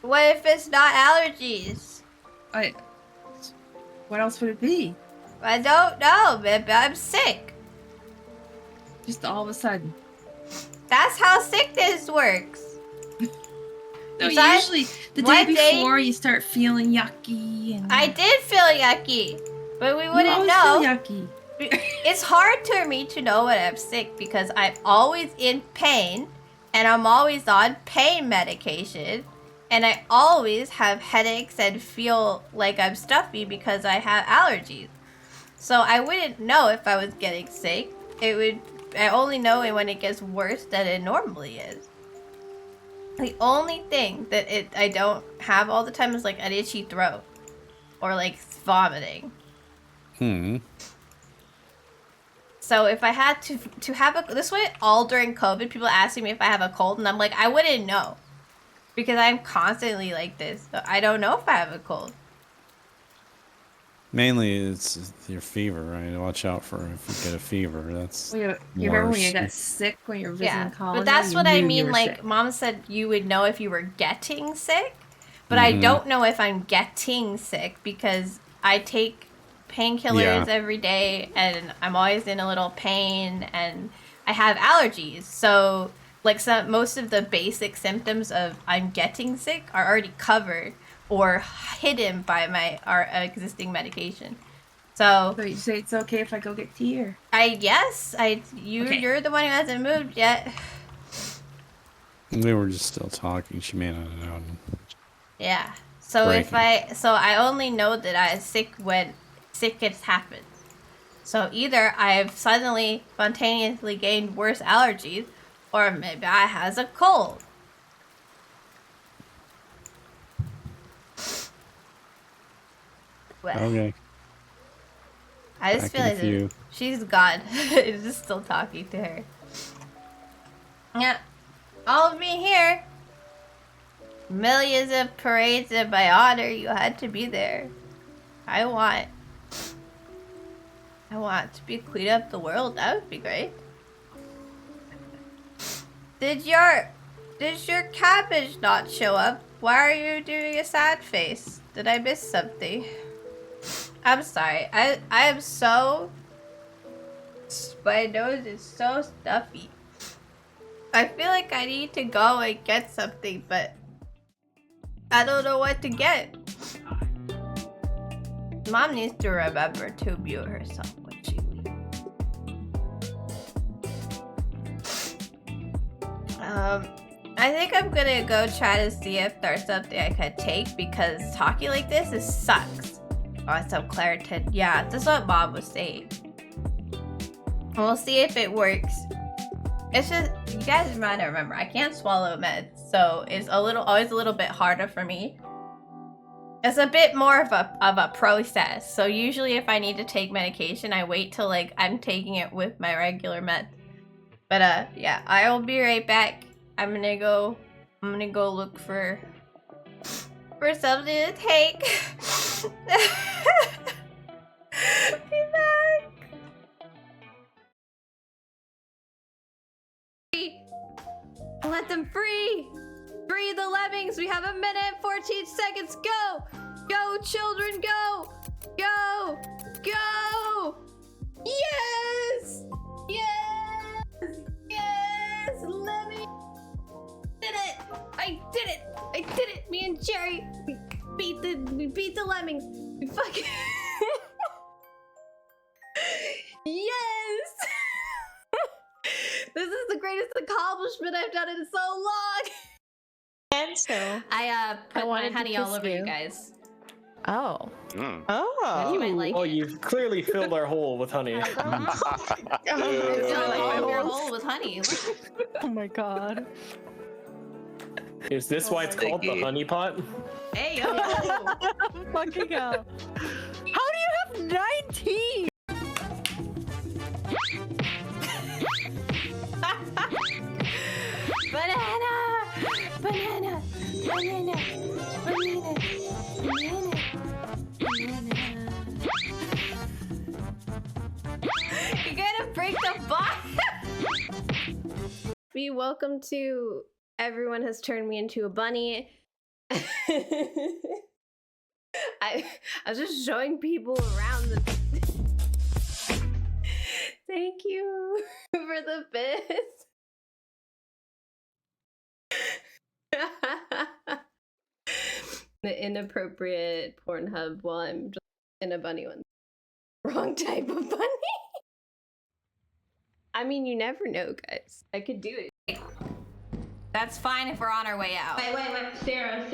What if it's not allergies? What else would it be? I don't know, man. I'm sick. Just all of a sudden. That's how sickness works. No, Besides, usually the one day day- before you start feeling yucky. And I did feel yucky, but we you wouldn't always know. feel yucky. It's hard for me to know when I'm sick because I'm always in pain and I'm always on pain medication and I always have headaches and feel like I'm stuffy because I have allergies. So I wouldn't know if I was getting sick. I only know it when it gets worse than it normally is. The only thing that I don't have all the time is like an itchy throat or like vomiting. So if I had to have this way all during COVID, people asking me if I have a cold, and I'm like, I wouldn't know, because I'm constantly like this. So I don't know if I have a cold. Mainly, it's your fever, right? Watch out for if you get a fever. That's You remember when you worse. got sick when you were visiting Yeah, college? but that's You what I knew you mean. were Like sick. Mom said, you would know if you were getting sick, but I don't know if I'm getting sick because I take painkillers Yeah. every day and I'm always in a little pain and I have allergies. So like most of the basic symptoms of I'm getting sick are already covered or hidden by our existing medication. So So you say it's okay if I go get tea, or okay. You're the one who hasn't moved yet. We were just still talking. She may not have known. Yeah. So I only know that I'm sick when sickness happens. So either I've suddenly spontaneously gained worse allergies, or maybe I has a cold. Well, Okay. I just Back in a feel like few. she's gone. I'm just still talking to her. Yeah. All of me here. Millions of parades in my honor. You had to be there. I want to be queen of the world. That would be great. Did your cabbage not show up? Why are you doing a sad face? Did I miss something? I'm sorry. I am so... My nose is so stuffy. I feel like I need to go and get something, but I don't know what to get. Mom needs to remember to mute herself when she leaves. I think I'm gonna go try to see if there's something I could take because talking like this sucks. Oh, some Claritin. Yeah, that's what Mom was saying. We'll see if it works. It's just, you guys might remember, I can't swallow meds, so it's always a little bit harder for me. It's a bit more of a process. So usually if I need to take medication, I wait till like I'm taking it with my regular med. But yeah, I will be right back. I'm gonna go look for something to take. Be back. Let them free! Free the lemmings! We have a minute, 14 seconds, go! Go, children, go! Go! Go! Yes! Yes! Yes! Lemming! Did it! I did it! I did it! Me and Jerry, we beat the lemmings! We fucking... Yes! This is the greatest accomplishment I've done in so long! And so I put my wanted to honey all kiss over you. you guys. Oh. Mm. Oh. You might like Oh, it. you've clearly filled our hole with honey. I filled all of your hole with honey. Look. Oh my god. Is this why it's called the honey pot? Hey yo! Fucking hell. How do you have 19? Banana! Banana! Banana! Banana! Banana! Banana! You're gonna break the box! Be welcome to Everyone Has Turned Me Into a Bunny. I was just showing people around the... Thank you for the bits. The inappropriate Pornhub while I'm just in a bunny one. Wrong type of bunny. I mean, you never know, guys. I could do it. That's fine if we're on our way out. Wait. Sarah.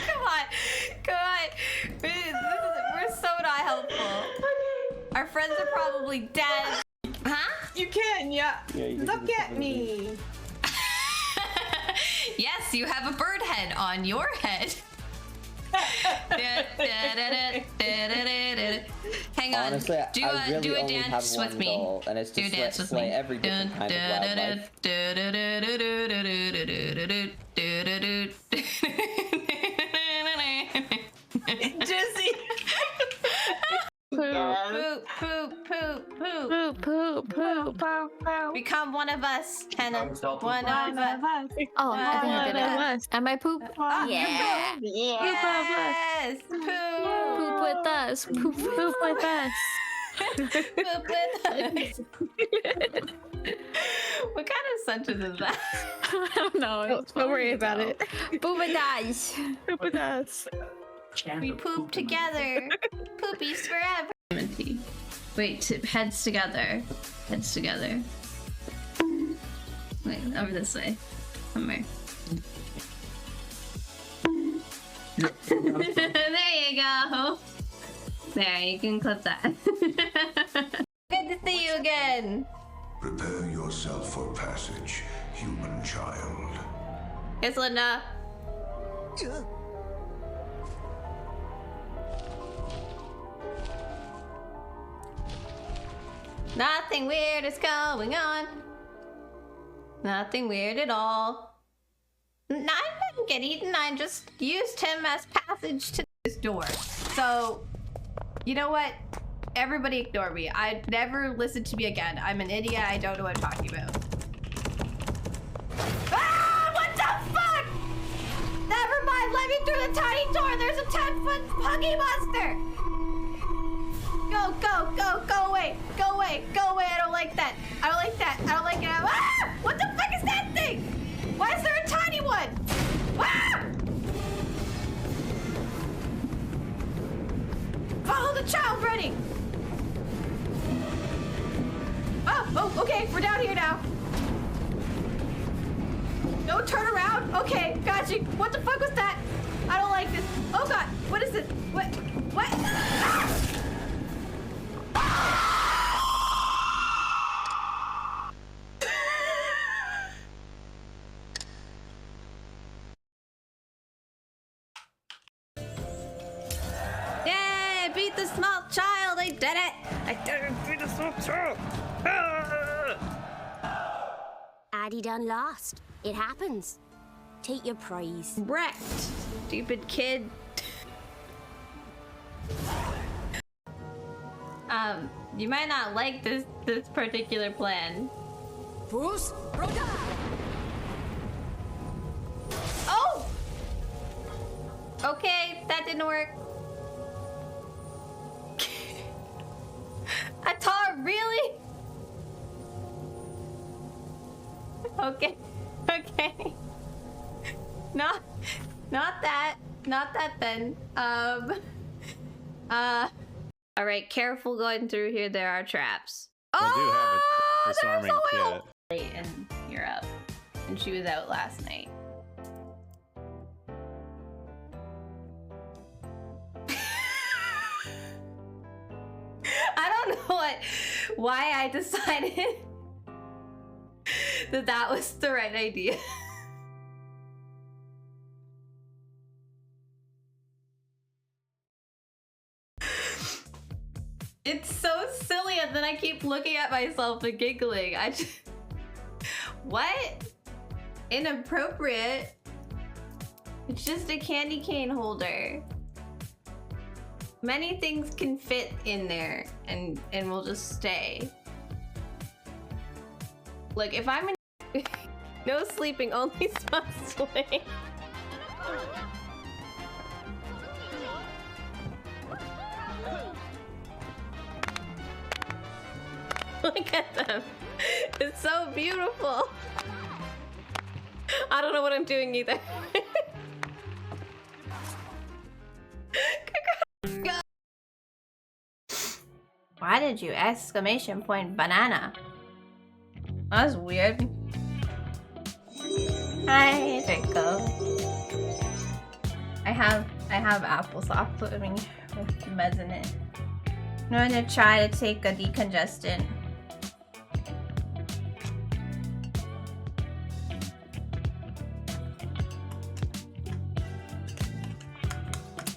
Come on. We're so not helpful. Our friends are probably dead. Huh? You can, yeah. Look at me. Yes, you have a bird head on your head. Hang on. Honestly, do I a really only dance have with one me. goal, and it's Do to a dance with slay me. every different kind of wildlife. Jesse. Poop. Become one of us, Hannah. One of us. Oh, I think I did it. Am I poop? Yeah. Yes. Poop. Poop with us. Poop with us. Poop with us. What kind of sentence is that? I don't know. Don't worry about it. Poop with us. Poop with us. We poop together. Poopies forever. Wait, heads together. Heads together. Wait, over this way. Somewhere. There you go. There, you can clip that. Good to see you again. Prepare yourself for passage, human child. Yes, Linda. Nothing weird is going on. Nothing weird at all. I didn't get eaten, I just used him as passage to this door. So, you know what? Everybody ignore me. I'd never listen to me again. I'm an idiot, I don't know what I'm talking about. Ah! God, let me through the tiny door! There's a 10-foot puggy monster! Go, go, go, go away! Go away, go away, I don't like that! I don't like that, I don't like it. Ah! What the fuck is that thing? Why is there a tiny one? Ah! Follow the child running! Oh, okay, we're down here now. No, turn around. Okay, got you. What the fuck was that? I don't like this. Oh god, what is it? What? What? Yay, I beat the small child. I did it. I did it. Beat the small child. Addy done lost. It happens. Take your prize. Wrecked. Stupid kid. You might not like this particular plan. Bruce, Oh! Okay, that didn't work. Atar, really? Okay, okay. Not that then. All right, careful going through here. There are traps. I do have a disarming kit. In Europe, and she was out last night. I don't know why I decided that was the right idea. It's so silly, and then I keep looking at myself and giggling. I just... What? Inappropriate. It's just a candy cane holder. Many things can fit in there and will just stay. Look, if I'm in... No sleeping, only smuggling. Look at them. It's so beautiful. I don't know what I'm doing either. Why did you exclamation point banana? That's weird. Hi, Draco. I have applesauce with me with meds in it. I'm gonna try to take a decongestant.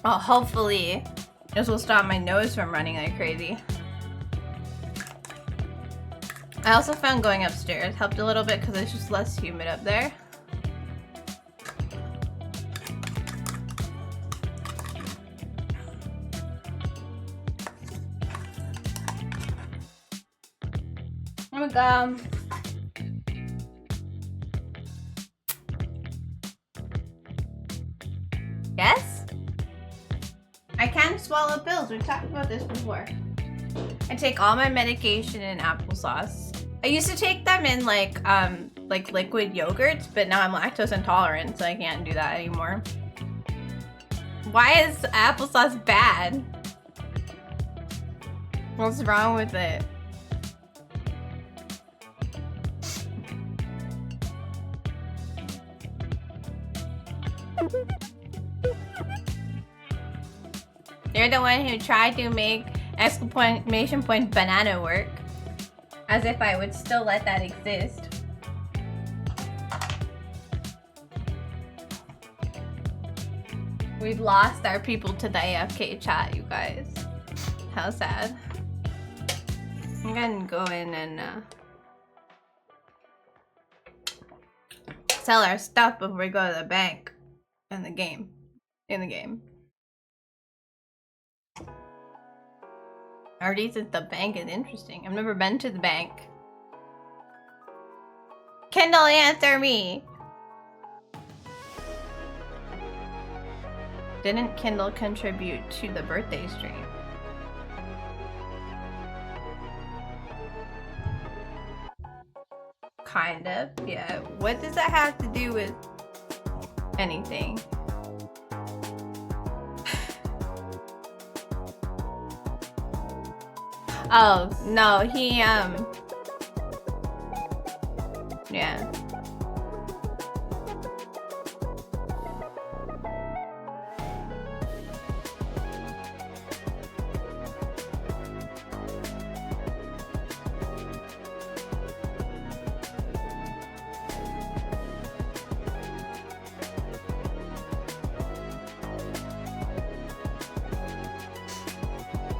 Oh, hopefully this will stop my nose from running like crazy. I also found going upstairs helped a little bit because it's just less humid up there. Oh my god. Yes? I can swallow pills. We've talked about this before. I take all my medication in applesauce. I used to take them in like liquid yogurts, but now I'm lactose intolerant, so I can't do that anymore. Why is applesauce bad? What's wrong with it? You're the one who tried to make exclamation point banana work. As if I would still let that exist. We've lost our people to the AFK chat, you guys. How sad. I'm gonna go in and sell our stuff before we go to the bank in the game. Already since the bank is interesting. I've never been to the bank. Kendall, answer me. Didn't Kindle contribute to the birthday stream? Kind of, yeah. What does that have to do with anything? Oh, no, he, yeah.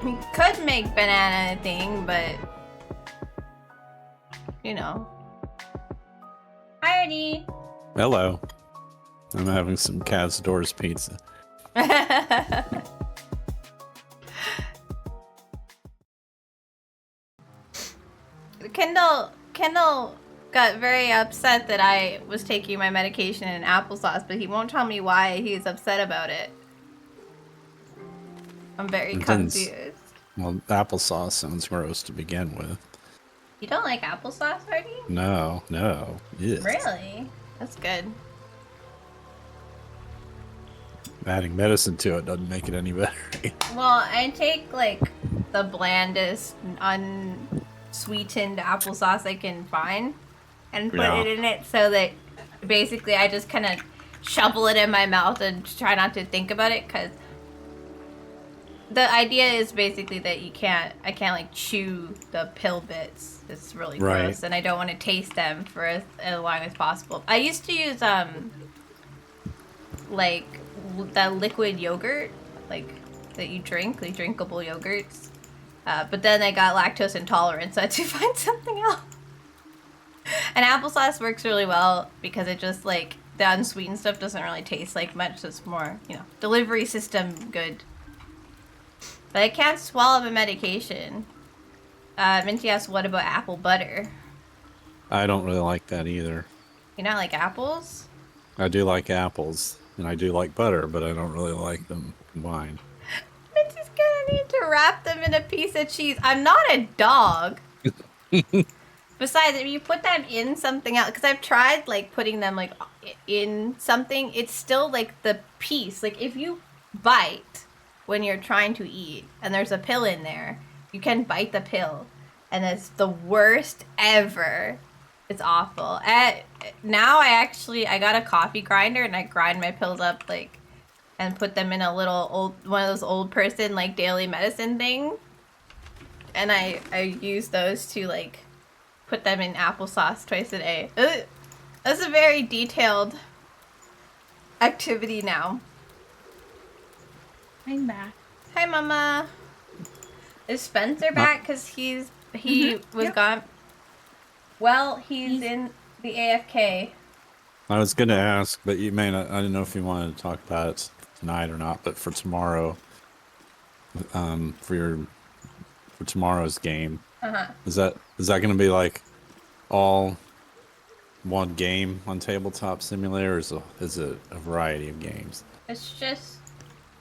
We could make banana a thing, but you know. Hi, Artie. Hello. I'm having some Cazador's pizza. Kendall got very upset that I was taking my medication in applesauce, but he won't tell me why he's upset about it. I'm very confused. Well, applesauce sounds gross to begin with. You don't like applesauce, Artie? No. Yes. Really? That's good. Adding medicine to it doesn't make it any better. Well, I take like the blandest, unsweetened applesauce I can find and put it in it so that basically I just kind of shovel it in my mouth and try not to think about it, because the idea is basically that I can't like chew the pill bits. It's really gross, and I don't want to taste them for as long as possible. I used to use like that liquid yogurt, like that you drink, like drinkable yogurts. But then I got lactose intolerant, so I had to find something else. And applesauce works really well because it just like the unsweetened stuff doesn't really taste like much. So it's more, you know, delivery system good. But I can't swallow the medication. Minty asked, what about apple butter? I don't really like that either. You not like apples? I do like apples, and I do like butter, but I don't really like them combined. Minty's gonna need to wrap them in a piece of cheese. I'm not a dog. Besides, if you put them in something else, because I've tried like putting them like in something, it's still like the piece. Like if you bite when you're trying to eat and there's a pill in there, you can bite the pill, and it's the worst ever. It's awful. Now I got a coffee grinder and I grind my pills up like and put them in a little one of those old person like daily medicine thing, and I use those to like put them in applesauce twice a day. That's a very detailed activity now. I'm back. Hi, Mama. Is Spencer back? Because he was gone. Well, he's in the AFK. I was going to ask, but you may not. I didn't know if you wanted to talk about it tonight or not. But for tomorrow, for tomorrow's game, is that going to be like all one game on Tabletop Simulator, or is it a variety of games? It's just,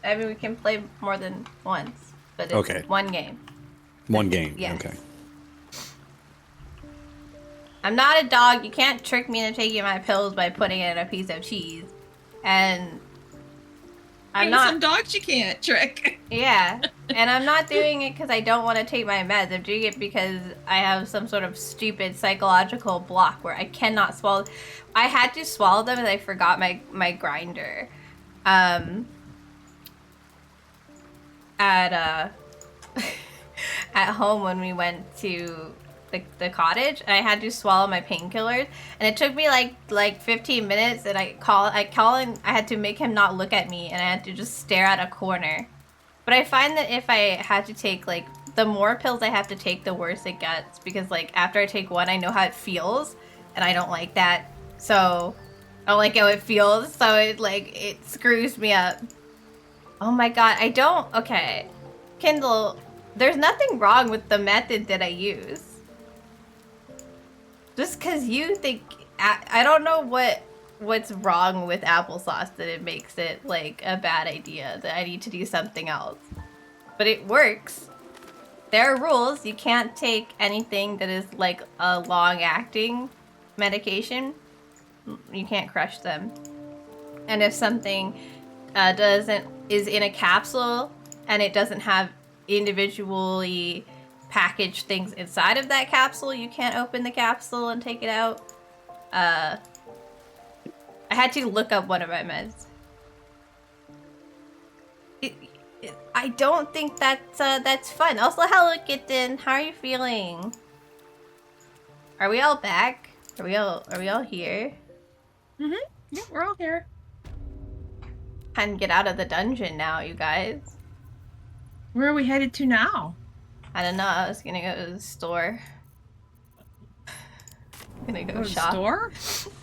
I mean, we can play more than once, but it's one game. One game. Yes. Okay. I'm not a dog. You can't trick me into taking my pills by putting it in a piece of cheese. And I'm not. Some dogs you can't trick. Yeah. And I'm not doing it because I don't want to take my meds. I'm doing it because I have some sort of stupid psychological block where I cannot swallow. I had to swallow them and I forgot my grinder. At home when we went to the cottage, and I had to swallow my painkillers, and it took me like 15 minutes, and I call and I had to make him not look at me, and I had to just stare at a corner. But I find that if I had to take like the more pills I have to take, the worse it gets, because like after I take one, I know how it feels, and I don't like that. So I don't like how it feels, so it screws me up. Oh my god, okay. Kindle, there's nothing wrong with the method that I use. Just because you think, I don't know what what's wrong with applesauce that it makes it like a bad idea, that I need to do something else. But it works. There are rules. You can't take anything that is like a long-acting medication. You can't crush them. And if something is in a capsule and it doesn't have individually packaged things inside of that capsule, you can't open the capsule and take it out. I had to look up one of my meds. I don't think that's fun. Also, hello Kitten, how are you feeling? Are we all back? Are we all here? Mm-hmm. Yeah, we're all here. Time to get out of the dungeon now, you guys. Where are we headed to now? I don't know. I was gonna go to the store. I'm gonna go to the shop. store?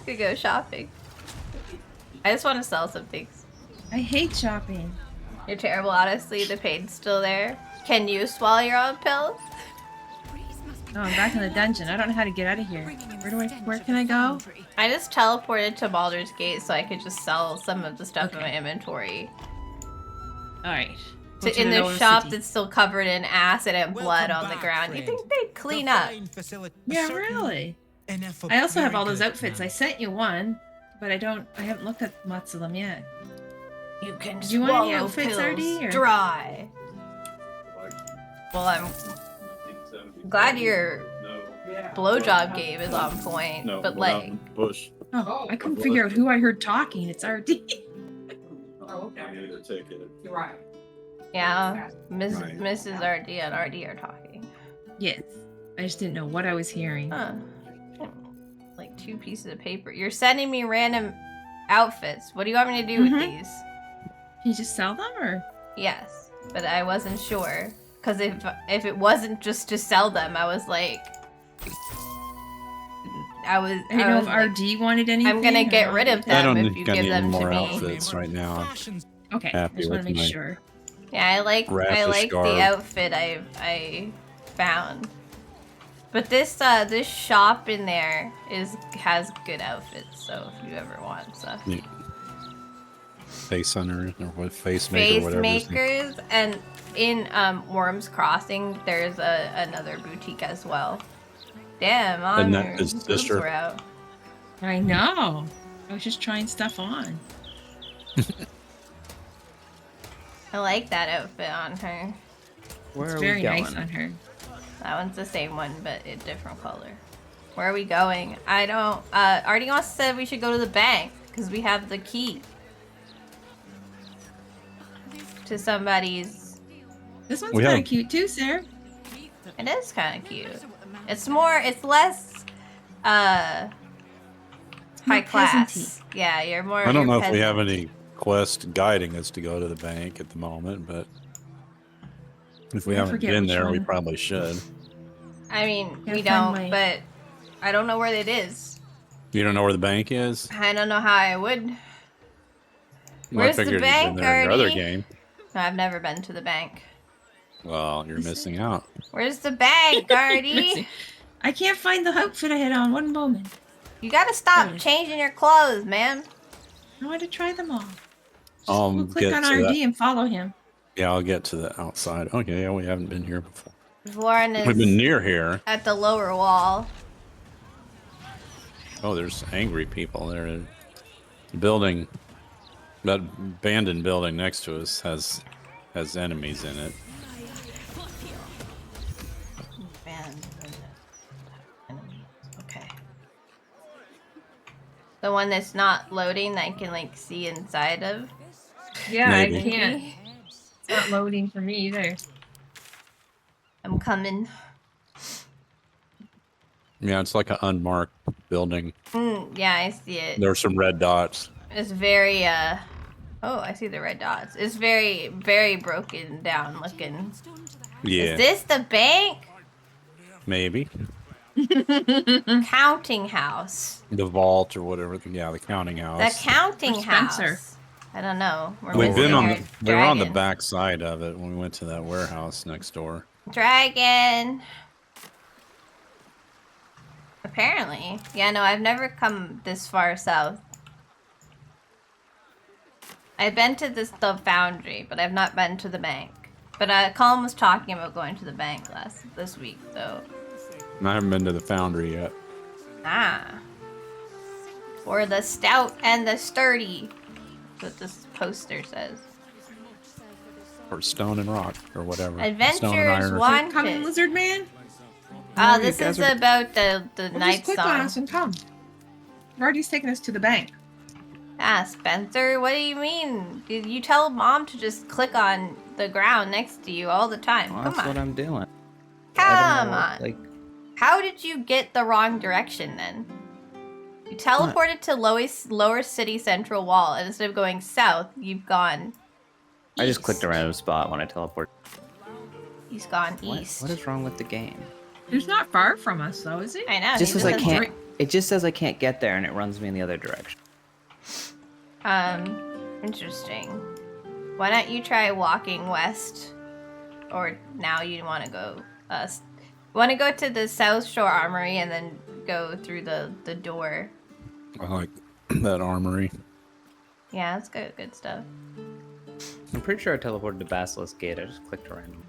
Gonna go shopping. I just want to sell some things. I hate shopping. You're terrible, honestly. The pain's still there. Can you swallow your own pills? No, I'm back in the dungeon. I don't know how to get out of here. Where can I go? I just teleported to Baldur's Gate so I could just sell some of the stuff in my inventory. Alright. In the shop that's still covered in acid and blood on the ground. You think they'd clean up? Yeah, really. I also have all those outfits. I sent you one, but I haven't looked at lots of them yet. You can Do you want any swallow outfits, pills RD, or? dry. Well, I'm glad your blowjob game is on point, but like... Bush. Oh, I couldn't figure out who I heard talking. It's RD. You're right. Yeah, Mrs. RD and RD are talking. Yes. I just didn't know what I was hearing. Huh. Like 2 pieces of paper. You're sending me random outfits. What do you want me to do with these? Can you just sell them, or? Yes, but I wasn't sure. Because if it wasn't just to sell them, I was like... I didn't know if RD wanted anything. I'm gonna get rid of them if you give need them to more me. outfits right now. Okay, Happy I just want with to make my sure. Yeah, I like Rappish garb. the outfit I found. But this shop in there has good outfits, so if you ever want stuff. Yeah. Face Hunter or what? Face Maker, whatever. Face Makers, and in Worms Crossing, there's another boutique as well. Damn, on your boobs were out. I know. I was just trying stuff on. I like that outfit on her. Where it's are very we going? nice on her. That one's the same one, but a different color. Where are we going? I don't... Artie said we should go to the bank, because we have the key. To somebody's... This one's kind of cute too, Sarah. It is kind of cute. It's less... high class. peasanty. Yeah, you're more... I don't know if we peasant. have any quest guiding us to go to the bank at the moment, but if we haven't been there, we probably should. I mean, Gotta we find don't, my- but I don't know where it is. You don't know where the bank is? I don't know how I would. Well, Where's I figured the you'd bank, been there in your other Artie? game. No, I've never been to the bank. Well, you're missing out. Where's the bank, Artie? I can't find the outfit I had on. One moment. You gotta stop changing your clothes, man. I want to try them all. We'll click get on to RD that. and follow him. Yeah, I'll get to the outside. Okay, yeah, we haven't been here before. Lauren is We've been near here. at the lower wall. Oh, there's angry people there. The building, that abandoned building next to us has enemies in it. Okay. The one that's not loading that I can like see inside of. Yeah, Maybe. I can't. It's not loading for me either. I'm coming. Yeah, it's like an unmarked building. Yeah, I see it. There are some red dots. It's very oh, I see the red dots. It's very, very broken down looking. Yeah. Is this the bank? Maybe. Counting house. The vault or whatever. Yeah, the counting house. The counting Or house. Spencer. I don't know. We've been on missing the, our we were on the dragon. back side of it when we went to that warehouse next door. Dragon. Apparently. Yeah, no, I've never come this far south. I've been to the foundry, but I've not been to the bank. But Colin was talking about going to the bank this week, though. I haven't been to the foundry yet. Ah. For the stout and the sturdy. That's what this poster says. Or stone and rock, or whatever. Adventures Wanted. Coming, Lizard Man. This is about the night just click on song. us and come. Vardy's taking us to the bank. Ah, Spencer, what do you mean? You tell Mom to just click on the ground next to you all the time. Well, Come that's on. what I'm doing. Come on. Like, How did you get the wrong direction then? You teleported to lower city central wall, and instead of going south, you've gone I just clicked a random spot when I teleport. He's gone east. What is wrong with the game? He's not far from us, though, is he? I know. It just he says I says can't. It just says I can't get there, and it runs me in the other direction. Interesting. Why don't you try walking west? Or now you want to go want to go to the South Shore Armory and then go through the door. I like that armory. Yeah, that's good stuff. I'm pretty sure I teleported to Basilisk Gate. I just clicked random.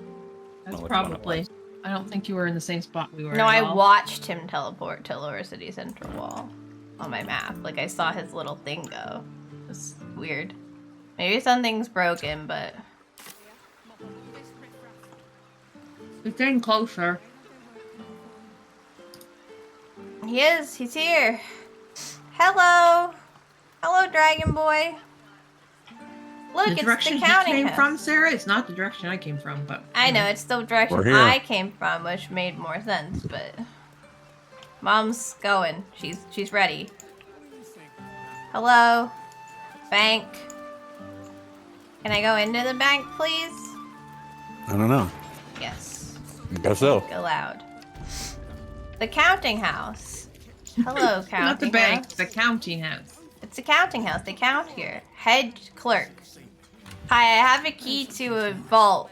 That's probably. I don't think you were in the same spot we were. No, at I all. watched him teleport to lower city central wall on my map. Like I saw his little thing go. It's weird. Maybe something's broken, but He's getting closer. he is. He's here. Hello. Hello, Dragon Boy. Look, The it's direction the he counting came house. from, Sarah. It's not the direction I came from, but I know, it's the direction We're here. I came from, which made more sense, but Mom's going. She's ready. Hello? Bank. Can I go into the bank, please? I don't know. Yes. I guess so. Allowed. The counting house. Hello, counting not the bank. house. The counting house. It's a counting house. They count here. Head clerk. Hi, I have a key to a vault.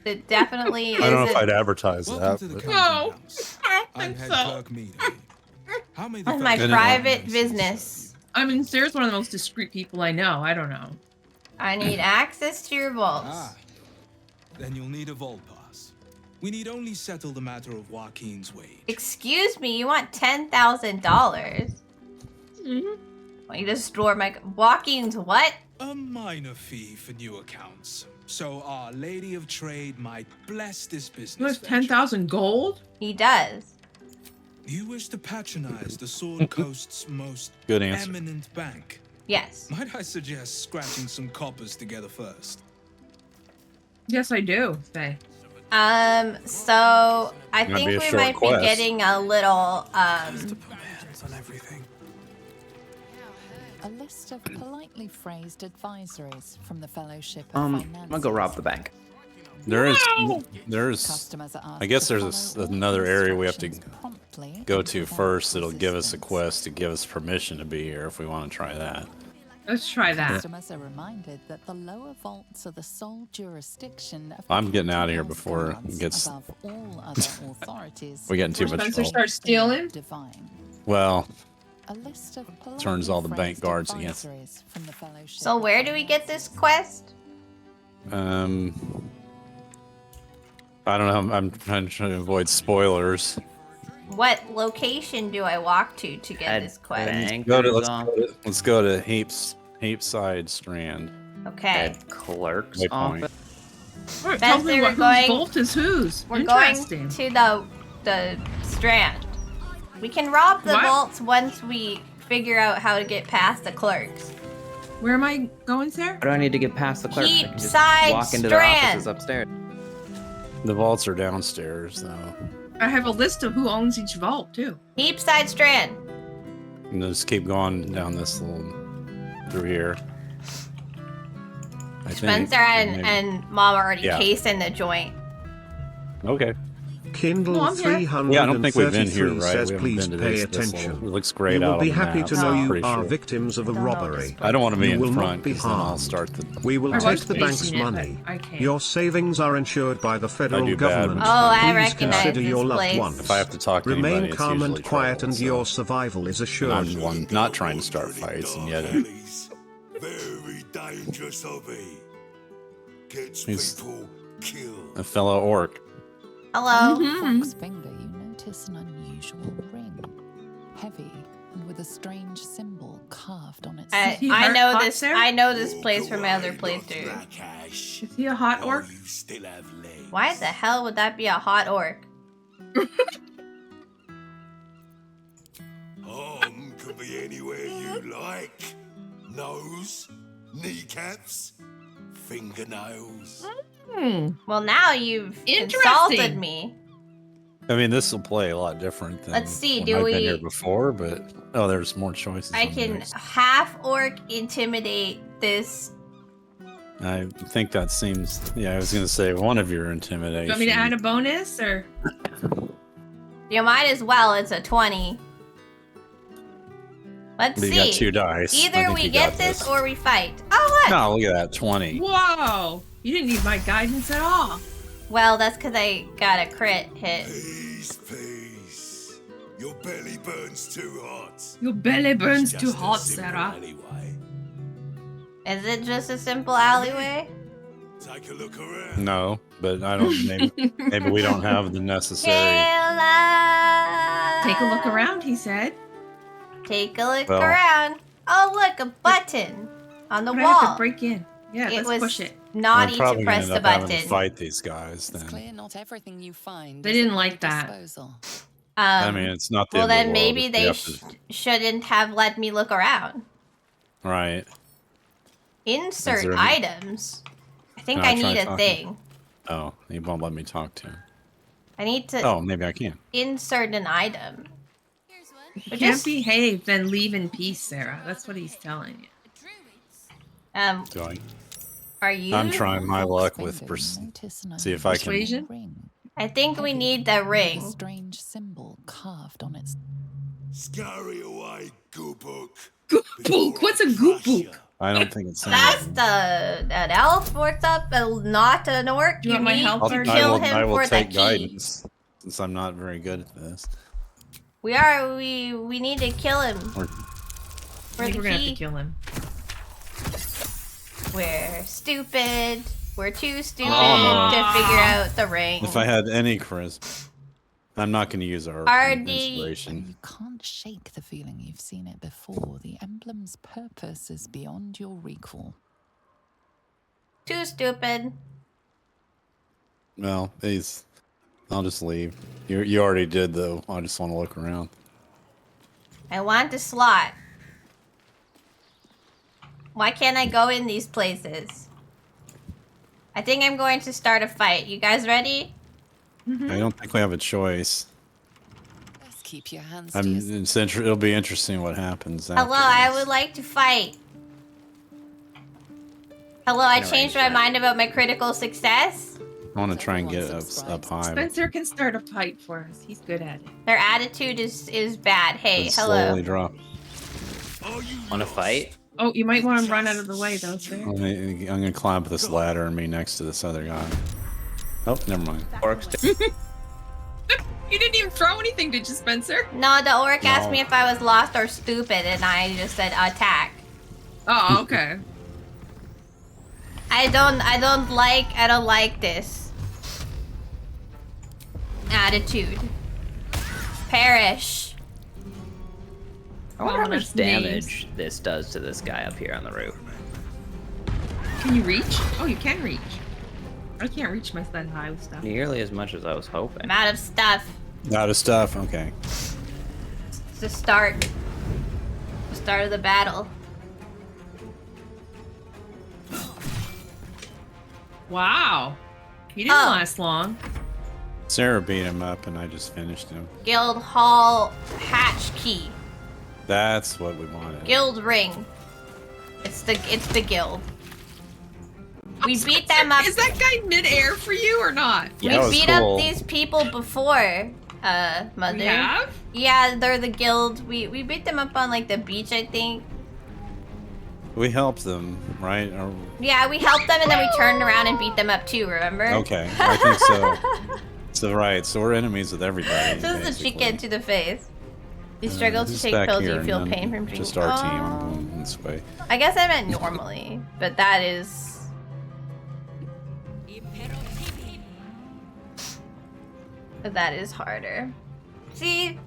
That definitely is. I don't know if I'd advertise that. But... No, I don't think so. That's my private business. I mean, Sarah's one of the most discreet people I know. I don't know. I need access to your vaults. Then you'll need a vault pass. We need only settle the matter of Joaquin's wage. Excuse me, you want $10,000? Want you to store my Joaquin's what? A minor fee for new accounts. So our Lady of Trade might bless this He has business. 10,000 gold. He does. You wish to patronize the Sword Coast's most Good answer. eminent bank? Yes. Might I suggest scratching some coppers together first? Yes, I do. Say. So I Might think be a we short might quest. be getting a little On everything. A list of politely phrased advisories from the Fellowship of I'm Finance. gonna go rob the bank. There's Customers are I guess asked to there's follow all another area we have to instructions promptly go and to without first. It'll give us a resistance. quest to give us permission to be here if we want to try that. Let's try that. Customers are reminded that the lower vaults are the sole jurisdiction of I'm getting out of here House before it guards gets- above all other authorities. We're getting too Before much Spencer trouble. starts stealing. Divine. Well, A list of turns all the bank politely guards phrased against. advisories from the Fellowship So of where do we get this quest? I don't know. I'm trying to avoid spoilers. What location do I walk to get At this quest? bank. Let's go to Hapeside Strand. Okay. At clerk's Waypoint. office. All right, tell Spencer, me we're whose going- vault is whose. We're going Interesting. to the strand. We can rob the What? vaults once we figure out how to get past the clerks. Where am I going, Sarah? How do I need to get past the clerk? I can just Keepside walk into their Strand. offices upstairs. The vaults are downstairs though. I have a list of who owns each vault too. Heapside Strand. And just keep going down this little through here. I think. Spencer and Mom are already Yeah. casing the joint. Okay. Kindle No, I'm here. 333 Yeah, I don't think we've been here, right? We says, haven't please been to pay this attention. little- it looks great You out will be on the happy map, to so know I'm you pretty are sure. victims of a robbery. I don't want to be You in will front not be because then I'll harmed. start the. We will I take was the bank's facing it, but money. I can't. Your savings are insured by the federal do bad. government. Oh, I Please recognize consider this your loved place. ones. If I have to talk to Remain anybody, it's calm usually and quiet, trouble, and so- your survival is assured. I'm one not trying to start fights, and yet Very dangerous hobby. Gets He's people killed. a fellow orc. Hello. Fox's finger, you notice an unusual ring. Heavy and with a strange symbol carved on its I hot- know hot this. there? I know this place from my other playthrough. Is he a hot orc? You still have legs. Why the hell would that be a hot orc? Arm can be anywhere you like. Nose, kneecaps, fingernails. Well, now you've Interesting. insulted me. I mean, this will play a lot different than Let's see, when do I've we- been here before, but oh, there's more choices. I on can this. half orc intimidate this. I think that seems. Yeah, I was gonna say one of your intimidation. You want me to add a bonus or? You might as well. It's a 20. Let's But see. you got 2 dice. I Either think we you get got this or we fight. Oh look. No, look at that 20. Whoa! You didn't need my guidance at all. Well, that's because I got a crit hit. Peace. Your belly burns too hot. Your belly burns It's too just a hot, simple Sarah. alleyway. Is it just a simple alleyway? Take a look around. No, but I don't. Maybe we don't have the necessary. Kayla! Take a look around, he said. Take a look Well- around. Oh, look, a button on the I'm gonna have wall. to break in. Yeah, It let's was push it. naughty We're to probably press gonna the end up having to button. fight these guys It's then. clear not everything you find They is didn't at like your that. disposal. I mean, it's not the Well, end of the then world maybe if we they have to- shouldn't have let me look around. Right. Insert there any- items. I think No, I try need a talking. thing. Oh, he won't let me talk to him. I need to Oh, maybe I can. insert an item. If you But can't just- behave, then leave in peace, Sarah. That's what he's telling you. Do I? Are you? I'm trying my luck with see if I can. Persuasion? I think we need the With a ring. strange symbol carved on its. Scurry away, Goobuk. Goobuk? What's a goobuk? I don't think it's. That's an elf. What's up? Not an orc. Do you want my need help, to or- kill him I will for the take key. guidance since I'm not very good at this. We need to kill him Or, I for think the we're gonna have to key. kill him. We're stupid. We're too stupid Oh, to figure out the ring. if I had any charisma, I'm not going to use our RD. inspiration. You can't shake the feeling you've seen it before. The emblem's purpose is beyond your recall. Too stupid. Well, I'll just leave. You already did though. I just want to look around. I want the slot. Why can't I go in these places? I think I'm going to start a fight. You guys ready? I don't think we have a choice. Best keep your hands to yourself. It'll be interesting what happens. Hello, I would like to fight. Hello, I changed my mind about my critical success. I want to try and get up high. Spencer can start a fight for us. He's good at it. Their attitude is bad. Hey, and hello. slowly drop. Want to fight? Oh, you might want to run out of the way, though, sir. I'm gonna climb up this ladder and be next to this other guy. Oh, never mind. Orcs. You didn't even throw anything, did you, Spencer? No, the orc asked No. me if I was lost or stupid, and I just said attack. Oh, okay. I don't like this attitude. Perish. I wonder how Well, much that's damage this does to this guy up here on the roof. Can you reach? Oh, you can reach. I can't reach my sled high with stuff. Nearly as much as I was hoping. I'm out of stuff. Out of stuff. Okay. It's the start. The start of the battle. Wow. He didn't last long. Sarah beat him up, and I just finished him. Guild Hall hatch key. That's what we wanted. Guild ring. It's the guild. We beat them up. Is that guy midair for you or not? We beat up these people before, Mother. We have? Yeah, they're the guild. We beat them up on like the beach, I think. We helped them, right? Or, Yeah, we helped them and then we turned around and beat them up too, remember? okay, I think so. So right, so we're enemies with everybody. This is a basically. chicken to the face. You struggle to Who's take back pills, here? you feel None- pain from drinking. Just our team. I'm Oh. going this way. I guess I meant normally, but that is... But that is harder. See?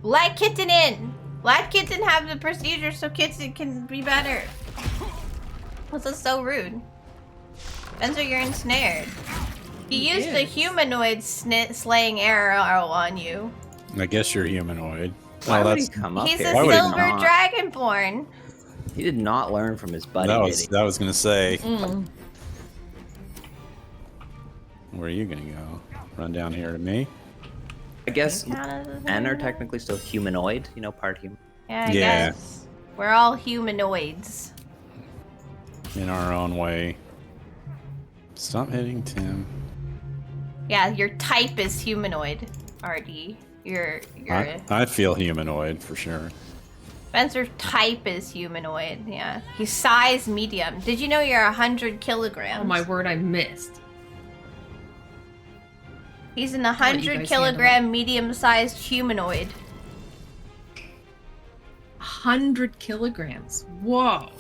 Let Kitten in! Let Kitten have the procedure so Kitten can be better. This is so rude. Spencer, you're ensnared. He used the humanoid slaying arrow on you. I guess you're humanoid. Why Oh, would he that's come up He's here? a Why would he silver not? dragonborn. He did not learn from his buddy, that did was he? that was gonna say. Mm. Where are you gonna go? Run down here to me? I guess Count as a men are humanoid? technically still humanoid, you know, part human. Yeah, I Yeah. guess. We're all humanoids. In our own way. Stop hitting Tim. Yeah, your type is humanoid, RD. You're I feel humanoid for sure. Spencer's type is humanoid, yeah. He's size medium. Did you know you're 100 kilograms? Oh my word, I missed. He's an let you 100 guys kilogram medium-sized humanoid. 100 kilograms. Whoa.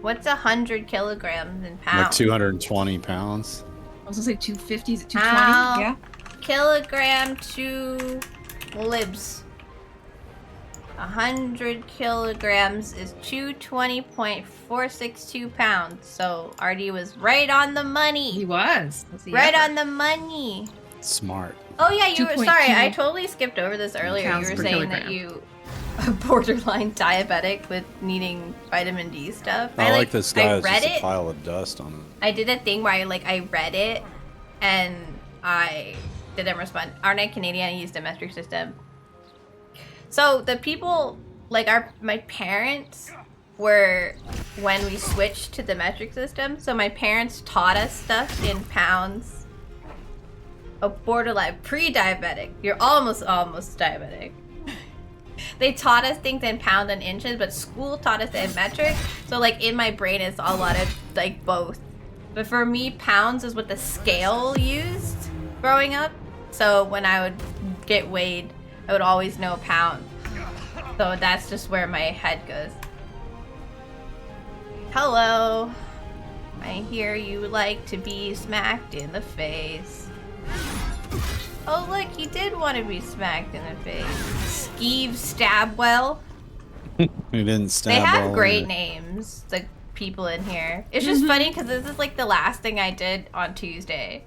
What's 100 kilograms in pounds? Like 220 pounds. I was gonna say 250. Is it 220? Ow. Yeah. Kilogram to libs. 100 kilograms is 220.462 pounds. So RD was right on the money. He was. Right on the money. Smart. Oh yeah, you were sorry. 2.2 I totally skipped over this earlier. pounds You were per saying that kilogram. you are borderline diabetic with needing vitamin D stuff. I like this guy. I It's read just a it. pile of dust on him. I did a thing where I read it and I didn't respond. Aren't I Canadian? I used a metric system. So the people, like my parents were, when we switched to the metric system, so my parents taught us stuff in pounds. A borderline pre-diabetic. You're almost diabetic. They taught us things in pounds and inches, but school taught us in metric. So like in my brain, it's a lot of like both. But for me, pounds is what the scale used growing up. So when I would get weighed, I would always know pounds. So that's just where my head goes. Hello. I hear you like to be smacked in the face. Oh look, he did want to be smacked in the face. Skeeve Stabwell. He didn't stab They have well great or- names, the people in here. It's just funny because this is like the last thing I did on Tuesday.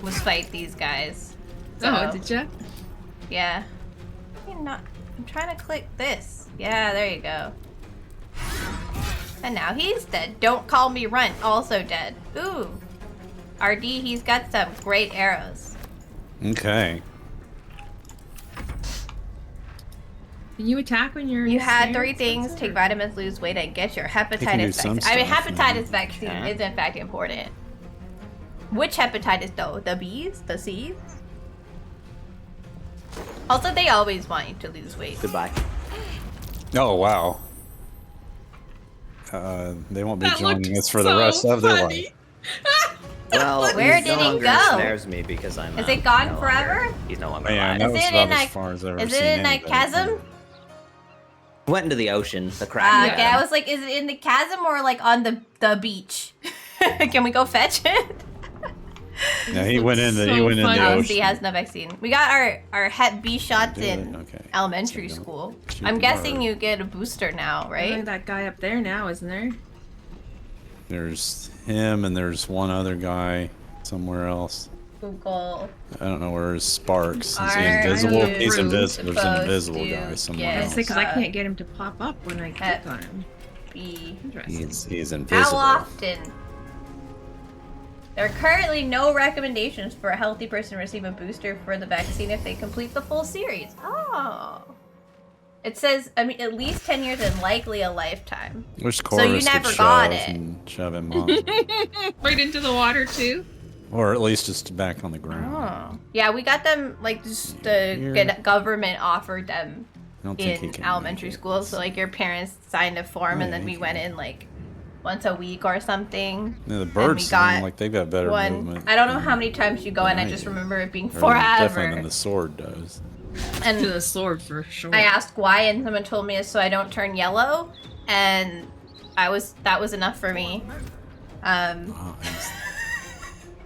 Was fight these guys. Oh, did ya? Yeah. I'm trying to click this. Yeah, there you go. And now he's dead. Don't call me Runt. Also dead. Ooh. RD, he's got some great arrows. Okay. Can you attack when you're You had ensnared, 3 things. Spencer? Take vitamins, lose weight, and get your can do hepatitis some vaccine. I mean, stuff, hepatitis yeah. vaccine Yeah. is in fact important. Which hepatitis though? The B's? The C's? Also, they always want you to lose weight. Goodbye. Oh wow. They won't be That joining looked us for the so rest of their funny. life. Well, Where he's did no it longer go? ensnares me because I'm. Is it gone no longer- forever? He's no longer Man, alive. that Is was it about in as a- far as I've ever Is seen it in a anybody chasm? Went into the ocean. The crack. Okay, I was like, is it in the chasm or like on the beach? Can we go fetch it? Yeah, he went in the so in the funny. Oh, ocean. C has no vaccine. We got our Hep B shots Did it? in Okay. elementary So don't school. shoot I'm the guessing bird. you get a booster now, Look right? at that guy up there now, isn't there? There's him and there's one other guy somewhere else. Google. I don't know where his Sparks. Is he Are invisible? you He's invisible. There's an supposed invisible to guy somewhere get- I else. say because I can't get him to pop up when I Hep click on him. B. Interesting. He's How invisible. often? There are currently no recommendations for a healthy person to receive a booster for the vaccine if they complete the full series. Oh. It says, I mean, at least 10 years and likely a lifetime. Wish So Corvus you never could got shove it. and shove him off. Right into the water too. Or at least just back on the ground. Oh. Yeah, we got them, like, just the Here. government offered them I don't think he in can elementary make it. school. So, like, your parents signed a form Oh, and then yeah, we he went can. in, like, once a week or something. Yeah, the And birds we got seem like they've got better one. movement. I don't know how many times you go in. I than just do. remember it being Or forever. Definitely than the sword does. And To the sword for sure. I asked why, and someone told me it's so I don't turn yellow, and that was enough for me. Wow,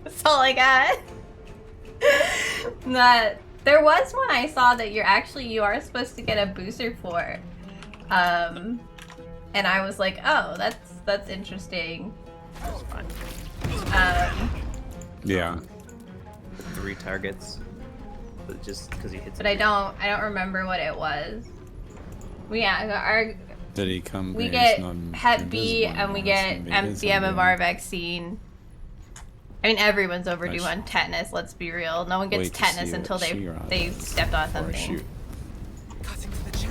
That's all I got. That there was one I saw that you are supposed to get a booster for, and I was like, oh, that's interesting. yeah. 3 targets, but just because he hits. But I don't remember what it was. Did he come? We he's get not Hep B invisible and we anymore. get It's gonna be his the idea. MMR vaccine. I mean, everyone's overdue Nice. on tetanus. Let's be real. No one gets Wait to tetanus see until what she runs. they stepped on Before I something. shoot.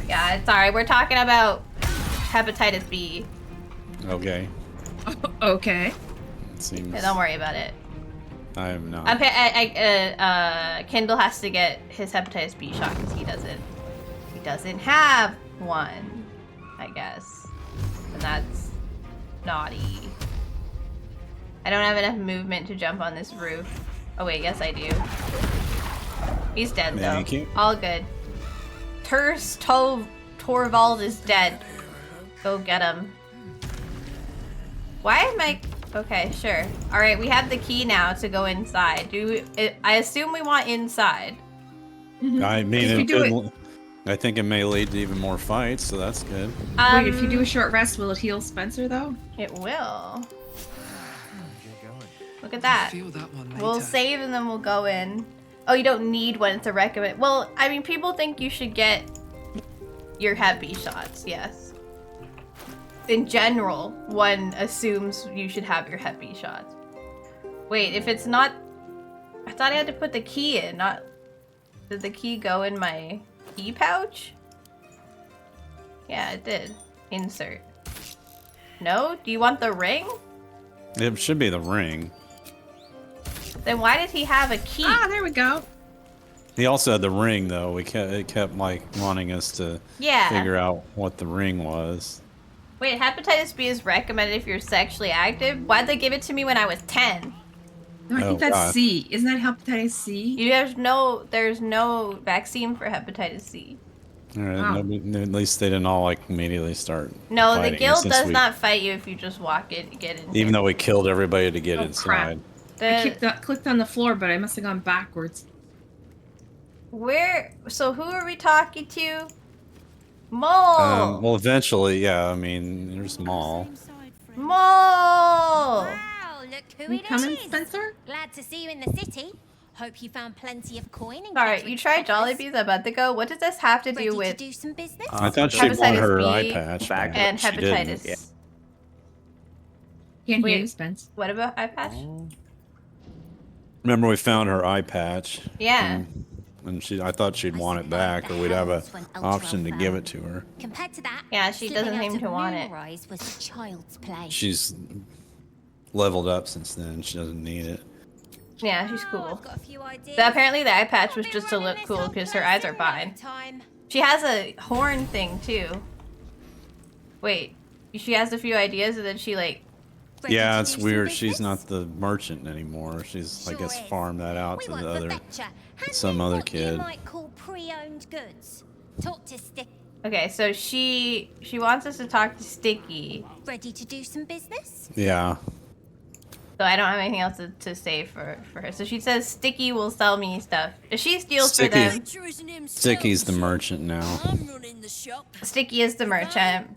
Yeah, it's alright. We're talking about hepatitis B. Okay. Okay. It seems. Yeah, don't worry about it. I am not. Kendall has to get his hepatitis B shot because he doesn't have one, I guess, and that's naughty. I don't have enough movement to jump on this roof. Oh wait, yes I do. He's dead though. Thank you. All good. Torvald is dead. Go get him. Why am I? Okay, sure. All right, we have the key now to go inside. I assume we want inside. I mean, If you it do could, I think it may lead to even more fights, so that's good. Wait, if you do a short rest, will it heal Spencer though? It will. Look at that. We'll save and then we'll go in. Oh, you don't need one to recommend. Well, I mean, people think you should get your Hep B shots, yes. In general, one assumes you should have your Hep B shots. Wait, if it's not... I thought I had to put the key in, not... Did the key go in my key pouch? Yeah, it did. Insert. No? Do you want the ring? It should be the ring. Then why did he have a key? Ah, there we go. He also had the ring, though. It kept like wanting us to Yeah. figure out what the ring was. Wait, hepatitis B is recommended if you're sexually active? Why'd they give it to me when I was 10? No, I think that's God. C. Isn't that hepatitis C? There's no vaccine for hepatitis C. All right, Wow. at least they didn't all like immediately start. No, the fighting, guild since does we- not fight you if you just get in. Even though we killed everybody to get Oh, inside. I clicked on the floor, but I must have gone backwards. So who are we talking to? Mole! Well, eventually, yeah. I mean, there's Maul. Mole! Wow, look who You it coming, is. Spencer? Glad to see you in the city. Hope you found plenty of coin and Alright, you tried Jollibees a month ago. What does this have to do with do some business? I thought she'd want hepatitis her B eye patch back, and but she didn't. hepatitis? Yeah. Can't hear Wait. you, Spence. What about eye patch? Remember, we found her eye patch. Yeah. And I thought she'd want it back, or we'd have a option to give it to her. Compared to that, Yeah, she doesn't slipping out seem to of want it. Moonrise was child's play. She's leveled up since then. She doesn't need it. Yeah, she's cool. Got a few ideas. But apparently the eye patch was just to look cool because her eyes are fine. Time. She has a horn thing too. Wait, she has a few ideas and then she like... Yeah, it's weird. She's not the merchant anymore. She's, I guess, farmed that out to the other, some other You kid. might call pre-owned goods. Talk to Stick. Okay, so she wants us to talk to Sticky. Ready to do some business? Yeah. So I don't have anything else to say for her. So she says Sticky will sell me stuff. If she steals for them... Sticky's the merchant now. Sticky is the merchant.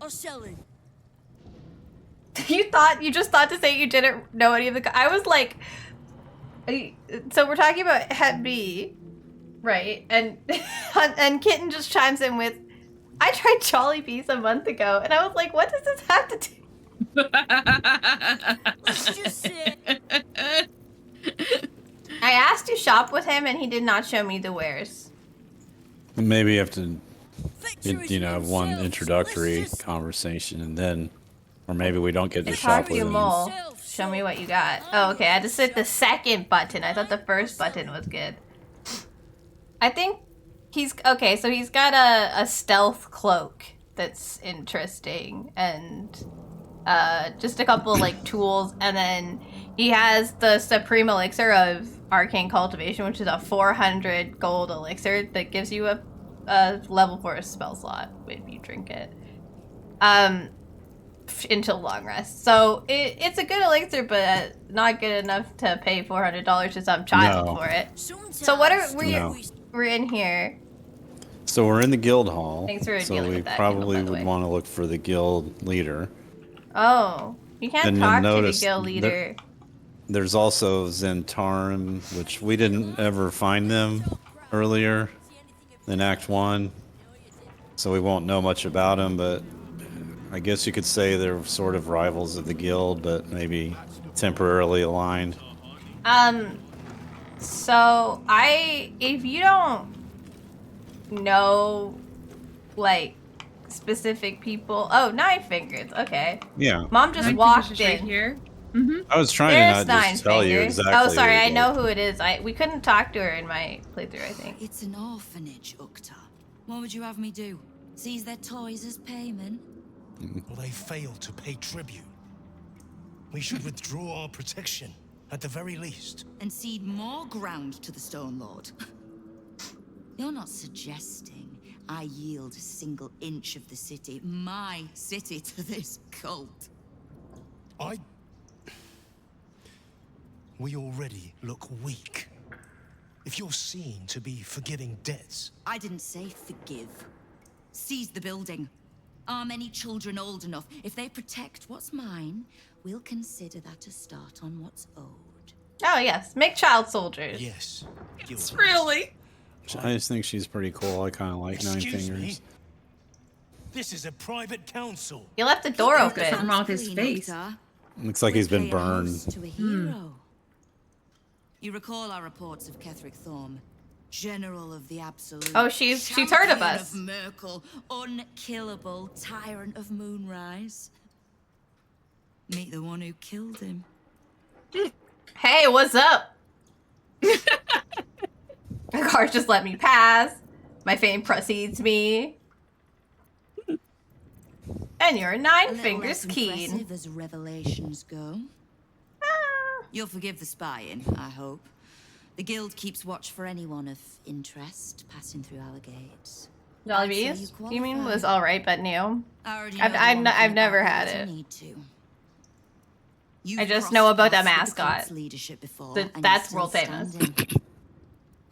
You just thought to say you didn't know any of the... I was like... So we're talking about Hep B, right? And and Kitten just chimes in with, I tried Jollibees a month ago, and I was like, what does this have to do? I asked to shop with him, and he did not show me the wares. Maybe you have to, have one introductory conversation, and then, or maybe we don't get to shop Talk with to him. Mole. Show me what you got. Oh, okay. I had to hit the second button. I thought the first button was good. I think he's... Okay, so he's got a stealth cloak that's interesting. And just a couple like tools, and then he has the Supreme Elixir of Arcane Cultivation, which is a 400 gold elixir that gives you a level 4 spell slot if you drink it. Until long rest. So it's a good elixir, but not good enough to pay $400 to some child for it. So what are we're in here. So we're in the guild hall. Thanks for so dealing we with that, probably Kindle, by the would way. want to look for the guild leader. Oh, you can't Then talk you'll to the notice guild leader. There's also Zentarum, which we didn't ever find them earlier in Act 1. So we won't know much about them, but I guess you could say they're sort of rivals of the guild, but maybe temporarily aligned. So if you don't know, like, specific people. Oh, 9 fingers. Okay. Yeah. Mom just 9 walked fingers is right in. here. I was trying There's to not 9 just tell you fingers. exactly. Oh, sorry. who I it know was. who it is. We couldn't talk to her in my playthrough, I think. It's an orphanage, Ukta. What would you have me do? Seize their toys as payment? Well, they failed to pay tribute. We should withdraw our protection, at the very least. And cede more ground to the Stone Lord? You're not suggesting I yield a single inch of the city, my city, to this cult? We already look weak. If you're seen to be forgiving debts... I didn't say forgive. Seize the building. Are many children old enough? If they protect what's mine, we'll consider that a start on what's owed. Oh, yes. Make child soldiers. Yes. It's really? I just think she's pretty cool. I kind of like 9 Excuse fingers. me? This is a private council. You left the door Something open. wrong with his face. Looks like he's been burned. To a hero. You recall our reports of Ketheric Thorm, General of the Absolute. Oh, she's heard of us. Of Merkel, unkillable tyrant of Moonrise. Meet the one who killed him. Hey, what's up? The car just let me pass. My fame precedes me. And you're 9 fingers keen. Impressive as revelations go. You'll forgive the spying, I hope. The guild keeps watch for anyone of interest passing through our gates. Jolly Bees? You mean was alright but new? I've never had it. I just crossed know about that paths with the mascot. cult's leadership before, That's and you're still world famous. standing.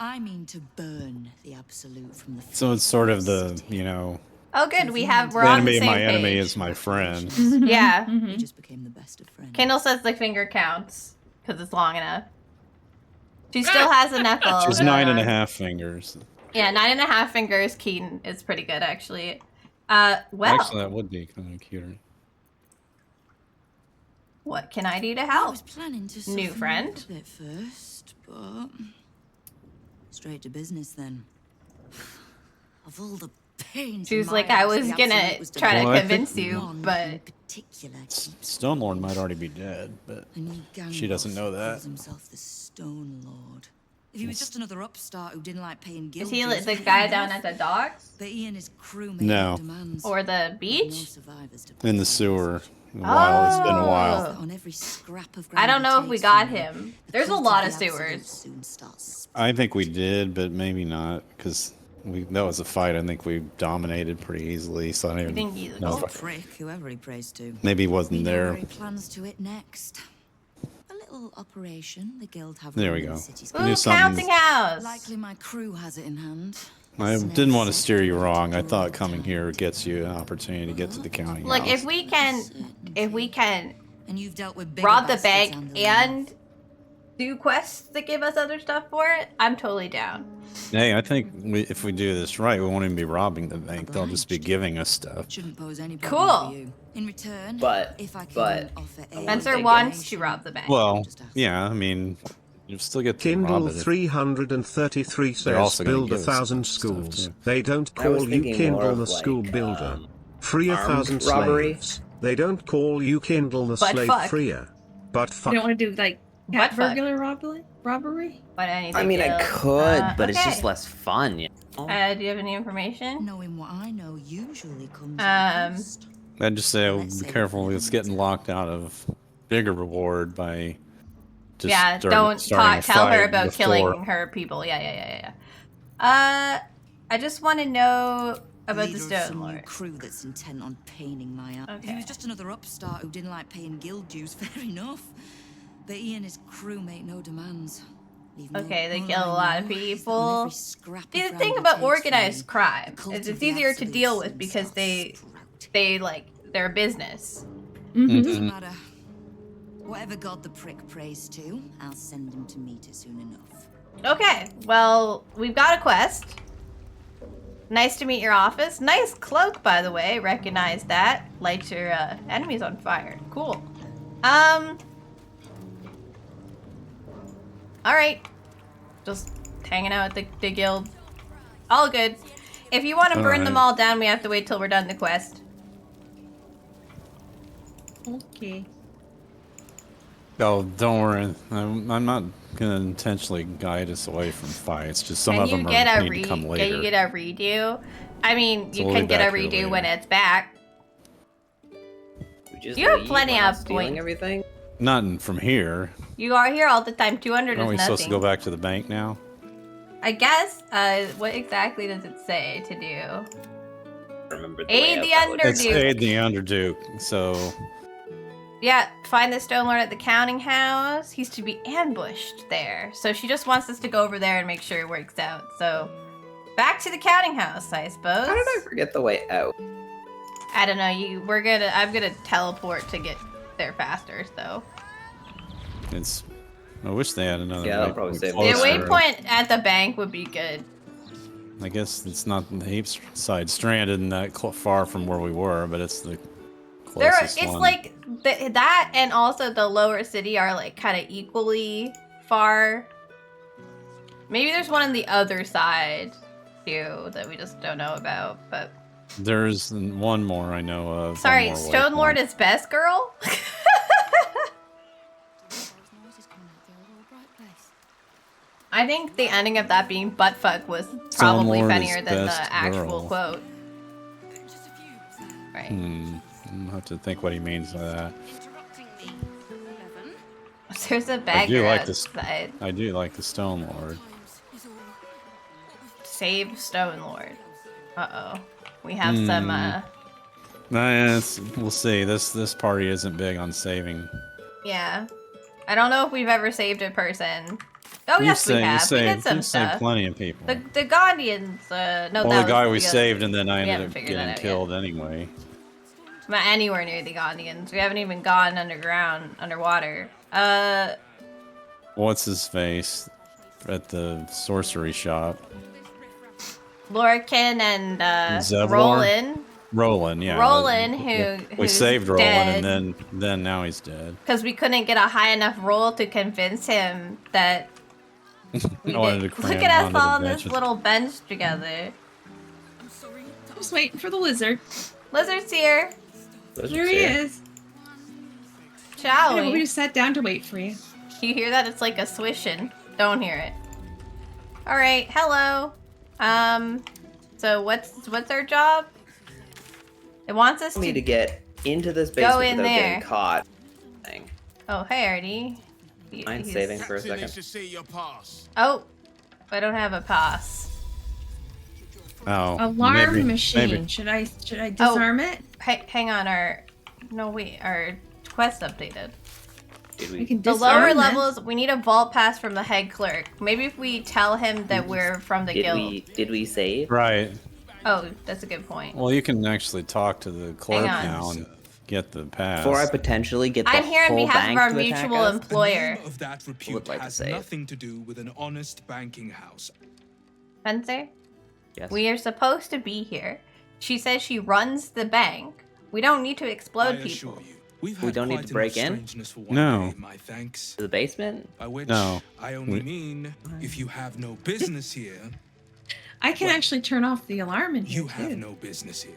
I mean to burn the Absolute from the So it's sort of the, you know, Oh, good. We're the on the enemy same of my page. enemy is my friend. Yeah. You just became the best of friends. Kendall says the finger counts because it's long enough. She still has a knuckle. She's 9.5 fingers. Yeah, 9.5 fingers. Keen is pretty good, actually. Well, Actually, that would be kind of cuter. what can I do to help? I was planning to New soften friend? up a bit first, but straight to business then. Of all the pains. She was in like, my I house, was the gonna Absolute was try to Well, I convince think- you, One but in particular keeps Stonelord might already be dead, but a new gang she doesn't boss know who that. calls himself the Stone Lord. If he was just another upstart who didn't like paying guild is he dues, the fair guy enough. down at the docks But he and his crew made No. demands. or the No beach? survivors to In the sewer. A while. It's been a while. on every scrap of I don't ground know he if we takes got from you. him. The There's a cult lot the of Absolute sewers. soon starts. I think we did, but maybe not, because that was a fight I think we dominated pretty easily, so I don't even think you- know Oh, if I, prick, whoever he prays to. maybe he wasn't We know there. where he plans to it next. A little operation the guild have There run we in go. the city's I knew Ooh, something. counting house. Likely my crew has it in hand. I didn't want to steer you wrong. I thought coming here gets you an opportunity to get to the county Look, house. if we can And you've dealt with bigger rob the bastards bank the and do quests that give us other stuff for it, I'm totally down. Hey, I think if we do this right, we won't even be robbing the bank. They'll just be giving us stuff. Shouldn't pose any Cool. problem for you. In return, But if I can offer aid, Spencer wants to rob the bank. Well, yeah, I mean, you still get to rob Kindle it. 333 They're says also gonna build give us 1,000 stuff, schools. too. They don't I was call you thinking more Kindle of, the school like, builder. Free armed 1,000 robbery. slaves. They don't call you Kindle the But slave fuck. freer. But You fuck. don't want to do like Butt cat fuck. burglar robbery? But I need I to mean, I kill. could, but it's okay. just less fun. You know? Do you have any information? knowing what I know usually comes Um, first. I'd just say be careful. It's getting locked out of bigger reward by just Yeah, don't tell her about killing her people. Yeah. I just want to know about the Leader of Stone some new Lord. crew that's intent on paining my ass. If he was just another upstart who didn't like paying guild dues, fair enough. But he and his crew make no demands. Okay, they kill a lot of people. The thing about organized crime is it's easier to deal with because they're a business. Doesn't matter. Whatever god the prick prays to, I'll send him to meet her soon enough. Okay, well, we've got a quest. Nice to meet your office. Nice cloak, by the way. Recognize that. Light your enemies on fire. Cool. Alright. Just hanging out at the guild. All good. If you want to burn them all down, we have to wait till we're done the quest. Okay. Oh, don't worry. I'm not gonna intentionally guide us away from fights. Just some of them need to come later. Can you get a redo? I mean, So you we'll can be get a back here redo later. when it's back. You have plenty of points. Everything. Not from here. You are here all the time. 200 Aren't we is nothing. supposed to go back to the bank now? I guess. What exactly does it say to do? Remember Aid the It's Underduke. aid the Underduke. So Yeah, find the Stone Lord at the counting house. He's to be ambushed there. So she just wants us to go over there and make sure it works out. So back to the counting house, I suppose. How did I forget the way out? I don't know. I'm gonna teleport to get there faster. So it's. I wish they had another. Yeah, that'll probably save the waypoint at the bank would be good. I guess it's not the Ape side stranded and that far from where we were, but it's the closest It's one. like that, and also the lower city are like kind of equally far. Maybe there's one on the other side too that we just don't know about. But There's one more I know of. sorry, one more Stone Lord waypoint. is best girl. I think the ending of that being buttfuck was probably Lord is funnier than the best actual girl. quote. Right. I'll have to think what he means by that. There's a I beggar do like this. outside. I do like the Stone Lord. Save Stone Lord. Uh-oh. We have some, We'll see. This party isn't big on saving. yeah. I don't know if we've ever saved a person. Oh, yes, we have. We did some You've saved stuff. plenty of people. The Guardians, no, Well, that the guy we was saved, and then I we ended haven't up figured that getting out killed anyway. Yet. Not anywhere near the Guardians. We haven't even gone underwater. What's his face at the sorcery shop? Lorcan and Zevlor? Roland. Yeah. Roland, we who's saved Roland, dead. and then now he's dead. Because we couldn't get a high enough roll to convince him that we I wanted did. to cram Look at us onto all the on this bench. little bench together. Just waiting for the lizard. Lizard's here. There he is. Shall Yeah, we? we just sat down to wait for you. You hear that? It's like a swishing. Don't hear it. All right. Hello. So what's our job? It wants us We need to to get into this basement go in without there. getting caught. Thing. Oh, hey, Artie. Mind He's- saving for a second? Oh, I don't have a pass. Oh. Alarm machine. Should I disarm it? Hang on. Our quest updated. Did We can The disarm lower this. levels, we need a vault pass from the head clerk. Maybe if we tell him that we're from the guild. Did we save? Right. Oh, that's a good point. Well, you can actually talk to the clerk Hang on. now and get the pass. Before I potentially get the I'm here on whole behalf of bank our to attack mutual us? employer. Of that repute Would like to has save. nothing to do with an honest banking house. Spencer? Yes. We are supposed to be here. She says she runs the bank. We don't need to explode people. We've We had don't need quite to break enough in? strangeness for one No. day, my thanks. To the basement? By which No. I only mean if you have no business here, I can actually turn off the alarm in here you too. have no business here.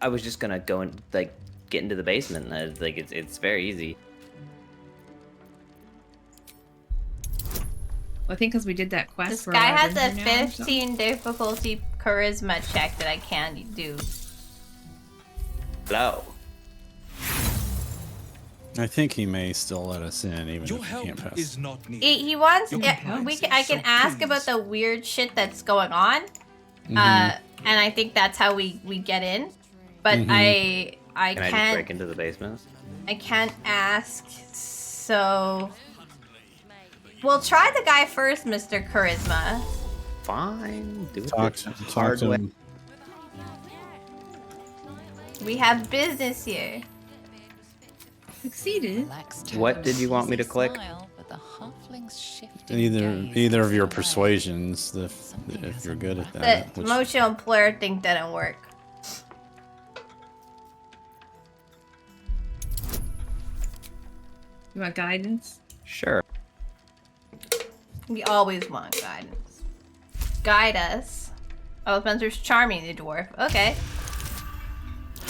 I was just gonna go and get into the basement. It's very easy. Well, I think because we did that quest. This we're guy allowed has a in here now or something. 15 difficulty charisma check that I can do. Hello. I think he may still let us in, even Your if we help can't pass. is not needed. He wants. Your compliance I is can so ask please. about the weird shit that's going on, Mhm. and I think that's how we get in. But Mhm. I Can I just can't. break into the basement? I can't ask. So we'll try the guy first, Mr. Charisma. Fine. Do it Talk the to hard way. him. We have business here. Succeeded. What did you want me to click? Either of your persuasions, if you're good at that. The emotional employer thing didn't work. You want guidance? Sure. We always want guidance. Guide us. Oh, Spencer's charming the dwarf. Okay.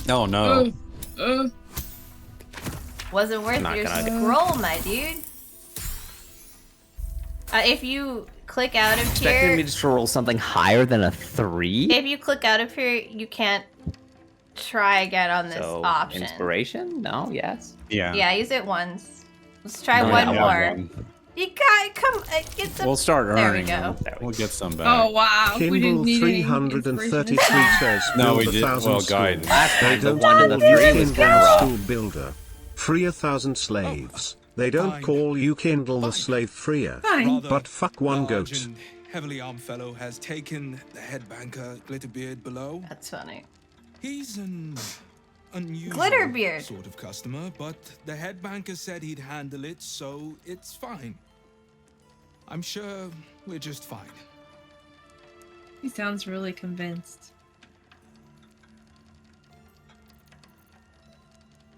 Oh no. Wasn't worth Not your gonna- scroll, my dude. If you click out of Expecting here, me just to roll something higher than a 3? if you click out of here, you can't try again on this So, option. inspiration? No? Yes? Yeah. Yeah, use it once. Let's try No, one yeah, more. one. You got come get some. We'll start There we earning go. them. We'll get some back. Oh wow. We didn't Kindle need any 333 inspiration. says No, build we a did- thousand well, schools. guidance. Last They time the don't 1 and the call you 3 was Kindle kinda rough. school builder. Free 1,000 slaves. They don't Fine. call you Kindle the slave freer. Fine. Rather But fuck one large goat. and heavily armed fellow has taken the head banker Glitterbeard below. That's funny. He's an unusual Glitterbeard. sort of customer, but the head banker said he'd handle it, so it's fine. I'm sure we're just fine. He sounds really convinced.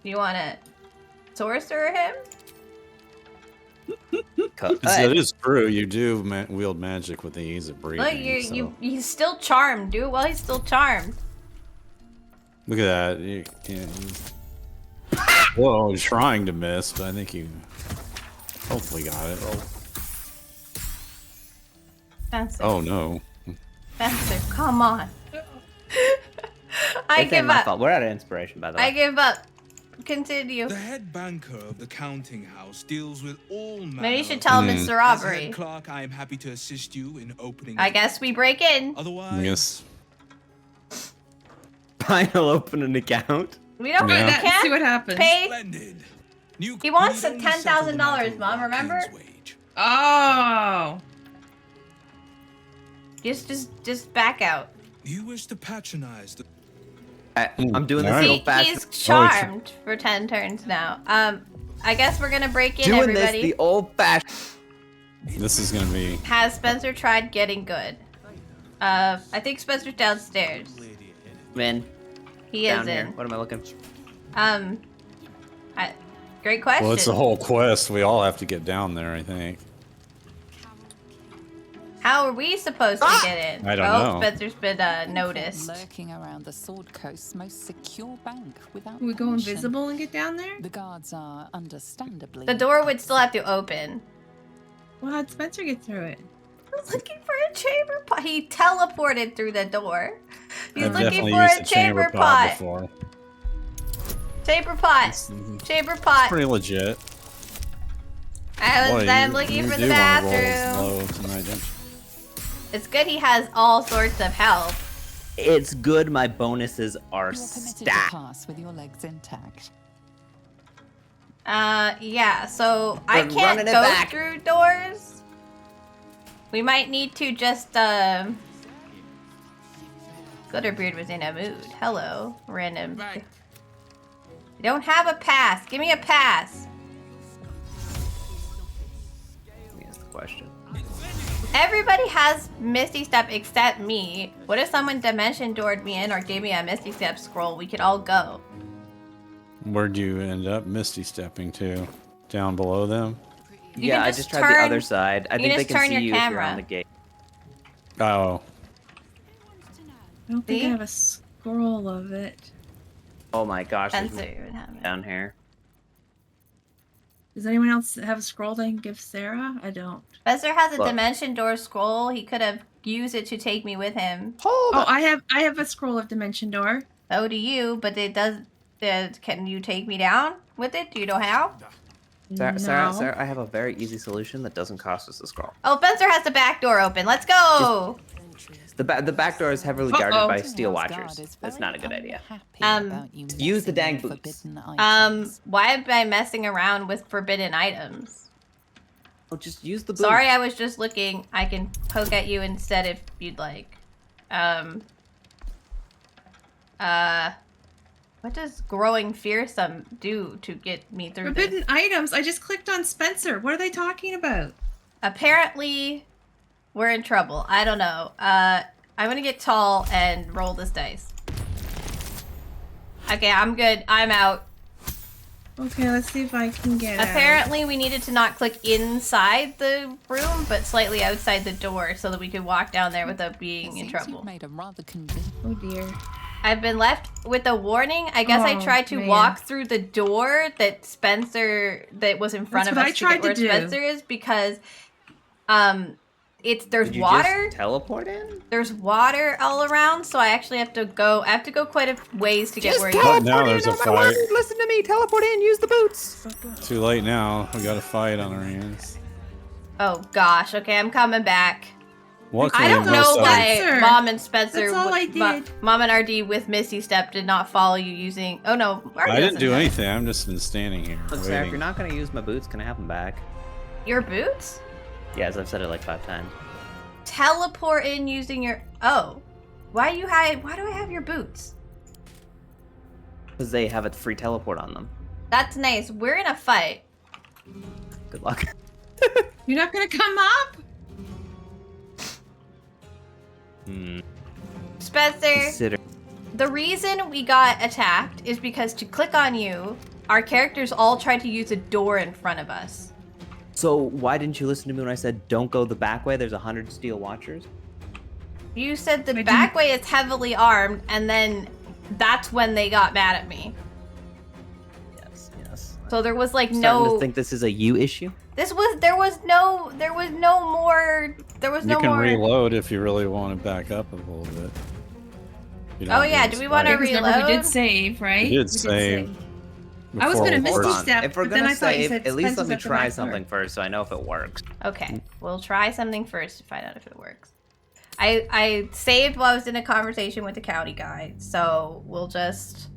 You want to sorcerer him? That is true. You do wield magic with the ease of breathing. Look, he's still charmed, dude. Well, he's still charmed. Look at that. Whoa, trying to miss, but I think you hopefully got it. Spencer, Oh no. Spencer, come on. I It's give my up. fault. We're out of inspiration, by the way. I give up. Continue. The head banker of the counting house deals with all manner. Maybe you should tell him it's the As robbery. head clerk, I am happy to assist you in opening. I guess we break in. Otherwise, Yes. Fine, I'll open an account. We don't. Yeah. We Let's can't see what happens. pay. Splendid. You He wants need the only settle the matter $10,000, of Mom. Remember? King's wage. Oh. Just back out. You wish to patronize the I'm doing this Alright. little fast. He's charmed for 10 turns now. I guess we're gonna break in, Doing everybody. this the old-fashioned. This is gonna be. Has Spencer tried getting good? I think Spencer's downstairs. Man, He down is here. in. What am I looking? Great question. Well, it's a whole quest. We all have to get down there, I think. How are we supposed to get in? I don't oh, know. Spencer's been noticed. Lurking around the Sword Coast's most secure bank without Can we go permission. invisible and get down there? The guards are understandably. The door would still have to open. Well, how'd Spencer get through it? He's looking for a chamber pot. He teleported through the door. He's I've looking definitely for used a the chamber pot. before. Chamber pot. Chamber pot. Pretty legit. I'm looking for the bathroom. Low tonight, don't you? It's good he has all sorts of help. It's good my bonuses are You are permitted to stacked. pass with your legs intact. Yeah, so I But can't running it go back. through doors. We might need to just, Glitterbeard was in a mood. Hello, random. I don't have a pass. Give me a pass. That's the question. Everybody has Misty Step except me. What if someone Dimension Doored me in or gave me a Misty Step scroll? We could all go. Where'd you end up misty stepping to? Down below them? You Yeah, can I just just tried the turn- other side. I you think can they just can turn see your you if you're camera. on the gate. Oh. I don't think See? I have a scroll of it. Oh my gosh, there's Spencer would have it. down here. Does anyone else have a scroll they can give Sarah? I don't. Spencer has a Look. Dimension Door scroll. He could have used it to take me with him. Oh, I have a scroll of Dimension Door. So do you, but it does. Can you take me down with it? Do you know how? Sarah, I have a very easy solution that doesn't cost us a scroll. Oh, Spencer has the back door open. Let's go. The back door is heavily guarded by steel watchers. That's not a good idea. Use the dang boots. Why am I messing around with forbidden items? Oh, just use the boots. Sorry, I was just looking. I can poke at you instead if you'd like. What does growing fearsome do to get me through Forbidden this? items. I just clicked on Spencer. What are they talking about? Apparently, we're in trouble. I don't know. I'm gonna get tall and roll this dice. Okay, I'm good. I'm out. Okay, let's see if I can get Apparently, we needed to not click inside the room, but slightly outside the door so that we could walk down there without being in trouble. Oh dear. I've been left with a warning. I guess I tried to walk through the door that was in front of us to get where Spencer is because there's water. Just teleport in? There's water all around, so I actually have to go quite a ways to get where you are. Now there's a fight. Listen to me. Teleport in. Use the boots. Too late now. We got a fight on our hands. Oh gosh. Okay, I'm coming back. Luckily, I don't know why Spencer. Mom and Spencer, That's all I did. Mom and RD with Misty Step did not follow you using. Oh no, RD I didn't doesn't do know. anything. I'm just been standing here. Look, Sarah, if you're not gonna use my boots, can I have them back? Your boots? Yes, I've said it like 5 times. Teleport in using your. Oh, why do I have your boots? Because they have a free teleport on them. That's nice. We're in a fight. Good luck. You're not gonna come up? Spencer, the reason we got attacked is because to click on you, our characters all tried to use a door in front of us. So why didn't you listen to me when I said don't go the back way? There's 100 steel watchers. You said the back way is heavily armed, and then that's when they got mad at me. Yes. So there was like I'm starting no. to think this is a you issue. There was no more. You can reload if you really want to back up a little bit. Oh yeah, do we want to reload? Remember, we did save, right? We did save. I was gonna Misty Hold on. Step, If we're but then gonna I thought you save, said at least Spencer's let me at the try back something door. first so I know if it works. Okay, we'll try something first to find out if it works. I saved while I was in a conversation with the county guy, so we'll just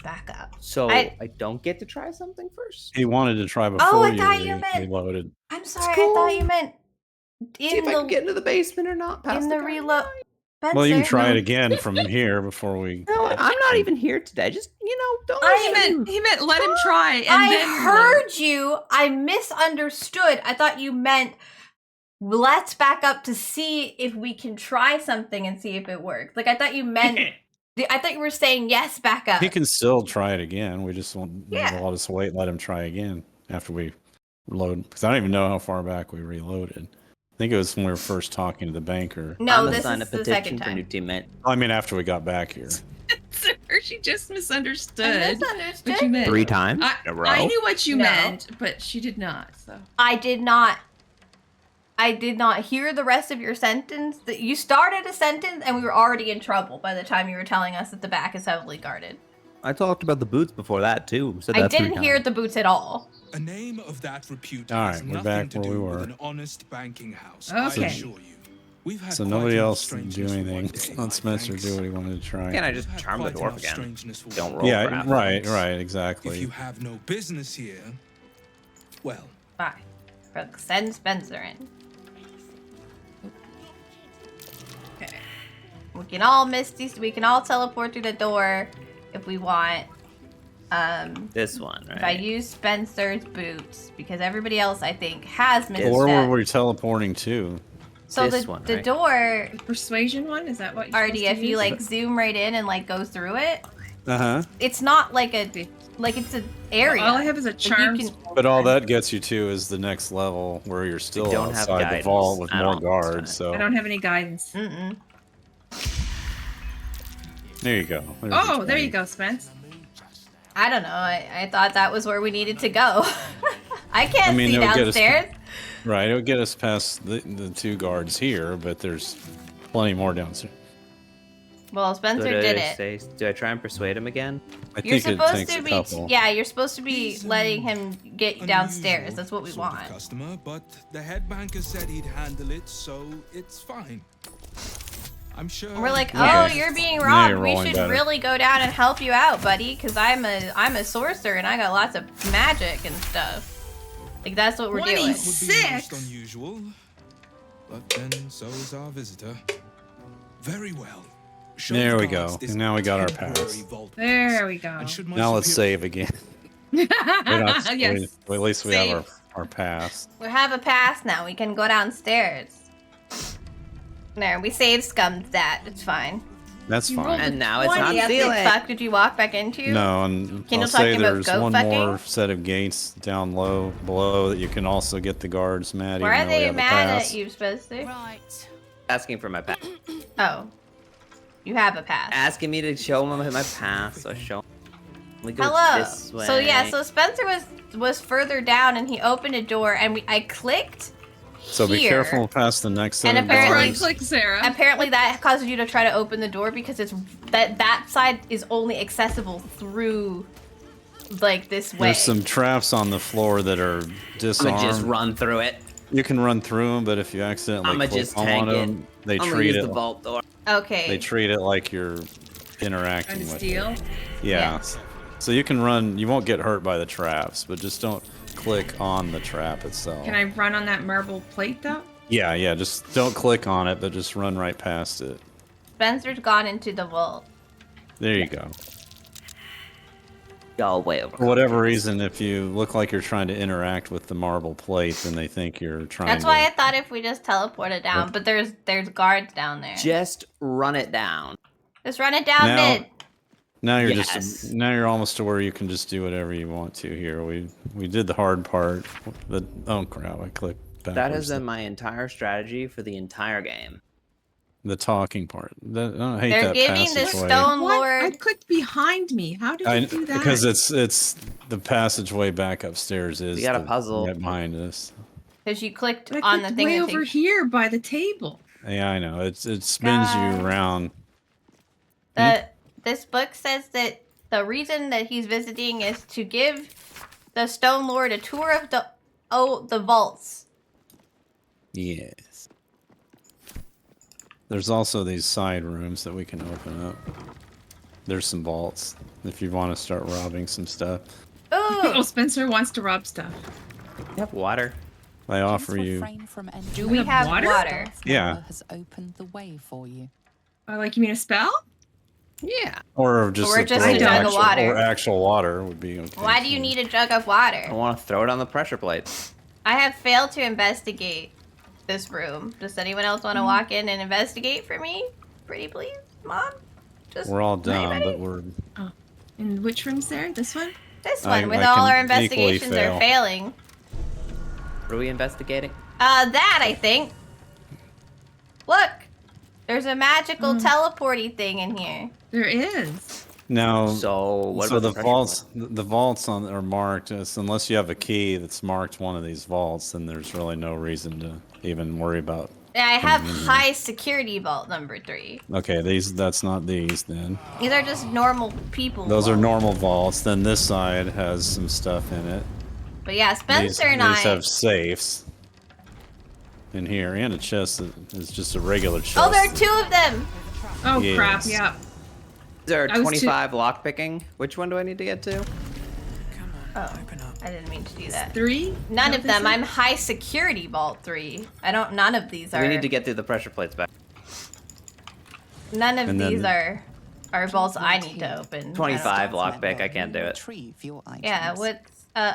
back up. So I don't get to try something first? He wanted to try before I thought you meant. reloaded. I'm sorry, I thought you meant See if I can get into the basement or not. in the reload. Well, you can try it again from here before we. No, I'm not even here today. Just don't. He meant let him try. And I then heard you. I misunderstood. I thought you meant let's back up to see if we can try something and see if it works. Like I thought you meant. I thought you were saying yes, back up. He can still try it again. We just won't let us wait and let him try again after we reload. Because I don't even know how far back we reloaded. I think it was when we were first talking to the banker. No, this is the second time. New teammate. I mean, after we got back here. she just misunderstood. I misunderstood. What you meant. 3 times I, in a row. I knew what you No. meant, but she did not. So I did not hear the rest of your sentence. That you started a sentence and we were already in trouble by the time you were telling us that the back is heavily guarded. I talked about the boots before that too. Said I that 3 didn't hear times. the boots at all. A name of that repute All has right, we're nothing back to where we do were. with an honest banking house. Okay. I assure you. We've had So quite nobody enough else do strangeness for one anything. day, Let my Spencer thanks. do what he wanted to try. Can I just We've had charm the quite dwarf enough again? strangeness for Don't one roll day. Yeah, for right, athletics. exactly. If you have no business here, well, Fine. Send Spencer in. Okay. We can all teleport through the door if we want. This one, right? If I use Spencer's boots, because everybody else I think has Or misstep. were we teleporting to? So This the one, the right? door, persuasion one is that what you're already, supposed if to you use? like zoom right in and like go through it, it's not like it's an area. All I have is a Like, you charm. can- But all that gets you to is the next level where you're still don't have outside the guidance vault with at more all this guards. So I don't have any guidance. there you go. There's Oh, your there you 20. go, Spence. I don't know. I thought that was where we needed to go. I can't see it would get us- downstairs. Right, it would get us past the 2 guards here, but there's plenty more downstairs. Well, Spencer did it. Do I try and persuade him again? You're supposed to be, yeah, you're supposed to be letting him get downstairs. That's what we want. Customer, but the head banker said he'd handle it, so it's fine. I'm sure. And we're like, oh, you're being robbed. We should really go down and help you out, buddy, because I'm a sorcerer and I got lots of magic and stuff. Like that's what we're doing. 26. Unusual, but then so is our visitor. Very well. There we go. And now we got our pass. There we go. Now let's save again. Yes. At least we have our pass. We have a pass now. We can go downstairs. There, we saved Scum's that. It's fine. That's fine. And now it's not stealing. Fuck did you walk back into? No, and Kindle I'll say talking about there's goat one fucking? more set of gates down below that you can also get the guards mad. Why even are though we they have a mad pass. at you, Spencer? Right. Asking for my pass. Oh. You have a pass. Asking me to show him my pass, so show him. We go Hello. this way. So yeah, so Spencer was further down and he opened a door and I clicked So be here. careful past the next set And of apparently, guards. Click Sarah. Apparently that causes you to try to open the door because it's that side is only accessible through like this way. There's some traps on the floor that are disarmed. I'm gonna just run through it. You can run through them, but if you accidentally I'ma click just on tank one of it. them, they I'm gonna treat use it. the vault door. Okay. They treat it like you're interacting Trying to with steal? it. Yeah. So you can run. You won't get hurt by the traps, but just don't click on the trap itself. Can I run on that marble plate though? Yeah. Just don't click on it, but just run right past it. Spencer's gone into the vault. There you go. Y'all way over. For whatever reason, if you look like you're trying to interact with the marble plate, then they think you're trying That's to... why I thought if we just teleported down, but there's guards down there. Just run it down. Just run it down mid. Now you're Yes. now you're almost to where you can just do whatever you want to here. We did the hard part. Oh crap, I clicked backwards. That has been my entire strategy for the entire game. The talking part. I hate They're that giving the passageway. stone What? lord. I clicked behind me. How did you do that? Because it's the passageway back upstairs is We got a the- puzzle. right behind us. Because you clicked I on clicked the thing way that over takes- here by the table. Yeah, I know. It spins you around. This book says that the reason that he's visiting is to give the Stone Lord a tour of the vaults. Yes. There's also these side rooms that we can open up. There's some vaults if you want to start robbing some stuff. Oh, Spencer wants to rob stuff. Yep, water. I offer you. Do we have water? Yeah. Has opened the way for you. Like you mean a spell? Yeah. Or just Or just a jug of water. Or actual water would be okay. Why do you need a jug of water? I want to throw it on the pressure plates. I have failed to investigate this room. Does anyone else want to walk in and investigate for me? Pretty please, Mom? Just We're all done, anybody? but we're. Oh. And which room's there? This one? This one, with I all can our equally investigations fail. are failing. What are we investigating? That I think. Look, there's a magical teleporty thing in here. There is. Now, so what so about the the pressure vaults, the vaults are marked. Unless you have a key that's marked one of these vaults, then there's really no reason to even worry about. I have coming in here. high security vault number 3. Okay, that's not these then. These are just normal people. Those are vaults. normal vaults. Then this side has some stuff in it. But yeah, Spencer and These I. have safes in here, and a chest that is just a regular chest. Oh, there are 2 of them. Oh Yes. crap! Yeah. There I are was 25 lockpicking. Which one do I need to get to? Oh, I didn't mean to do that. 3? None Is of that them. this I'm high security vault 3. None of these are. We need to get through the pressure plates back. None of And then- these are vaults I need to open. 25 lockpick. I can't do it. Retrieve your items. Yeah.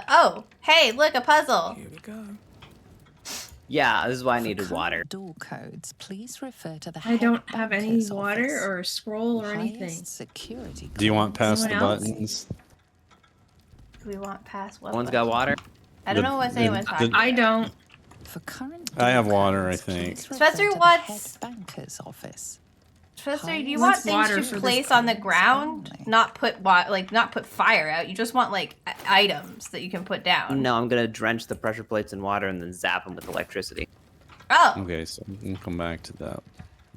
Oh, hey, look, a puzzle. Here we go. Yeah, this is why I For needed current water. Door codes. Please refer to the. I don't have head any banker's water office. or a scroll or Highest anything. Security. Do you want past the Anyone else? buttons? Do we want past what? One's got water. I don't The- know what the- anyone's the- talking I about. don't. For current. I have door water, I codes, think. please refer Spencer to the wants- head banker's office. Spencer, do you What's want water things for to this place on the class ground? only? Not put fire out. You just want like items that you can put down. No, I'm gonna drench the pressure plates in water and then zap them with electricity. Oh, Okay, so we can come back to that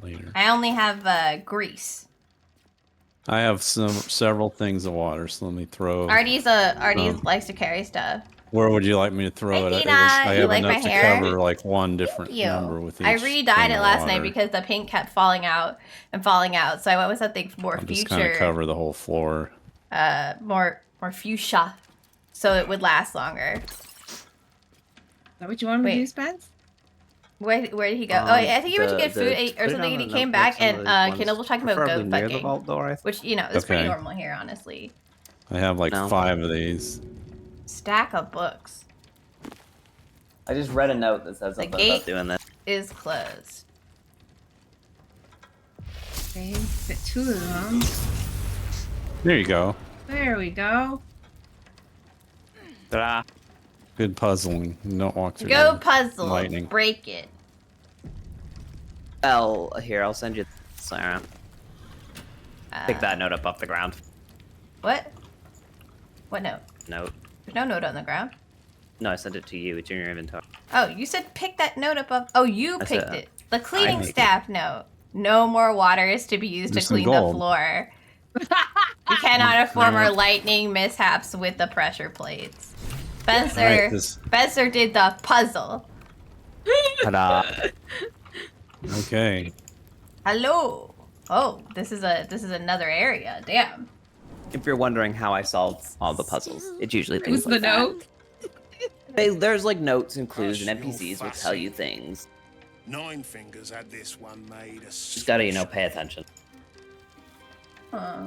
later. I only have grease. I have several things of water, so let me throw. Artie's likes to carry stuff. Where would you like me to throw it? Tina, I you have like my enough to hair? cover like one different You. number with each. I re-dyed thing it of last night water. because the paint kept falling out and falling out. So I went with something more I'll just kind of future, cover the whole floor. more fuchsia, so it would last longer. Is that what you want me to do, Spence? Where did he go? I think he went to get food or something, and he came back, and Kendall was talking about goat fucking, which is pretty normal here, honestly. I have like 5 of these. Stack of books. I just read a note that says something about doing this. Is closed. Okay, get 2 of them. There you go. There we go. Ta-da. Good puzzling. Don't walk through. Go the puzzle. lightning. Break it. Here, I'll send you Sarah. Pick that note up off the ground. What? What note? Note. There's no note on the ground. No, I sent it to you. It's in your inventory. Oh, you said pick that note up of. Oh, you I picked said, it. The cleaning I made staff note. No more water is to be used There's to some clean the gold. floor. We cannot have former lightning mishaps with the pressure plates. Spencer, Alright, Spencer did the puzzle. Ta-da. Okay. Hello. Oh, this is another area. Damn. If you're wondering how I solve all the puzzles, it's usually things Who's like the note? There's like notes and clues, and NPCs will tell you things. Nine Fingers had this one made. Just gotta, pay attention. Huh.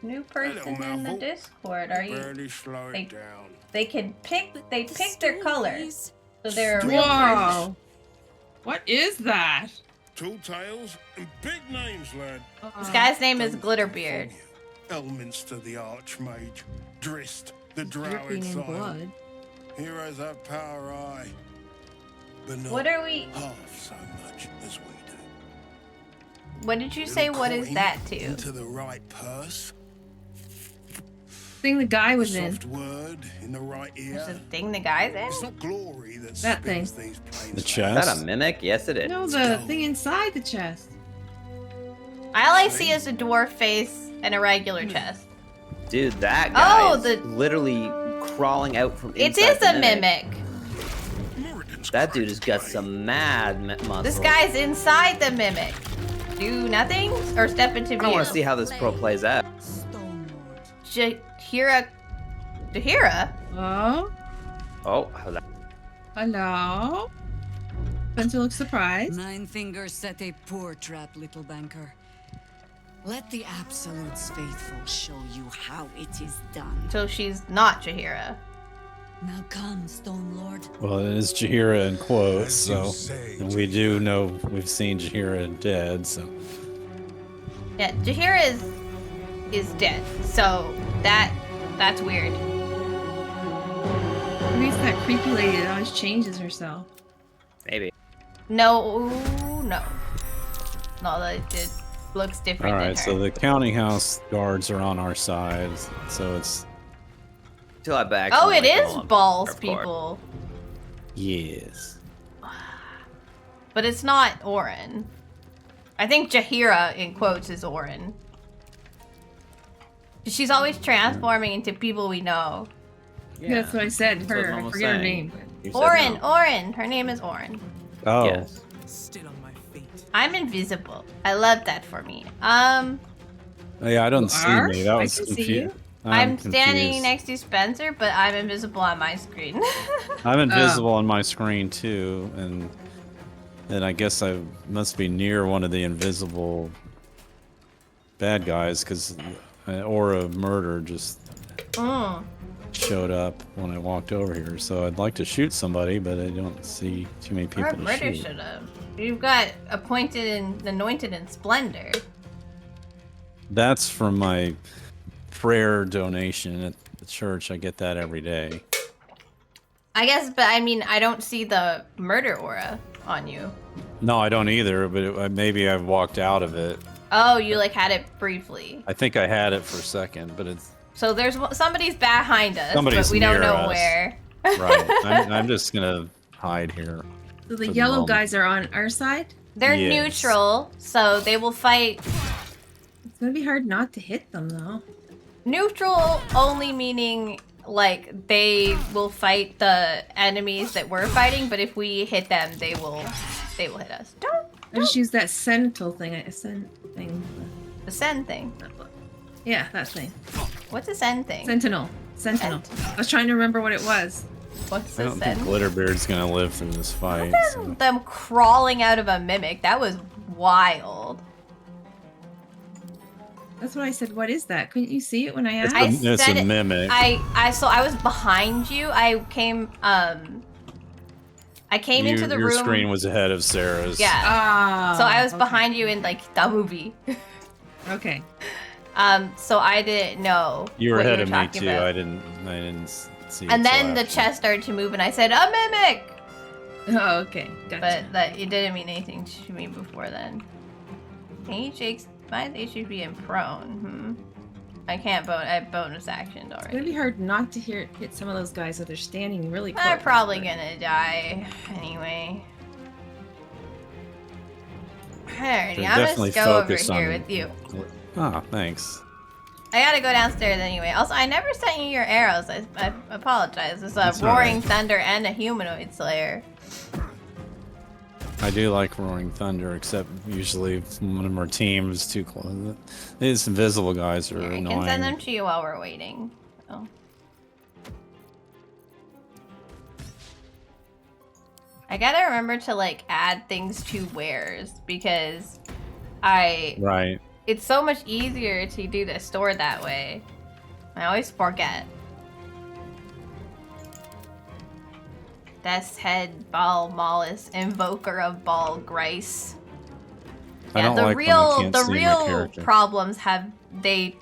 New person in the Discord. Are you? They can pick. They pick their color, so they're a real person. Whoa! What is that? Tall tales and big names, lad. This guy's name is Glitterbeard. Elminster the Archmage, Drist the Dripping Drow in Exile. blood. Heroes have power, aye, but not What are we? half so much as we do. What did you say? What is that to? Into the right purse, Thing the guy was in. soft word in the right ear. There's a thing the guy's in? It's not glory that That thing. spins these planes. The Is chest. that a mimic? Yes, it is. No, the thing inside the chest. All I see is a dwarf face and a regular chest. Dude, that guy is the literally crawling out from It inside is the a mimic. That dude has got some mad muscle. This guy's inside the mimic. Do nothing or step into view. I want to see how this pro plays out. Jahira. Oh? Oh, hello. Hello? Spencer looks surprised. Nine Fingers set a poor trap, little banker. Let the Absolute's faithful show you how it is done. So she's not Jahira. Now come, Stone Lord. Well, it is Jahira in quotes, As you so say, and we do know we've seen Jahira dead. So Yeah, Jahira is dead. So that's weird. Maybe it's that creepy lady that always changes herself. Maybe. No, it looks different. all than right, her. so the counting house guards are on our side. So it's Till I back. Oh, it is balls, people. yes. But it's not Orin. I think Jahira, in quotes, is Orin. She's always transforming into people we know. Yeah, that's what I said. That's what Her. I'm I almost forget her saying. name. You said Orin, no. Orin. Her name is Orin. Oh, Yes. Still on my feet. I'm invisible. I love that for me. yeah, I don't see are? me. That I was can see confused. you. I'm standing confused. next to Spencer, but I'm invisible on my screen. I'm invisible on my screen too, and I guess I must be near one of the invisible bad guys because an aura of murder just showed up when I walked over here. So I'd like to shoot somebody, but I don't see too many people Or to murder shoot. should have. You've got appointed and anointed in splendor. That's from my prayer donation at the church. I get that every day. I guess, but I mean, I don't see the murder aura on you. No, I don't either, but maybe I've walked out of it. Oh, you like had it briefly. I think I had it for a second, but it's So there's somebody's behind us, Somebody's but we don't near know us. where. right. I'm just gonna hide here. So the for yellow moment. guys are on our side? They're Yes. neutral, so they will fight. It's gonna be hard not to hit them though. Neutral only meaning like they will fight the enemies that we're fighting, but if we hit them, they will hit us. I just use that sentinel thing. The The send thing. Yeah, that thing. What's a send thing? Sentinel. I was trying to remember what it was. What's I the don't think send? Glitterbeard's gonna live through this fight. so- Them crawling out of a mimic. That was wild. That's what I said. What is that? Couldn't you see it when I asked? It's a mimic. So I was behind you. I came into the Your room. screen was ahead of Sarah's. Yeah. Oh, So I was okay. behind you in like the movie. Okay. So I didn't know. You were what ahead of me talking too. about. I didn't see. it And till then the after. chest started to move, and I said, "A mimic." Oh, okay. Gotcha. But that it didn't mean anything to me before then. He shakes. They should be in prone. I can't bonus. I bonus actioned It's gonna already. be hard not to hit some of those guys if they're standing really close. They're probably gonna die anyway. Alrighty, They're I'm gonna definitely just go over focused here on- with you. Ah, thanks. I gotta go downstairs anyway. Also, I never sent you your arrows. I apologize. It's a That's roaring alright. thunder and a humanoid slayer. I do like Roaring Thunder, except usually one of our teams too close. These invisible guys are I annoying. can send them to you while we're waiting. Oh. I gotta remember to like add things to wares because Right. it's so much easier to do the store that way. I always forget. Death's Head, Ball Mollis, Invoker of Ball Grace. I don't the like when I real can't the see my real character. problems have they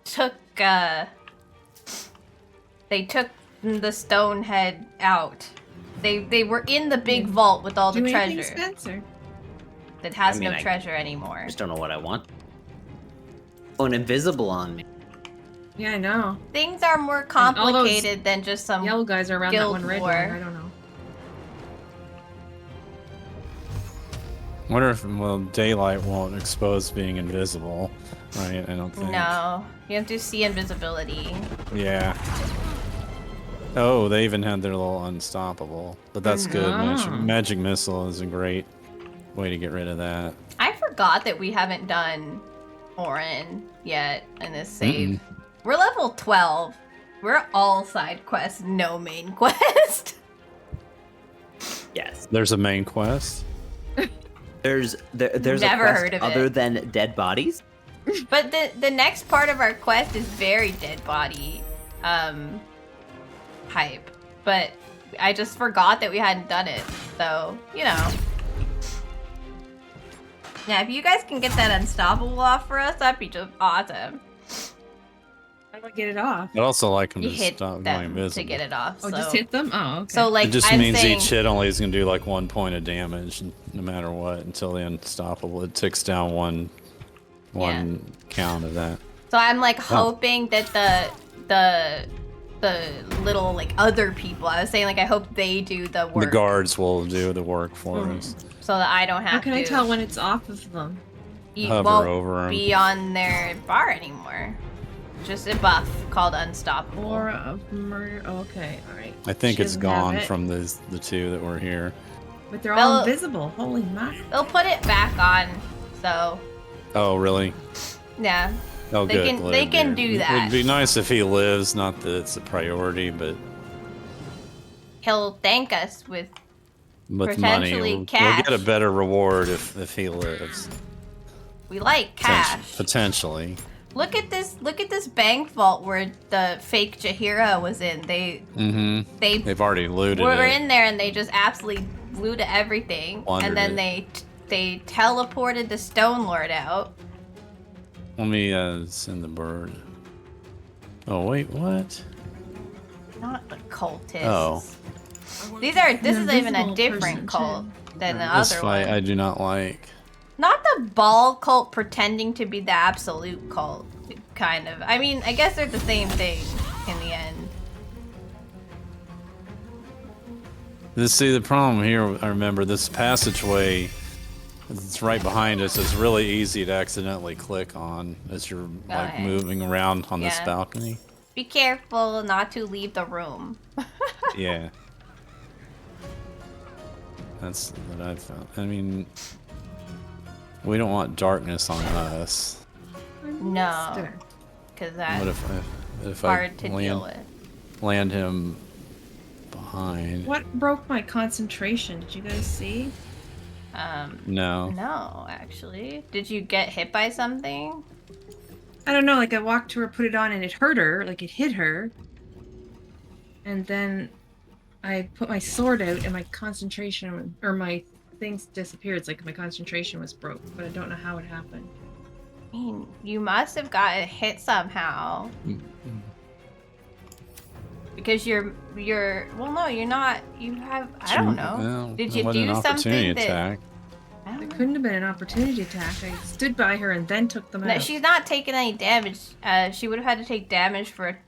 took the stone head out. They were in the big vault with all the Do anything, treasure Spencer? that has I mean, no I treasure anymore. just don't know what I want. Oh, an invisible on me. Yeah, I know. Things are more And all those complicated than just some Yellow guys are around that guild one red war. one. I don't know. Wonder if daylight won't expose being invisible, right? I don't think. No, you have to see invisibility. Yeah. Oh, they even had their little unstoppable, but that's good. Magic missile is a great way to get rid of that. I forgot that we haven't done Orin yet in this save. We're level 12. We're all side quests, no main quest. Yes. There's a main quest. There's Never a quest heard of other it. than dead bodies. But the next part of our quest is very dead body hype. But I just forgot that we hadn't done it. So, you know. Yeah, if you guys can get that unstoppable off for us, that'd be just awesome. How do I get it off? I'd also like them You to hit stop going them invisible. to get it off. Oh, so. just hit them? Oh, okay. So, like, it just I'm means saying, each hit only is going to do like 1 point of damage, no matter what, until the unstoppable. It ticks down one count of that. So I'm like hoping that the little like other people. I was saying like I hope they do the work. The guards will do the work for us. So that I don't have to. How can I tell when it's off of them? You Hover won't over 'em. be on their bar anymore. Just a buff called Unstoppable. Aura of murder. Okay, all right. I think She it's doesn't have gone it, from the two that were here. But they're all They'll- invisible. Holy mackerel. They'll put it back on. So Oh, really? yeah. Oh, They good. can- they can Glitterbeard. do It that. would be nice if he lives. Not that it's a priority, but He'll thank us with with money, potentially we'll cash. get a better reward if he lives. We like cash. Potentially. Look at this bank vault where the fake Jahira was in. Mm-hmm. They've already looted We're it. in there and they just absolutely looted everything. Plundered and then it. they teleported the Stone Lord out. Let me send the bird. Oh wait, what? Not the cultists. Oh, This is even a invisible different person, cult than the this other fight one. I do not like. Not the ball cult pretending to be the absolute cult, kind of. I mean, I guess they're the same thing in the end. See, the problem here, I remember this passageway It's right behind us. It's really easy to accidentally click on as you're like Okay. moving around on this Yeah. balcony. Be careful not to leave the room. Yeah. That's what I found. I mean, we don't want darkness on us. No. Because that's What if hard I to deal with. land him behind? What broke my concentration? Did you guys see? No. No, actually. Did you get hit by something? I don't know, like I walked to her, put it on, and it hurt her, like it hit her. And then I put my sword out and my concentration, or my things disappeared. It's like my concentration was broke, but I don't know how it happened. I mean, you must have gotten hit somehow. Because you're well, no, you're not. You have, I don't know. Well, Did it you wasn't do an opportunity something that? attack. It couldn't have been an opportunity attack. I stood by her and then took them No, out. she's not taking any damage. She would have had to take damage for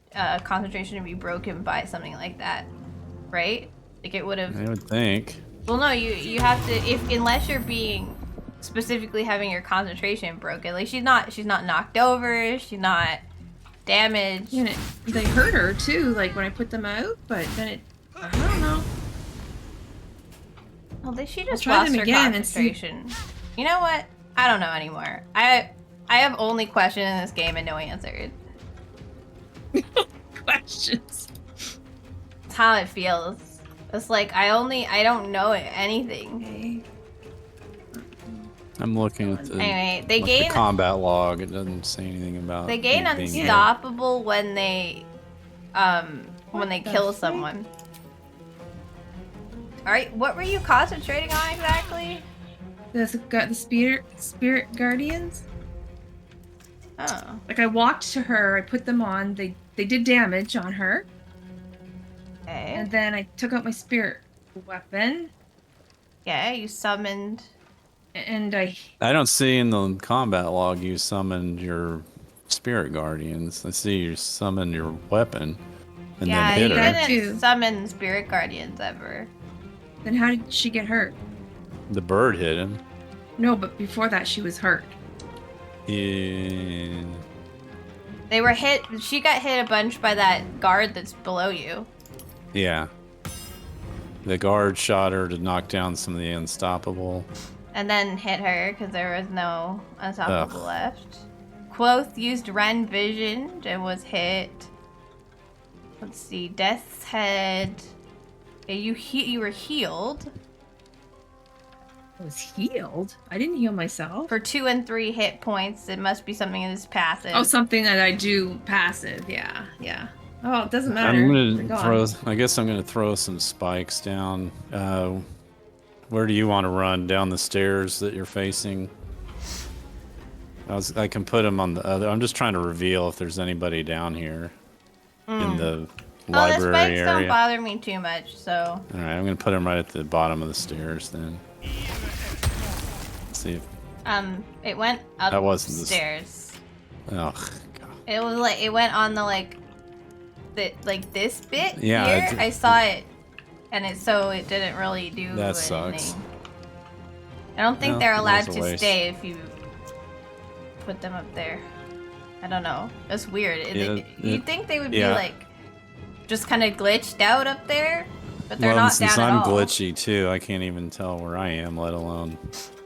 concentration to be broken by something like that, right? Like it would have. I would think. Well, no, you have to unless you're being specifically having your concentration broken. Like she's not knocked over. She's not damaged. And they hurt her too. Like when I put them out, but then I don't know. Well, she just try lost them her again and see- concentration. You know what? I don't know anymore. I have only questions in this game and no answers. Questions. It's how it feels. It's like I don't know anything. I'm looking at the, Anyway, they like gain- the combat log. It doesn't say anything about. They gain it being unstoppable when they kill the someone. Alright, what were you concentrating on exactly? The spirit guardians. Oh. Like I walked to her, I put them on. They did damage on her. Okay. And then I took out my spirit weapon. Yeah, you summoned. And I don't see in the combat log you summoned your spirit guardians. I see you summoned your weapon and Yeah, then hit you her. didn't summon spirit guardians ever. Then how did she get hurt? The bird hit him. No, but before that she was hurt. Yeah. They were hit. She got hit a bunch by that guard that's below you. Yeah. The guard shot her to knock down some of the unstoppable. And then hit her because there was no unstoppable left. Quoth used Ren Vision and was hit. Let's see. Death's Head. Yeah, you were healed. I was healed? I didn't heal myself. For 2 and 3 hit points. It must be something that is passive. Oh, something that I do passive. Yeah, yeah. Oh, it doesn't matter. I'm They're gonna gone. I guess I'm gonna throw some spikes down. Where do you want to run? Down the stairs that you're facing? I can put them on the other. I'm just trying to reveal if there's anybody down here in the library the spikes area. don't bother me too much, so. All right, I'm gonna put them right at the bottom of the stairs then. Let's see if It went up That wasn't the stairs. oh It was like, it went on the this bit Yeah, here. I saw it, and it didn't really do that anything. sucks. I don't think Well, they're that allowed was a to waste. stay if you put them up there. I don't know. That's weird. You'd think they would be like just kind of glitched out up there, but they're not since down I'm at all. glitchy too, I can't even tell where I am, let alone.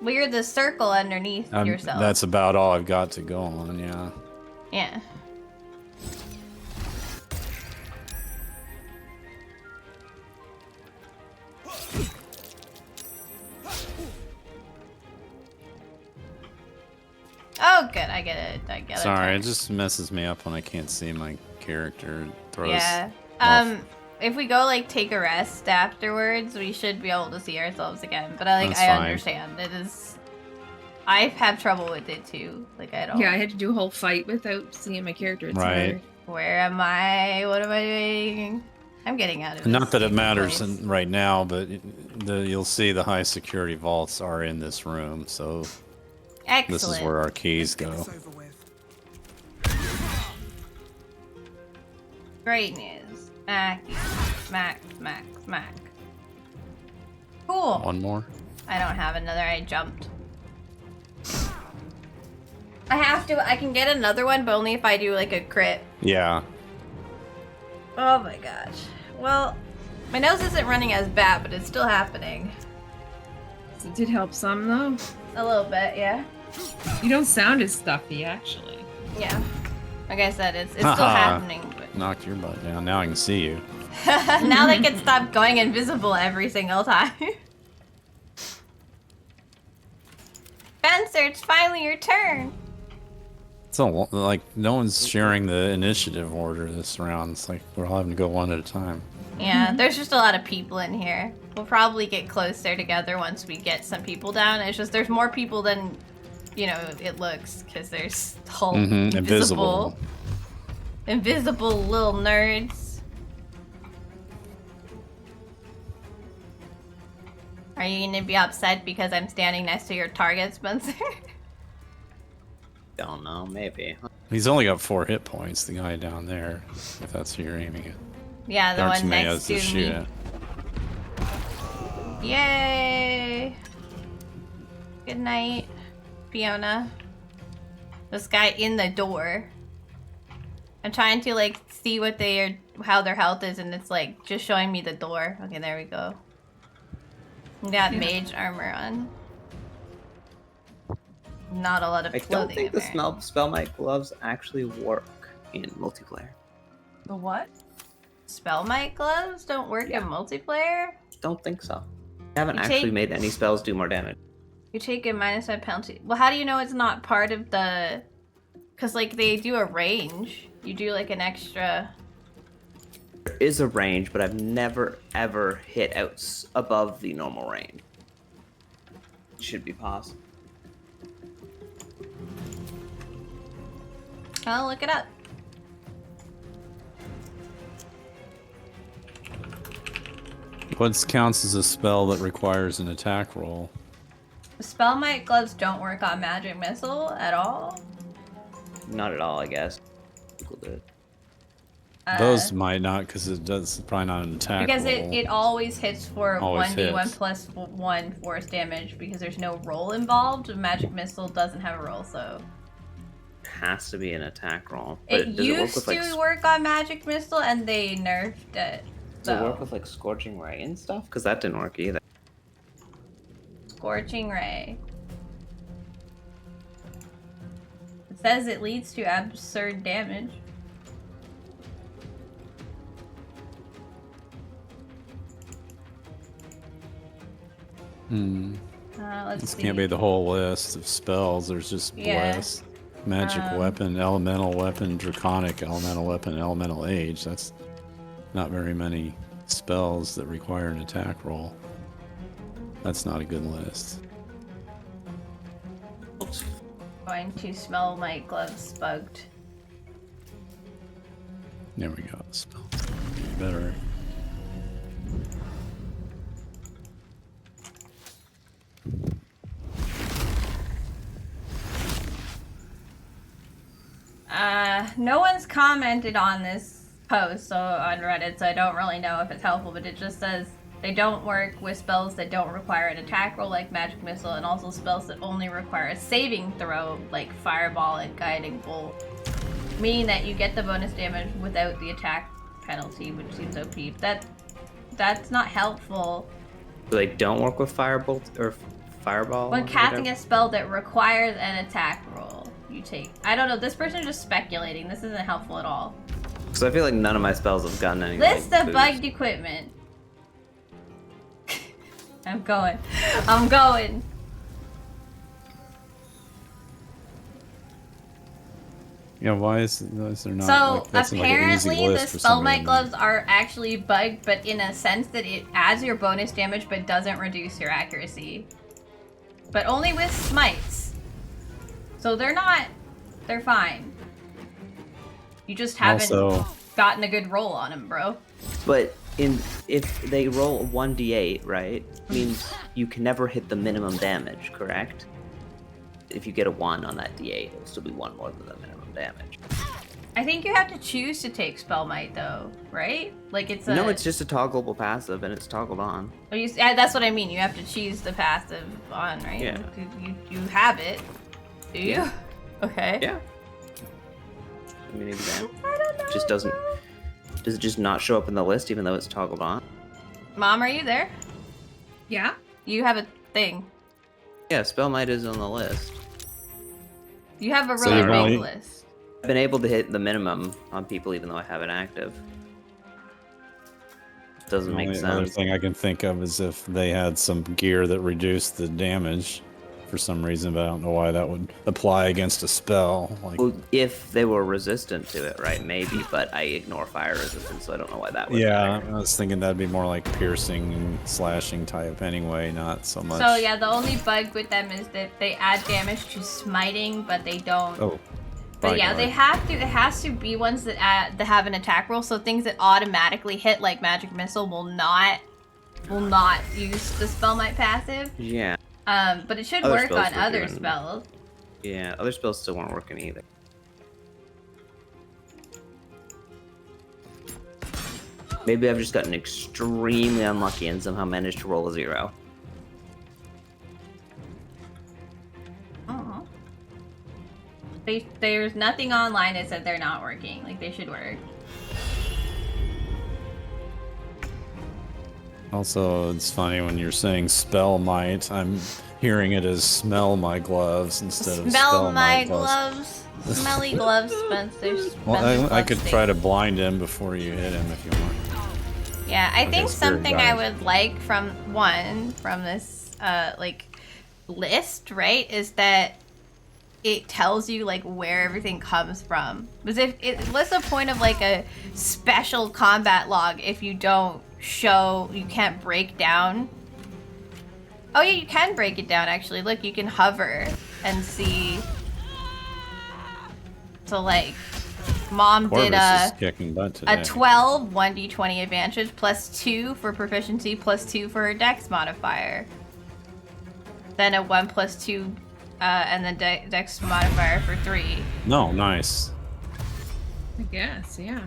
Well, you're the circle underneath yourself. That's about all I've got to go on. Yeah. Yeah. Oh, good. I get it. I get it. Sorry, it just messes me up when I can't see my character. It throws Yeah. off. If we go take a rest afterwards, we should be able to see ourselves again. But I That's fine. understand. It is. I have trouble with it too. I don't. Yeah, I had to do a whole fight without seeing my character. It's Right. hard. Where am I? What am I doing? I'm getting out of this. Not that it matters place. right now, but you'll see the high security vaults are in this room, so Excellent. this is where our keys go. Great news. Smack, smack, smack, smack. Cool. One more. I don't have another. I jumped. I can get another one, but only if I do like a crit. Yeah. Oh my gosh. Well, my nose isn't running as bad, but it's still happening. It did help some though. A little bit, yeah. You don't sound as stuffy, actually. Yeah. Like I said, it's still happening. But... Knocked your butt down. Now I can see you. Now they can stop going invisible every single time. Spencer, it's finally your turn. So, like, no one's sharing the initiative order this round. It's like we're all having to go one at a time. Yeah, there's just a lot of people in here. We'll probably get closer together once we get some people down. It's just there's more people than, you know, it looks, because there's whole invisible little nerds. Are you gonna be upset because I'm standing next to your target, Spencer? Don't know, maybe. He's only got 4 hit points, the guy down there, if that's who you're aiming at. Yeah, the Darts one may next has to me. at. Yay! Good night, Fiona. This guy in the door. I'm trying to like see what how their health is, and it's like just showing me the door. Okay, there we go. Got mage armor on. Not a lot of I clothing. don't think the apparently. Spellmite gloves actually work in multiplayer. The what? Spellmite gloves don't work in multiplayer? Don't think so. I haven't You actually take- made any spells do more damage. You take a -5 penalty. Well, how do you know it's not part of the... Because, like, they do a range. You do, like, an extra... There is a range, but I've never, ever hit out above the normal range. It should be possible. I'll look it up. What counts as a spell that requires an attack roll? The Spellmite gloves don't work on magic missile at all. Not at all, I guess. People do. Those might not, because it's probably not an attack Because roll. it always hits for Always 1d1 hits. plus 1 force damage because there's no roll involved. Magic missile doesn't have a roll, so... Has to be an attack roll. It does used work with, like, to work on magic missile and they nerfed it. Does it work So, with like Scorching Ray and stuff? Because that didn't work either. Scorching Ray. It says it leads to absurd damage. Let's This see. can't be the whole list of spells. There's just Yeah. bless, magic weapon, elemental weapon, draconic elemental weapon, elemental age. That's not very many spells that require an attack roll. That's not a good list. Going to smell my gloves bugged. There we go. Spell. Better. No one's commented on this post on Reddit, so I don't really know if it's helpful, but it just says they don't work with spells that don't require an attack roll like Magic Missile, and also spells that only require a saving throw like Fireball and Guiding Bolt. Meaning that you get the bonus damage without the attack penalty, which seems OP. That's not helpful. So they don't work with Firebolt or Fireball? When or casting whatever? a spell that requires an attack roll, you take... I don't know, this person is just speculating. This isn't helpful at all. Because I feel like none of my spells have gotten any. List like, of boost. bugged equipment. I'm going. I'm going. Yeah, why is there not? So like, that's like an easy apparently the list for somebody Spellmite to gloves are actually bugged, but in a sense that it adds your bonus damage but doesn't reduce your accuracy. But only with smites. So they're fine. You just haven't Also- gotten a good roll on them, bro. But if they roll a 1d8, right, means you can never hit the minimum damage, correct? If you get a 1 on that d8, it'll still be 1 more than the minimum damage. I think you have to choose to take Spellmite though, right? Like it's a... No, it's just a toggleable passive, and it's toggled on. Oh, that's what I mean. You have to choose the passive on, right? Yeah. You have it. Do you? Yeah. Okay. Yeah. Give me an example. Just doesn't. Does it just not show up in the list even though it's toggled on? Mom, are you there? Yeah. You have a thing. Yeah, Spell Might is on the list. You have a So really you've big only- list. I've been able to hit the minimum on people even though I have it active. Doesn't The make only other sense. thing I can think of is if they had some gear that reduced the damage for some reason, but I don't know why that would apply against a spell. Like, Well, if they were resistant to it, right? Maybe, but I ignore fire resistance, so I don't know why that would yeah, matter. I was thinking that'd be more like piercing and slashing type anyway, not so much. So yeah, the only bug with them is that they add damage to smiting, but they don't. Oh. But yeah, they have to. It has to be ones that have an attack roll. So things that automatically hit, like magic missile, will not use the spell might passive. Yeah. But it should Other work spells on were other doing- spells. Yeah, other spells still weren't working either. Maybe I've just gotten extremely unlucky and somehow managed to roll a 0. Oh. There's nothing online that said they're not working. Like they should work. Also, it's funny when you're saying spell might, I'm hearing it as smell my gloves instead of Smell spell my gloves. gloves. Smelly gloves, Spencer. Well, I could try to blind him before you hit him if you want. Yeah, I Okay, think spirit something I guide. would like from this like list, right, is that it tells you like where everything comes from. Because what's the point of like a special combat log if you don't show, you can't break down? Oh yeah, you can break it down actually. Look, you can hover and see. So like, Mom did Corvus is kicking butt today. a 12 1d20 advantage plus 2 for proficiency plus 2 for her dex modifier. Then a 1 plus 2 and then dex modifier for 3. No, nice. I guess, yeah.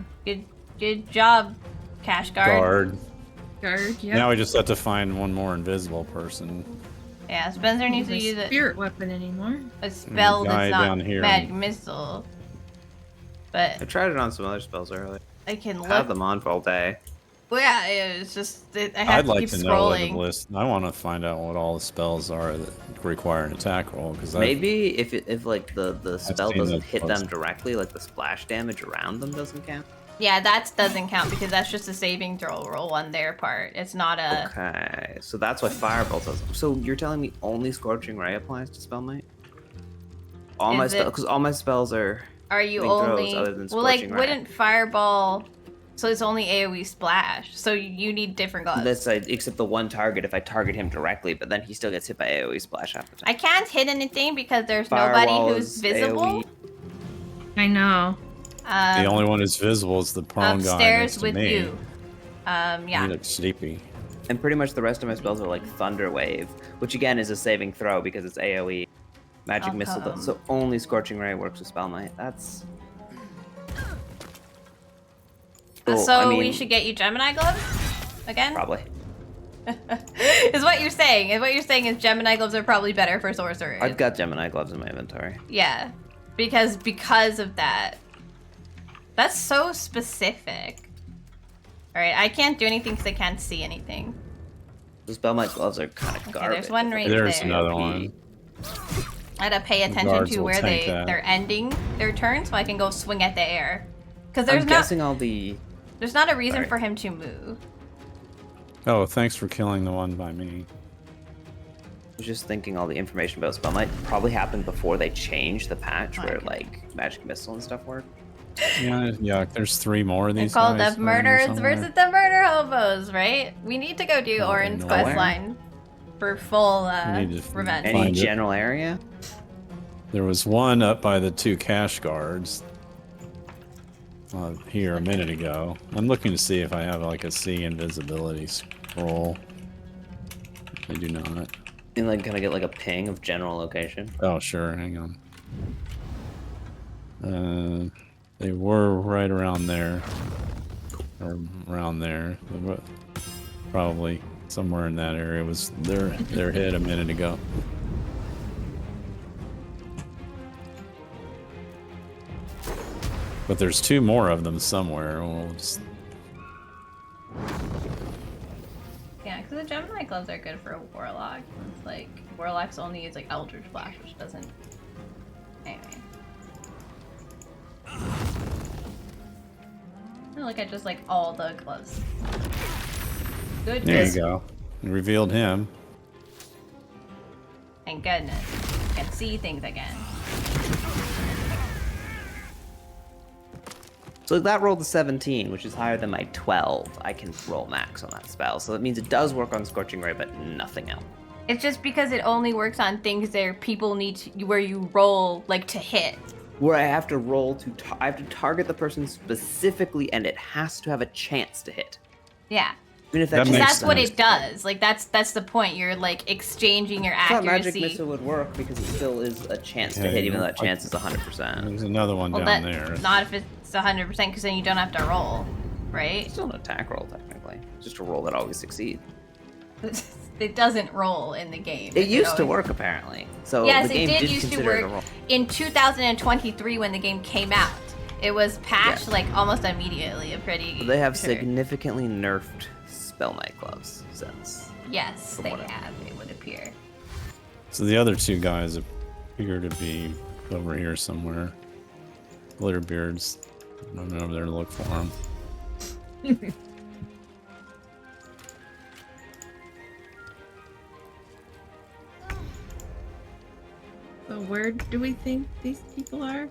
Good job, Cash Guard. Guard, yeah. Now we just have to find one more invisible person. Yeah, Spencer needs to use spirit weapon anymore. a spell guy that's down not here. magic missile. But I tried it on some other spells earlier. I can I look. have them on for all day. Well, yeah, it's just I have I'd like to to keep know what the scrolling. list. I want to find out what all the spells are that require an attack roll because Maybe if like the spell seen doesn't those hit posts. them directly, like the splash damage around them doesn't count. Yeah, that doesn't count because that's just a saving throw roll on their part. It's not a. Okay, so that's why Firebolt does. So you're telling me only Scorching Ray applies to Spell Might? All my Is it- spells, because all my spells are. Are you saving throws only? other than Well, like, Scorching Ray. wouldn't Fireball? So it's only AOE splash. So you need different gloves. That's except the one target if I target him directly, but then he still gets hit by AOE splash half the time. I can't hit anything because there's Firewall nobody who's is visible. AoE. I know. the only one who's visible is the prone guy upstairs next to with me. you. Yeah. He looks sleepy. And pretty much the rest of my spells are like Thunder Wave, which again is a saving throw because it's AoE. Magic Missile, Okay. so only Scorching Ray works with Spell Might. That's. Cool. So I mean, we should get you Gemini gloves again. Probably. Is what you're saying. Is what you're saying is Gemini gloves are probably better for sorcerers. I've got Gemini gloves in my inventory. Yeah, because of that. That's so specific. All right, I can't do anything because I can't see anything. The Spell Might gloves are kind of garbage. there's one right There's there. another one. I gotta pay attention guards to will where tank that. they're ending their turn, so I can go swing at the air. Because I'm guessing all the. there's not a reason Sorry. for him to move. Oh, thanks for killing the one by me. I was just thinking all the information about Spell Might probably happened before they changed the patch where like Magic Missile and stuff work. Yeah, there's 3 more of They're these called guys the around here murderers somewhere. versus the murder hobos, right? We need to go do Orin's nowhere. quest line for full We need to revenge. Any Find it. general area? There was one up by the 2 cash guards here a minute ago. I'm looking to see if I have like a see invisibility scroll. I do not. And like, can I get like a ping of general location? Oh, sure. Hang on. They were right around there. Or around there. Probably somewhere in that area was their hit a minute ago. But there's 2 more of them somewhere. We'll just... Yeah, because the Gemini gloves are good for a warlock. It's like warlocks only use like Eldritch Blast, which doesn't. Anyway. I look at just like all the gloves. Good. There you go. You revealed him. Thank goodness. I can see things again. So that rolled a 17, which is higher than my 12. I can roll max on that spell. So that means it does work on Scorching Ray, but nothing else. It's just because it only works on things that people need to, where you roll like to hit. Where I have to roll to, I have to target the person specifically, and it has to have a chance to hit. Yeah. Even if that's what it does. Like that's the point. You're like exchanging your I thought accuracy. Magic Missile would work because it still is a chance to hit, even though that chance is 100%. There's another one down there. Not if it's 100%, because then you don't have to roll, right? It's still an attack roll, technically. It's just a roll that always succeeds. It doesn't roll in the game. It used to work, apparently. So yes, the game it did used to consider it a work roll. in 2023 when the game came out. It was patched like almost immediately. They have significantly nerfed Spell Knight gloves since. Yes, they have. It would appear. So the other 2 guys appear to be over here somewhere. Glitterbeards. I'm going over there to look for them. So where do we think these people are?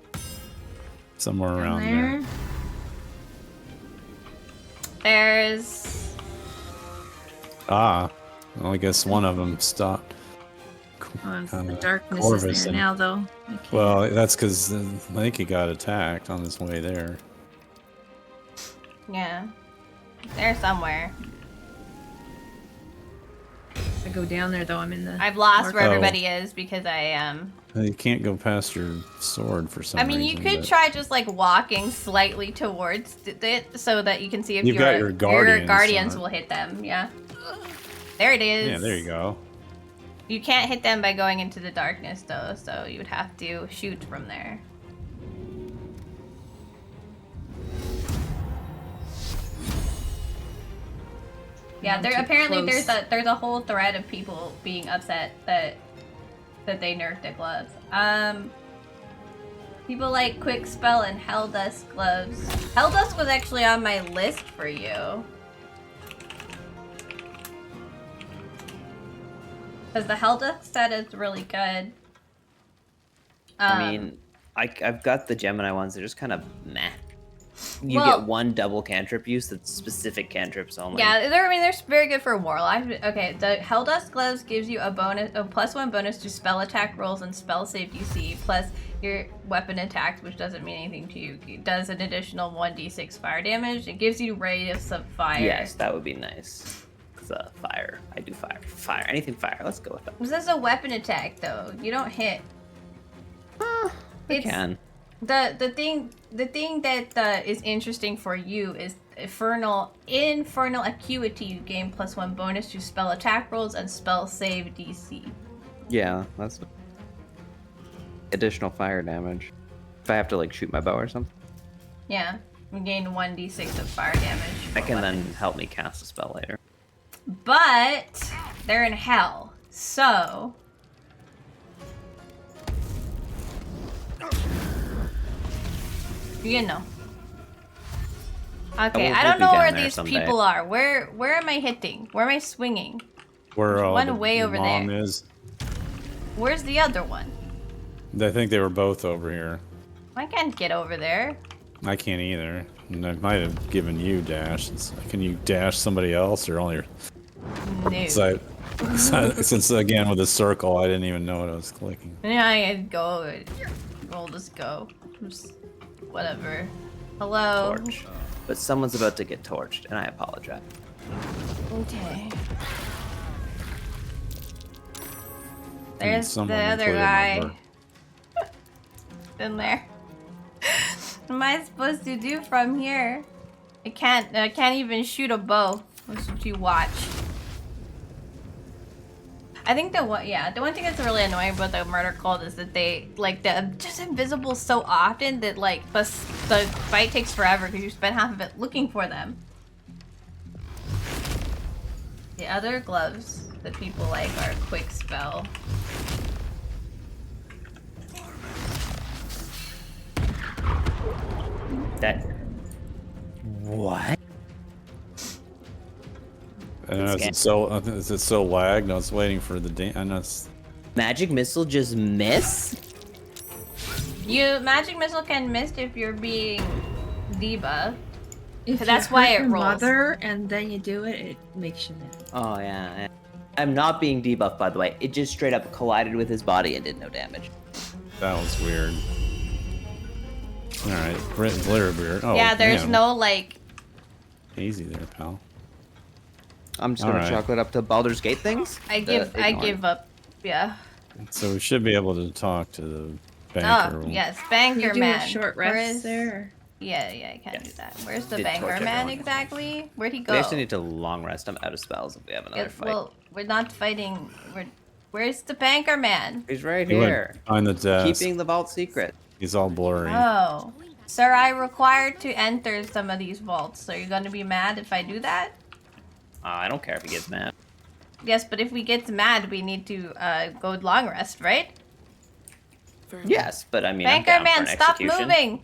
Somewhere around there. There's. Well, I guess one of them stopped. Oh, the darkness is Corvus there and- now, though. Well, that's because I think he got attacked on his way there. Yeah. They're somewhere. I go down there, though. I'm in the. I've lost dark. where everybody is because I You can't go past your sword for some I reason. mean, you could but- try just like walking slightly towards it so that you can see if You've got your guardians will hit them. Yeah. There it is. Yeah, there you go. You can't hit them by going into the darkness though, so you would have to shoot from there. Yeah, there Too apparently close. there's a whole thread of people being upset that they nerfed the gloves. People like Quick Spell and Helldust gloves. Helldust was actually on my list for you. Because the Helldust set is really good. I mean, I've got the Gemini ones. They're just kind of meh. You Well- get 1 double cantrip use that's specific cantrips only. Yeah, they're very good for Warlock. Okay, the Helldust gloves gives you a +1 bonus to spell attack rolls and spell save DC, plus your weapon attacks, which doesn't mean anything to you. It does an additional 1d6 fire damage. It gives you radius of fire. Yes, that would be nice. It's fire. I do fire. Fire. Anything fire. Let's go with that. This is a weapon attack, though. You don't hit. I can. The thing that is interesting for you is infernal acuity. You gain +1 bonus to spell attack rolls and spell save DC. Yeah, that's additional fire damage. If I have to like shoot my bow or something, Yeah, you gain 1d6 of fire damage. that can then help me cast a spell later. But they're in hell, so you know. Okay, We'll I don't be know down where there these someday. people are. Where am I hitting? Where am I swinging? Where all One the way over mom there. is. Where's the other one? I think they were both over here. I can't get over there. I can't either. And I might have given you dash. Can you dash somebody else or only? No. Since again with the circle, I didn't even know what I was clicking. Yeah, I can go. We'll just go. Just whatever. Hello. Torch. But someone's about to get torched, and I apologize. Okay. There's the someone other included my guy. In there. What am I supposed to do from here? I can't even shoot a bow. That's what you watch. I think the one thing that's really annoying about the murder cult is that they like they're just invisible so often that like the fight takes forever because you spend half of it looking for them. The other gloves that people like are quick spell. That. What? I don't know, is it so lagged? No, it's waiting for the I know it's... Magic missile just miss? Magic missile can miss if you're being debuffed. If That's you why hurt it your rolls. mother and then you do it, it makes you miss. Oh yeah. I'm not being debuffed, by the way. It just straight up collided with his body and did no damage. That was weird. Alright, glitter beer. Oh, yeah, there's man. no like. Easy there, pal. I'm just gonna chalk it up to Baldur's Gate things. I give up. Yeah. So we should be able to talk to the Oh banker. yes, banker You do man. a short rest there. Yeah, I can do that. Where's the Did banker torch man everyone. exactly? Where'd he go? We actually need to long rest. I'm out of spells if we have another fight. Well, we're not fighting. Where's the banker man? He's right He went here. behind the desk. Keeping the vault secret. He's all blurry. Oh, sir, I required to enter some of these vaults. So you're gonna be mad if I do that? I don't care if he gets mad. Yes, but if we get mad, we need to go long rest, right? Yes, but I mean, I'm banker down man, for an stop execution. moving.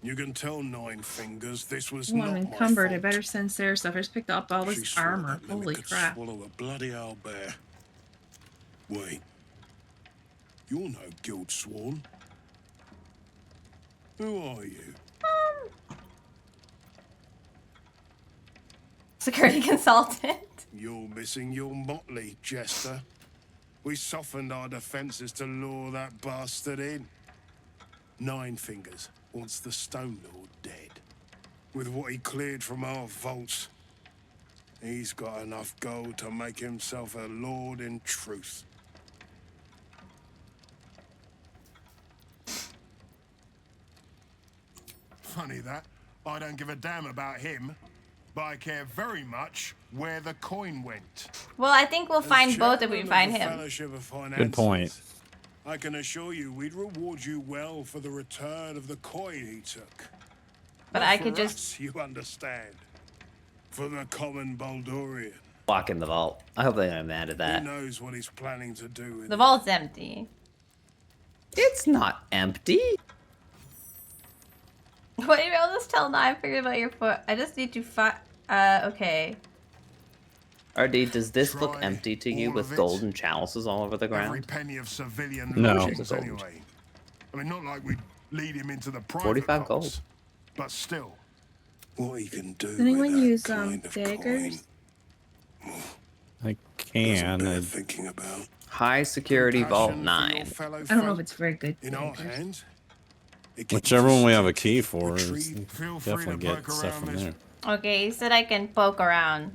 You can tell Nine Fingers this was Oh, not I'm my encumbered. I fault. better send Sarah stuff. I just picked up all She this swore armor. that mimic Holy could crap. swallow a bloody owlbear. Wait. You're no guild sworn. Who are you? Security consultant. You're missing your motley, Jester. We softened our defenses to lure that bastard in. Nine Fingers wants the Stone Lord dead. With what he cleared from our vaults, he's got enough gold to make himself a lord in truth. Funny that. I don't give a damn about him, but I care very much where the coin went. Well, I think we'll As find both if we chairman of find the him. Fellowship of Finances, Good point. I can assure you we'd reward you well for the return of the coin he took. But Not I for could us, just. you understand. For the common Baldurian. Lock in the vault. I hope they don't mad at that. Who knows what he's planning to do with The vault's empty. It's not empty. What do you I'll just tell Nine Fingers about your foot? I just need to okay. RD, does this look Try empty to you all with of it. golden chalices all over the Every ground? penny of civilian No. lodgings anyway. I mean, not like we'd lead him into the private 45 vaults, gold. but still, what he can do Does anyone with that use kind of daggers? I can. Coin, thinking about. High security vault Compassion for your 9. fellow I don't know folk. if it's very good. In our daggers. hands, it keeps Whichever us one we have a safe. key for, is Retreat, feel free definitely to get poke stuff around from this. there. Okay, he said I can poke around.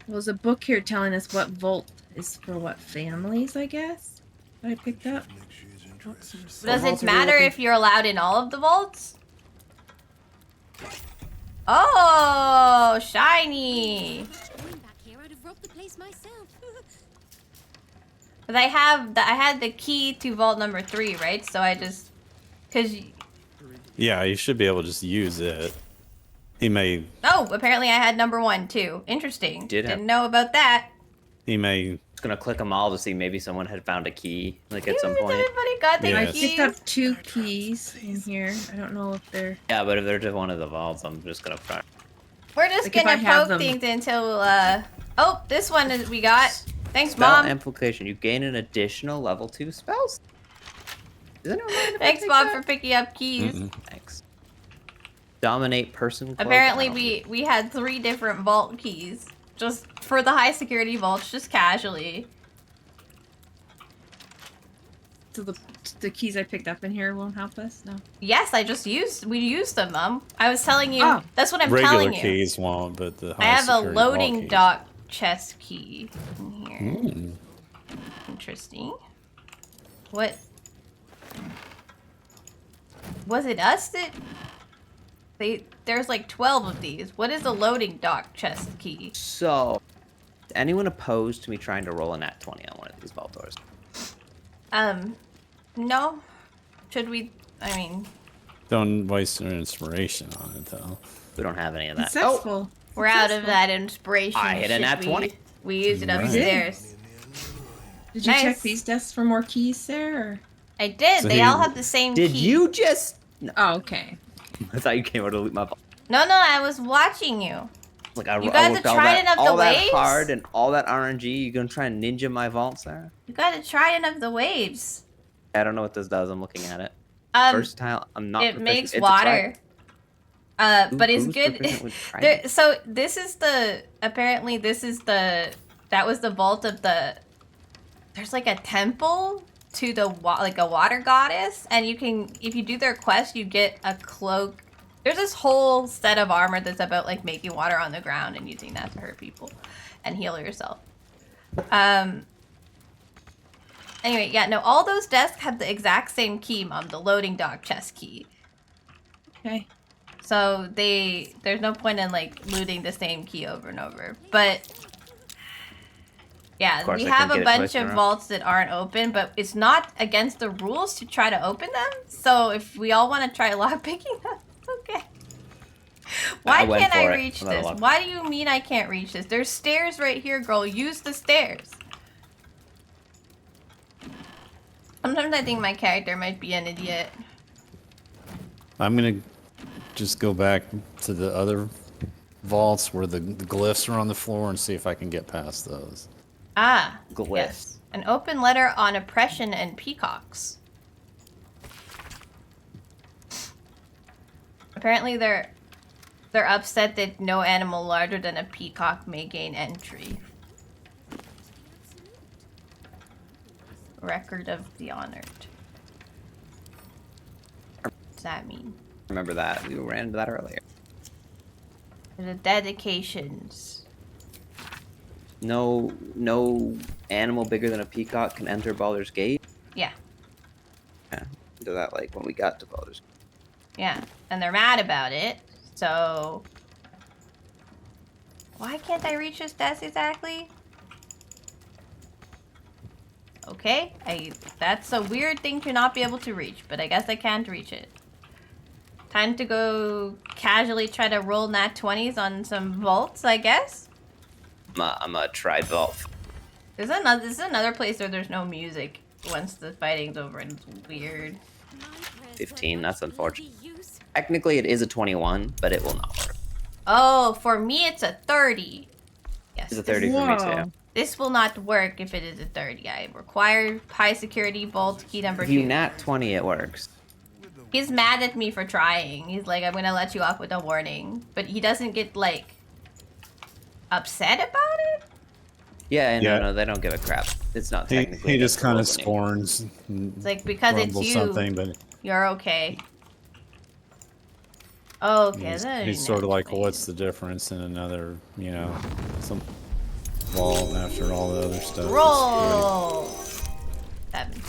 There's a book here telling us what vault is for what families, I guess. That I picked up. Does it matter if you're allowed in all of the vaults? Oh, shiny! Going back here, I'd have robbed the place myself. But I had the key to vault number 3, right? So I just, cause. Yeah, you should be able to just use it. He may. Oh, apparently I had number 1 too. Interesting. Didn't know about that. He may. Just gonna click them all to see maybe someone had found a key, like at some point. Everybody got their I Yes. keys. picked up 2 keys in here. I don't know if they're. Yeah, but if they're just one of the vaults, I'm just gonna find. We're just Like, if I gonna have poke them- things until oh, this one is we got. Thanks, Spell Mom. amplification. You gain an additional level 2 spells. Is anyone mind if I Thanks, take Mom, that? for picking up keys. Thanks. Dominate person. cloak. Apparently, I don't- we had 3 different vault keys, just for the high security vaults, just casually. So the keys I picked up in here won't help us? No. Yes, we used them, Mom. I was telling you. Oh. That's what I'm Regular telling you. keys won't, but the I high have a security vault loading keys. dock chest key in here. Hmm. Interesting. What? Was it us that... There's like 12 of these. What is a loading dock chest key? So, Anyone opposed to me trying to roll a nat 20 on one of these vault doors? No. Should we? I mean, Don't waste your inspiration on it, though. We don't have any of that. Successful. we're out of that inspiration. I hit a nat Should 20. We used it Right. upstairs. Did you Nice. check these desks for more keys, Sarah? Or... I did. So they he- all have the same key. Did you just... No. Oh, okay. I thought you came over to loot my vault. No, I was watching you. Like, I You guys worked are all trying that, enough the all that waves? hard and all that RNG. You gonna try and ninja my vault, Sarah? You gotta try enough the waves. I don't know what this does. I'm looking at it. Versatile. I'm not. It proficient. makes It's a water. But it's who's good. proficient with trident? So this is the. Apparently, this is the. That was the vault of the. There's like a temple to the like a water goddess, and you can, if you do their quest, you get a cloak. There's this whole set of armor that's about like making water on the ground and using that to hurt people and heal yourself. Anyway, yeah, no, all those desks have the exact same key, Mom, the loading dock chest key. Okay. So there's no point in like looting the same key over and over. But yeah, course, we I have can a get it bunch twice in a of row. vaults that aren't open, but it's not against the rules to try to open them. So if we all want to try lockpicking them, okay. Why went can't I for it. reach I'm at a this? lock. Why do you mean I can't reach this? There's stairs right here, girl. Use the stairs. Sometimes I think my character might be an idiot. I'm gonna just go back to the other vaults where the glyphs are on the floor and see if I can get past those. Ah, Glyphs. yes. An open letter on oppression and peacocks. Apparently they're upset that no animal larger than a peacock may gain entry. Record of the honored. What does that mean? Remember that? We ran into that earlier. The dedications. No animal bigger than a peacock can enter Baldur's Gate. Yeah. Yeah. Do that like when we got to Baldur's Gate. Yeah. And they're mad about it. So why can't I reach this desk exactly? Okay, that's a weird thing to not be able to reach, but I guess I can't reach it. Time to go casually try to roll nat 20s on some vaults, I guess. I'm a tried vault. This is another place where there's no music once the fighting's over, and it's weird. 15. That's unfortunate. Technically, it is a 21, but it will not work. Oh, for me it's a 30. Yes. It's a 30 for me too. This will not work if it is a 30. I require high security vault key number If you 2. nat 20, it works. He's mad at me for trying. He's like, I'm gonna let you off with a warning. But he doesn't get, like, upset about it? Yeah, Yeah. no, they don't give a crap. It's not He technically. just kind of against the rules scorns. It's like, because it's grumbles you, something, but you're okay. Oh, okay. he's sort of like, well, what's the difference in another, some vault after all the other stuff? Roll! 7.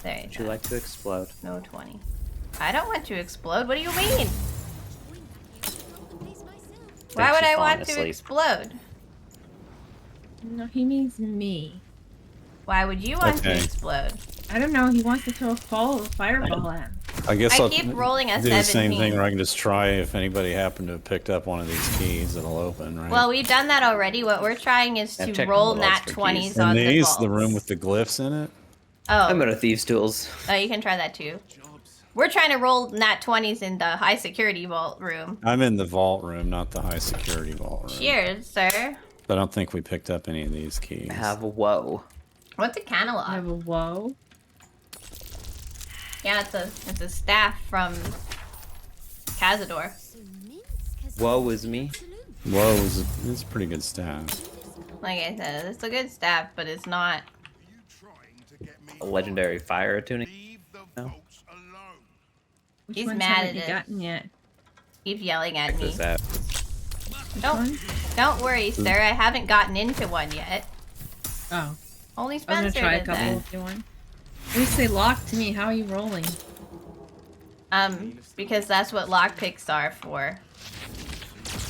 There you Would go. you like to explode? No 20. I don't want to explode. What do you mean? Why would she's I falling want to asleep. explode? No, he means me. Why would you want to Okay. explode? I don't know. He wants to throw a fireball at him. I guess I I'll keep rolling a do the same 17. thing, or I can just try if anybody happened to have picked up one of these keys, it'll open, right? Well, we've done that already. What we're trying is I've to checked roll all the vaults nat for 20s keys. on and the these, vaults. the room with the glyphs in it? I'm Oh. out of thieves' tools. Oh, you can try that too. We're trying to roll nat 20s in the high security vault room. I'm in the vault room, not the high security vault room. Cheers, sir. But I don't think we picked up any of these keys. I have a whoa. What's a I cantaloupe? have a whoa. Yeah, it's a staff from Cazador. Whoa is me. Whoa, it's a pretty good staff. Like I said, it's a good staff, but it's not. A legendary fire attuning. No. Which He's ones mad haven't at you it. gotten yet? Keep yelling at Check me. this out. Don't worry, sir. I haven't gotten into one yet. Oh. Only I was gonna Spencer try a did couple that. if you want. When you say lock to me, how are you rolling? Because that's what lockpicks are for.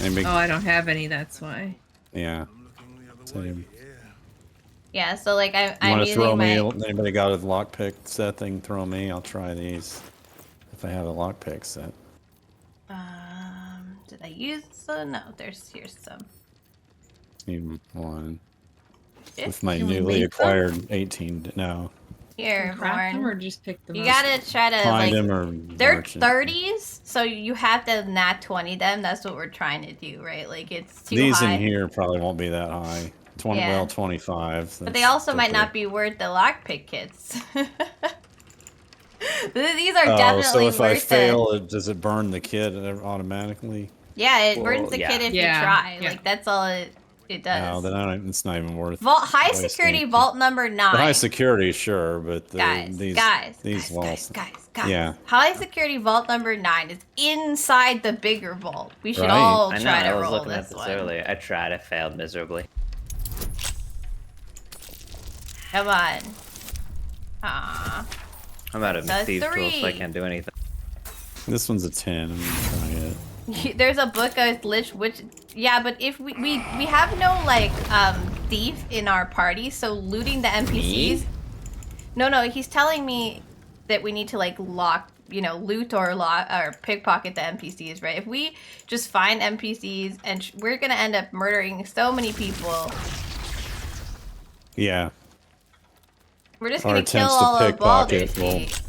And Oh, I don't have any, that's why. yeah. Same. Yeah, so like I'm Want to using throw my... me? Anybody got a lockpick set thing? Throw me. I'll try these. If I have a lockpick set. Did I use some? No, here's some. Need one. Just With my Can we newly make acquired 18. No. Here, Craft them Horn. or just pick them You up? gotta try to Find like. them or They're merchant. 30s, so you have to nat 20 them. That's what we're trying to do, right? Like it's too These high. in here probably won't be that high. 20, Yeah. well, 25. But they that's also might okay. not be worth the lockpick kits. These are Oh, definitely so if I worth fail, does it burn the kit automatically? Yeah, it burns the kit if you try. Like that's all it does. No, then it's not even worth. High wasting. security vault number 9. The high security, sure, but these guys, yeah. High security vault number 9 is inside the bigger vault. We should Right. all I know, try to I was roll looking this at this one. earlier. I tried, I failed miserably. Come on. Ah. I'm out of So thieves tools, so I 3. can't do anything. This one's a 10. I'm gonna try it. There's a book of which yeah, but if we have no like thief in our party, so looting the NPCs. Me? No, he's telling me that we need to like loot or pickpocket the NPCs, right? If we just find NPCs and we're gonna end up murdering so many people. Yeah. We're just Our gonna kill attempts to all of Baldur's pickpocket will- Gate.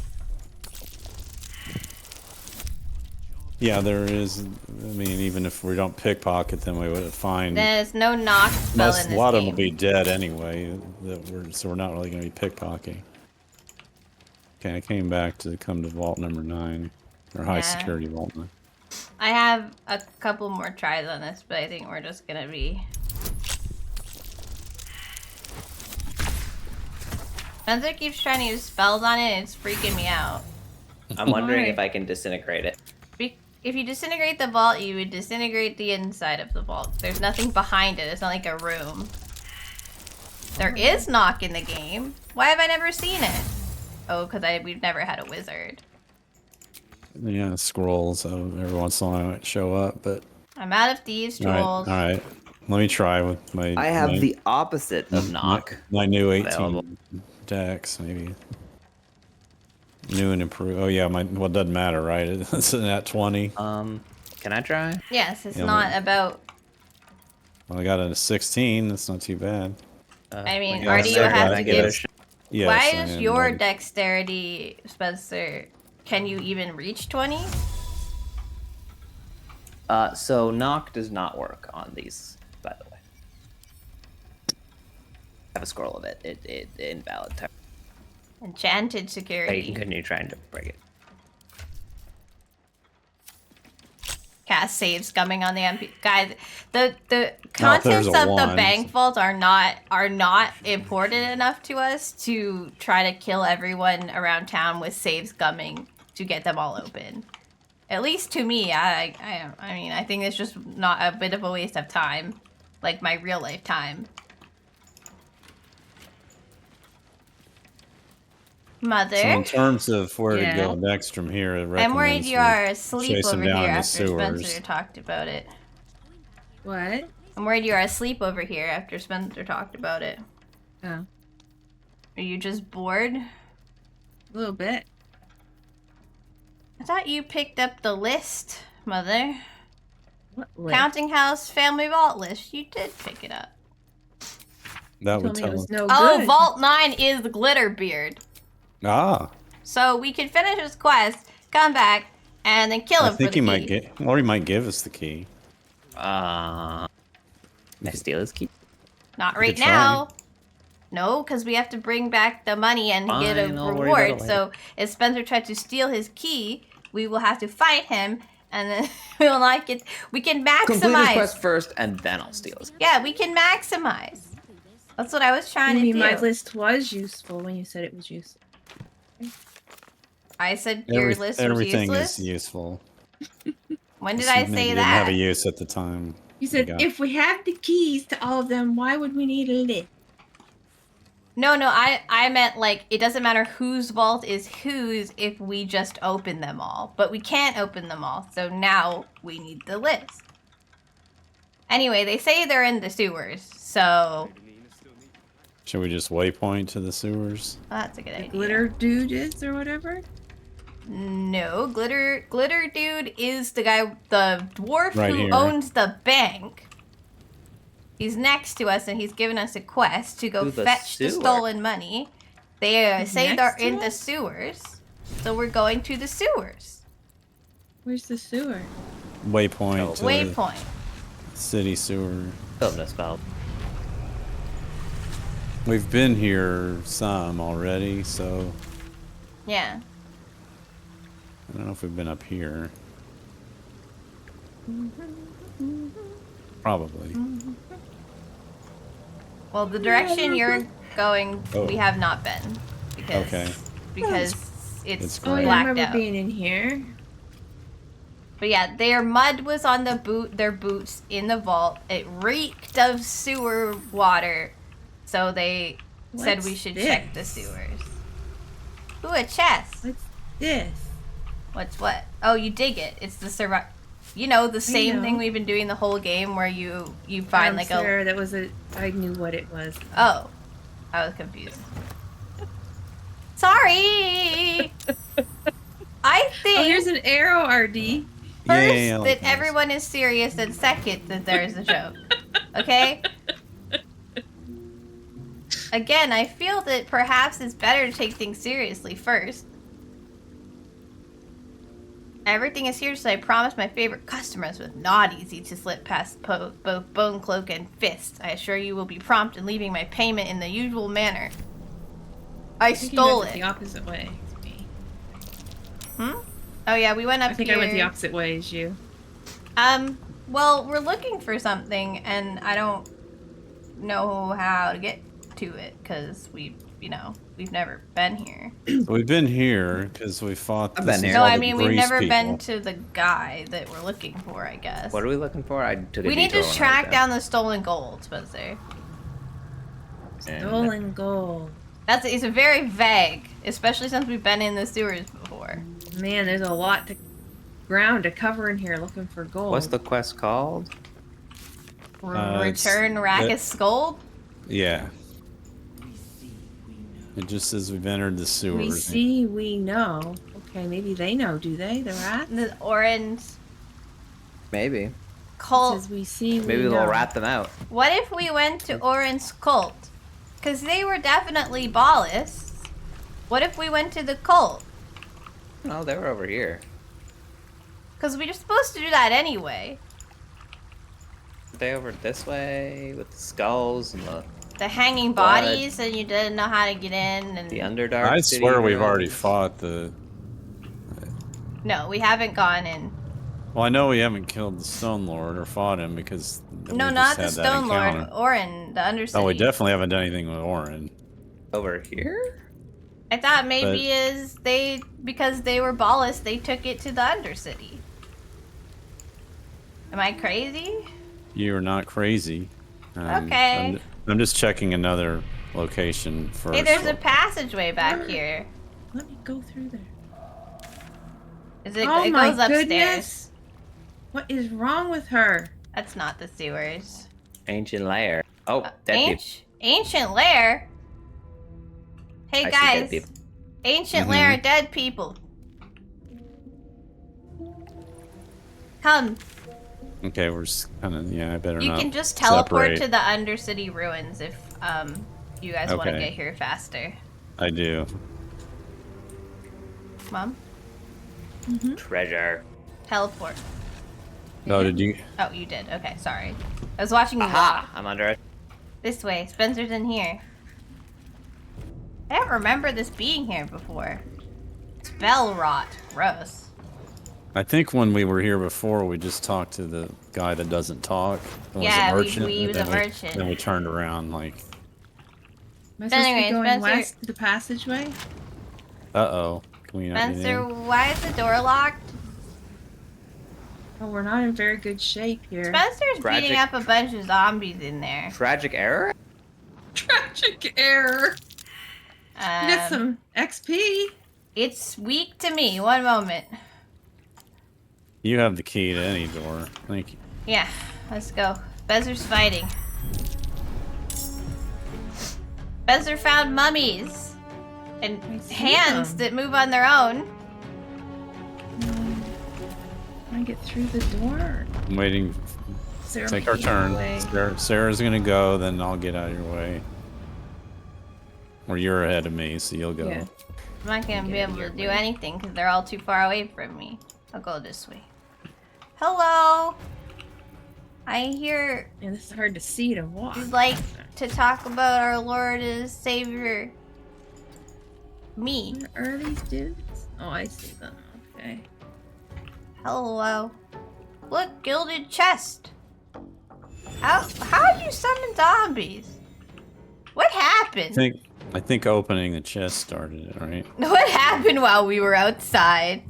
Yeah, there is. I mean, even if we don't pickpocket them, we would find. There's no knock spell in A this lot of game. them will be dead anyway. So we're not really going to be pickpocketing. Okay, I came back to come to vault number 9, or high Yeah. security vault 9. I have a couple more tries on this, but I think we're just gonna be. Spencer keeps trying to use spells on it, and it's freaking me out. I'm wondering if I can disintegrate it. If you disintegrate the vault, you would disintegrate the inside of the vault. There's nothing behind it. It's not like a room. There is knock in the game. Why have I never seen it? Oh, because we've never had a wizard. Yeah, scrolls. So every once in a while I might show up, but. I'm out of thieves' All tools. right. Let me try with my. I have the opposite of knock. My new 18 available. decks, maybe. New and improved. Oh yeah, well, it doesn't matter, right? It's at 20. Can I try? Yes, it's Yeah, not about. Well, I got a 16. That's not too bad. I mean, Yeah, Artie, you so have I to give it a give. shot. Yes, Why I is am your ready. dexterity, Spencer? Can you even reach 20? So knock does not work on these, by the way. I have a scroll of it. It invalid. Enchanted I security. can continue trying to break it. Cast saves coming on the MP. Guys, the there's contents a of the one. bank vault are not important enough to us to try to kill everyone around town with saves coming to get them all open. At least to me, I mean, I think it's just not a bit of a waste of time, like my real life time. Mother. So in terms of where Yeah. to go next from here, I'm worried you are asleep chase over them here down in the after sewers. Spencer talked about it. What? I'm worried you are asleep over here after Spencer talked about it. Oh. Are you just bored? A little bit. I thought you picked up the list, Mother. What list? Counting House Family Vault list. You did pick it up. That would Told me it tell was us. no Oh, good. Vault 9 is the Glitterbeard. Ah, So we can finish his quest, come back, and then kill I him for think the he key. might get, or he might give us the key. Can I steal his key? Not You right could try. now. No, because we have to bring back the money and get a Fine, I'll worry about reward. it later. So if Spencer tried to steal his key, we will have to fight him, and then we will not get. We can Complete his maximize. quest first, and then I'll steal his. Yeah, we can maximize. That's what I was trying I mean, to do. my list was useful when you said it was useful. I said your list was Everything useless. is useful. When did Just I maybe say didn't have that? a use at the time. You said, got- if we have the keys to all of them, why would we need a list? No, I meant like it doesn't matter whose vault is whose if we just open them all. But we can't open them all, so now we need the list. Anyway, they say they're in the sewers, So Should we just waypoint to the sewers? that's a good idea. Glitter dude is or whatever? No, glitter dude is the guy, the dwarf Right who here. owns the bank. He's next to us and he's given us a quest to go To the fetch the sewer. stolen money. They He's say next they're to in the us? sewers, so we're going to the sewers. Where's the sewer? Waypoint to Waypoint. the city sewer. Building a spell. We've been here some already, so Yeah. I don't know if we've been up here. Probably. Well, the direction you're going, Oh. we have not been because Okay. because It's it's great. Oh, yeah, I blacked remember out. being in here. But yeah, their mud was on their boots in the vault. It reeked of sewer water, so they said we What's should this? check the sewers. Ooh, a chest. What's this? What's what? Oh, you dig it. It's the you know, the same know. thing we've been doing the whole game where you find like Sir, a that was a. I knew what it was. oh, I was confused. Sorry. I think Oh, here's an arrow, RD. first Yay, I like that everyone is serious, and second that there is a joke. Okay? Again, I feel that perhaps it's better to take things seriously first. Everything is here, so I promise my favorite customers was not easy to slip past both Bone Cloak and Fist. I assure you will be prompt in leaving my payment in the usual manner. I think you stole went it. the opposite way as me. Hmm? Oh yeah, we went up I think here. I went the opposite way as you. Well, we're looking for something, and I don't know how to get to it, because we've never been here. We've been here because we fought. I've this been is here. No, all I the mean, we've grease never been people. to the guy that we're looking for, I guess. What are we looking for? I took a We need detour to when I was track there. down the stolen gold, Spencer. And Stolen gold. It's a very vague, especially since we've been in the sewers before. Man, there's a lot to ground to cover in here looking for gold. What's the quest called? Return Rakus gold? Yeah. It just says we've entered the sewers. We see, we know. Okay, maybe they know, do they? The rats? The orange Maybe. It cult. says we see, we Maybe know. they'll rat them out. What if we went to Orange cult? Because they were definitely ballists. What if we went to the cult? No, they were over here. Because we were supposed to do that anyway. They over this way with the skulls and The hanging Blood. bodies, and you didn't know how to get in. And the Underdark. I City swear we've ruins. already fought the. No, we haven't gone in. Well, I know we haven't killed the Stone Lord or fought him because. we No, just not the had that Stone Lord. encounter. Orin, the Undercity. Oh, we definitely haven't done anything with Orin. Over here? I thought maybe because they were ballists, they took it to the Undercity. Am I crazy? You're not crazy. Okay. I'm just checking another location first. Hey, there's a passageway back here. Let me go through there. It my goes upstairs. goodness. What is wrong with her? That's not the sewers. Ancient lair. Oh, dead people. Ancient lair? Hey I see dead guys. people. Ancient lair of dead people. Come. Okay, we're just kind of I better You not. can just teleport separate. to the Undercity ruins if you guys want to Okay. get here faster. I do. Mom? Treasure. Teleport. No, did you? Oh, you did. Okay, sorry. I was watching you Aha! walk. I'm under it. This way. Spencer's in here. I don't remember this being here before. Spell rot. Gross. I think when we were here before, we just talked to the guy that doesn't talk. It Yeah, was a merchant. he was and a then merchant. Then we turned around like, Am I supposed to Anyway, be going Spencer- west to the passageway? uh-oh. Can we not get Spencer, in? why is the door locked? Oh, we're not in very good shape here. Spencer's Tragic. beating up a bunch of zombies in there. Tragic error? Tragic error. You got some XP. It's weak to me. One moment. You have the key to any door. Thank you. Yeah, let's go. Spencer's fighting. Spencer found mummies and see hands them. that move on their own. I get through the door. I'm waiting. Sarah, Take our get out of the turn. way. Sarah's gonna go, then I'll get out of your way. Or you're ahead of me, so you'll go. Yeah. I'm not gonna be able to do anything because they're all too far away from me. I'll go this way. Hello. I hear. Yeah, this is hard to see to walk. You'd like to talk about our Lord and Savior. Me. Where are these dudes? Oh, I see them. Okay. Hello. Look, gilded chest. How do you summon zombies? What happened? I think opening the chest started it, right? What happened while we were outside?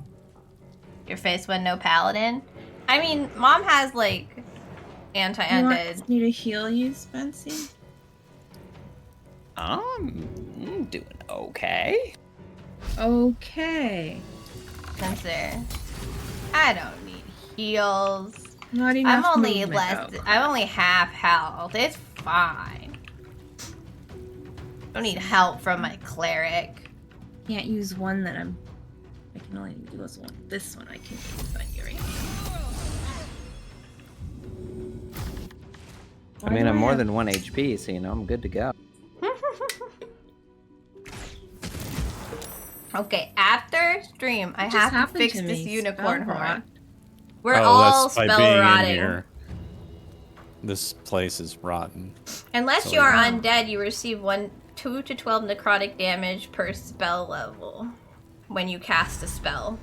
Your face went no paladin? I mean, Mom has like You anti-undead. want me to heal you, Spency? I'm doing okay. Okay. Spencer. I don't need heals. Not enough I'm only movement. less. Oh, I'm only half health. It's fine. Don't need help from my cleric. Can't use one that I can only do this one. This one I can use on you right now. I mean, I'm more than 1 HP, so you know I'm good to go. Okay, after stream, I What just have to happened fix to this me? unicorn Spell horn. rot. We're Oh, all that's by spell being in rotting. here. This place is rotten. Unless So you are yeah. undead, you receive 2 to 12 necrotic damage per spell level when you cast a spell.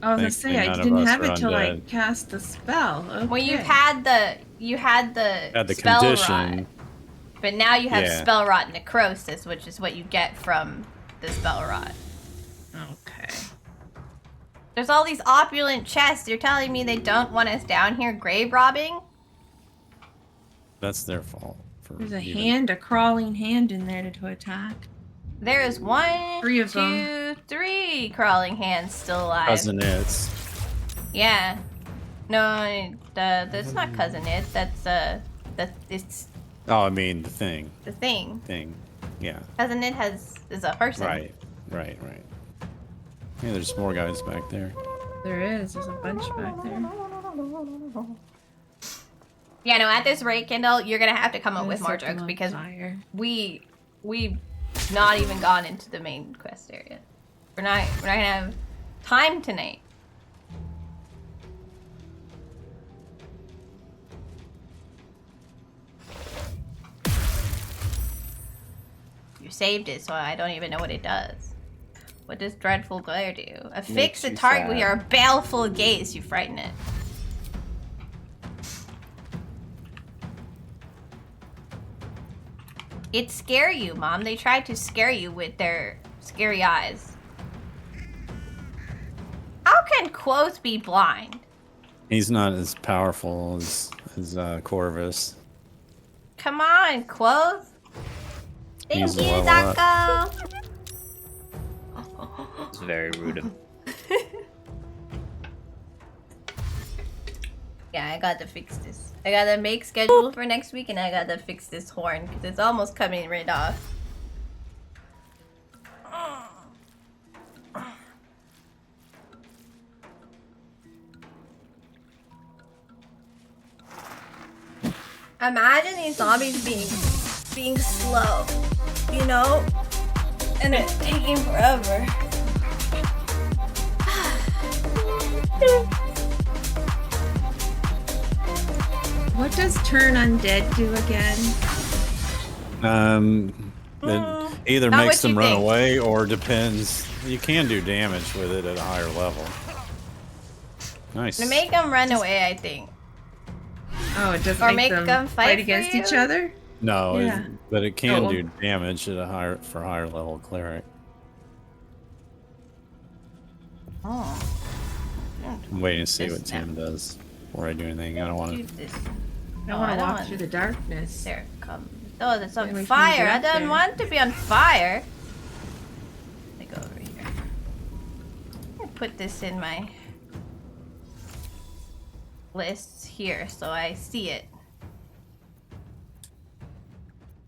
I was gonna Thankfully, say I none of didn't us have are it till I undead. cast the spell. Okay. Well, you had the spell condition. rot, but now you have Yeah. spell rot necrosis, which is what you get from the spell rot. Okay. There's all these opulent chests. You're telling me they don't want us down here grave robbing? That's their fault. For There's a even- hand, a crawling hand in there to attack. There is 1, Three of 2, 3 crawling hands still alive. Cousin it's. Yeah. No, that's not cousin it. It's Oh, I mean the thing. the thing. Yeah. Cousin it is a person. Right. Yeah, there's more guys back there. There is. There's a bunch back there. Yeah, no, at this rate, Kindle, you're gonna have to come up with more Set them jokes on because fire. we've not even gone into the main quest area. We're not gonna have time tonight. You saved it, so I don't even know what it does. What does dreadful glare do? Affix a you target with sad. your baleful gaze. You frighten it. It scare you, Mom. They tried to scare you with their scary eyes. How can Quoth be blind? He's not as powerful as Corvus. Come on, Quoth. Thank He's you, a level up. Daco. It's very rude of him. Yeah, I gotta fix this. I gotta make schedule for next week and I gotta fix this horn because it's almost coming right off. Imagine these zombies being slow, you know? And it taking forever. What does turn undead do again? It either Not makes what them you run think. away or depends. You can do damage with it at a higher level. Nice. To make them run away, I think. Oh, it doesn't Or make make them them fight against for each you? other? No, Yeah. but it can Oh. do damage at a higher level cleric. Oh. I'm waiting to see This what Tim does before I do anything. I don't want Do to. this. I No, want I to don't walk want- through the darkness. There it comes. Oh, that's on Maybe we can fire. get I up don't there. want to be on fire. Let me go over here. I'm gonna put this in my lists here so I see it.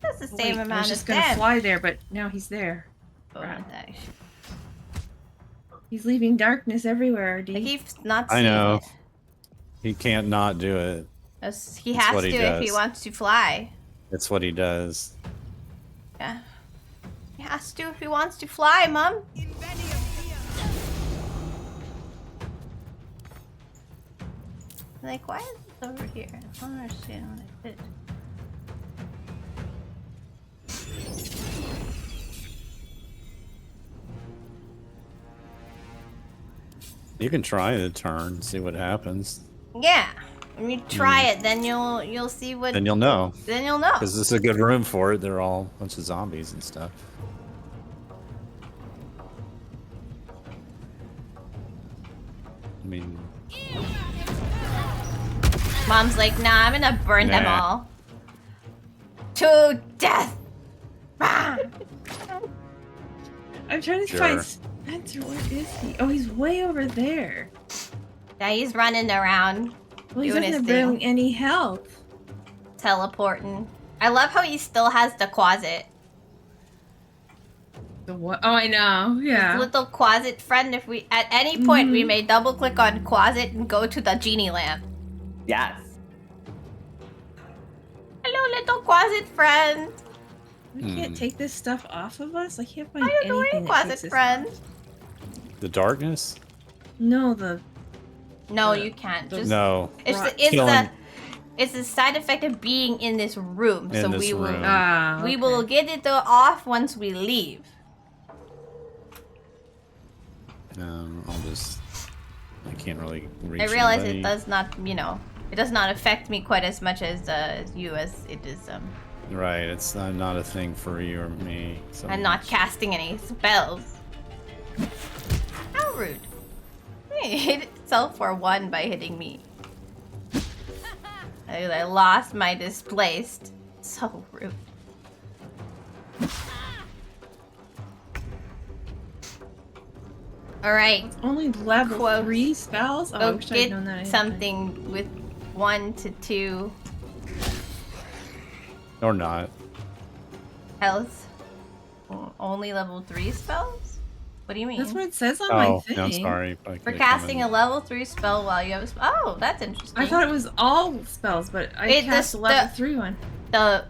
This That's the same Wait, I amount was as just gonna them. fly there, but now he's there. Oh, that shit. He's leaving darkness everywhere, D. Like he's not I seeing know. it. He can't not do it. He That's has what to he if he does. wants to fly. That's what he does. Yeah. He has to if he wants to fly, Mom. Like, why is it over here? I don't understand what I did. You can try the turn and see what happens. Yeah. When you try it, then you'll see what. Then you'll know. Then you'll know. Because this is a good room for it. They're all a bunch of zombies and stuff. I mean, Mom's like, nah, I'm gonna burn them Nah. all. To death! I'm trying to Sure. find Spencer. Where is he? Oh, he's way over there. Yeah, he's running around. Well, he doing doesn't his have thing. barely any health. Teleporting. I love how he still has the closet. The what? Oh, I know. Yeah. His little closet friend. If we at any point we Mhm. may double click on closet and go to the genie lamp. Yes. Hello, little closet friend. We can't take this stuff off of us. I can't find How you anything doing, that closet takes this friend? off. the darkness? No, the No, you can't. Just No. It's Right. it's the side effect of being in this room. In so this we will room. we will get it off once we leave. I'll just. I can't really reach I realize anybody. it does not, it does not affect me quite as much as you as it is. Right, it's not a thing for you or me. So I'm not casting any spells. How rude! It hit itself for one by hitting me. I lost my displaced. So rude. All right. It's only level 3 spells. Oh, I Go wish I'd get known that. ahead of something with 1 to 2 Or not. health. Only level 3 spells? What do you mean? That's what it says on my thing. No, I'm sorry. For casting a level 3 spell while you have a spell. Oh, that's interesting. I thought it was all spells, but I cast a level 3 one. The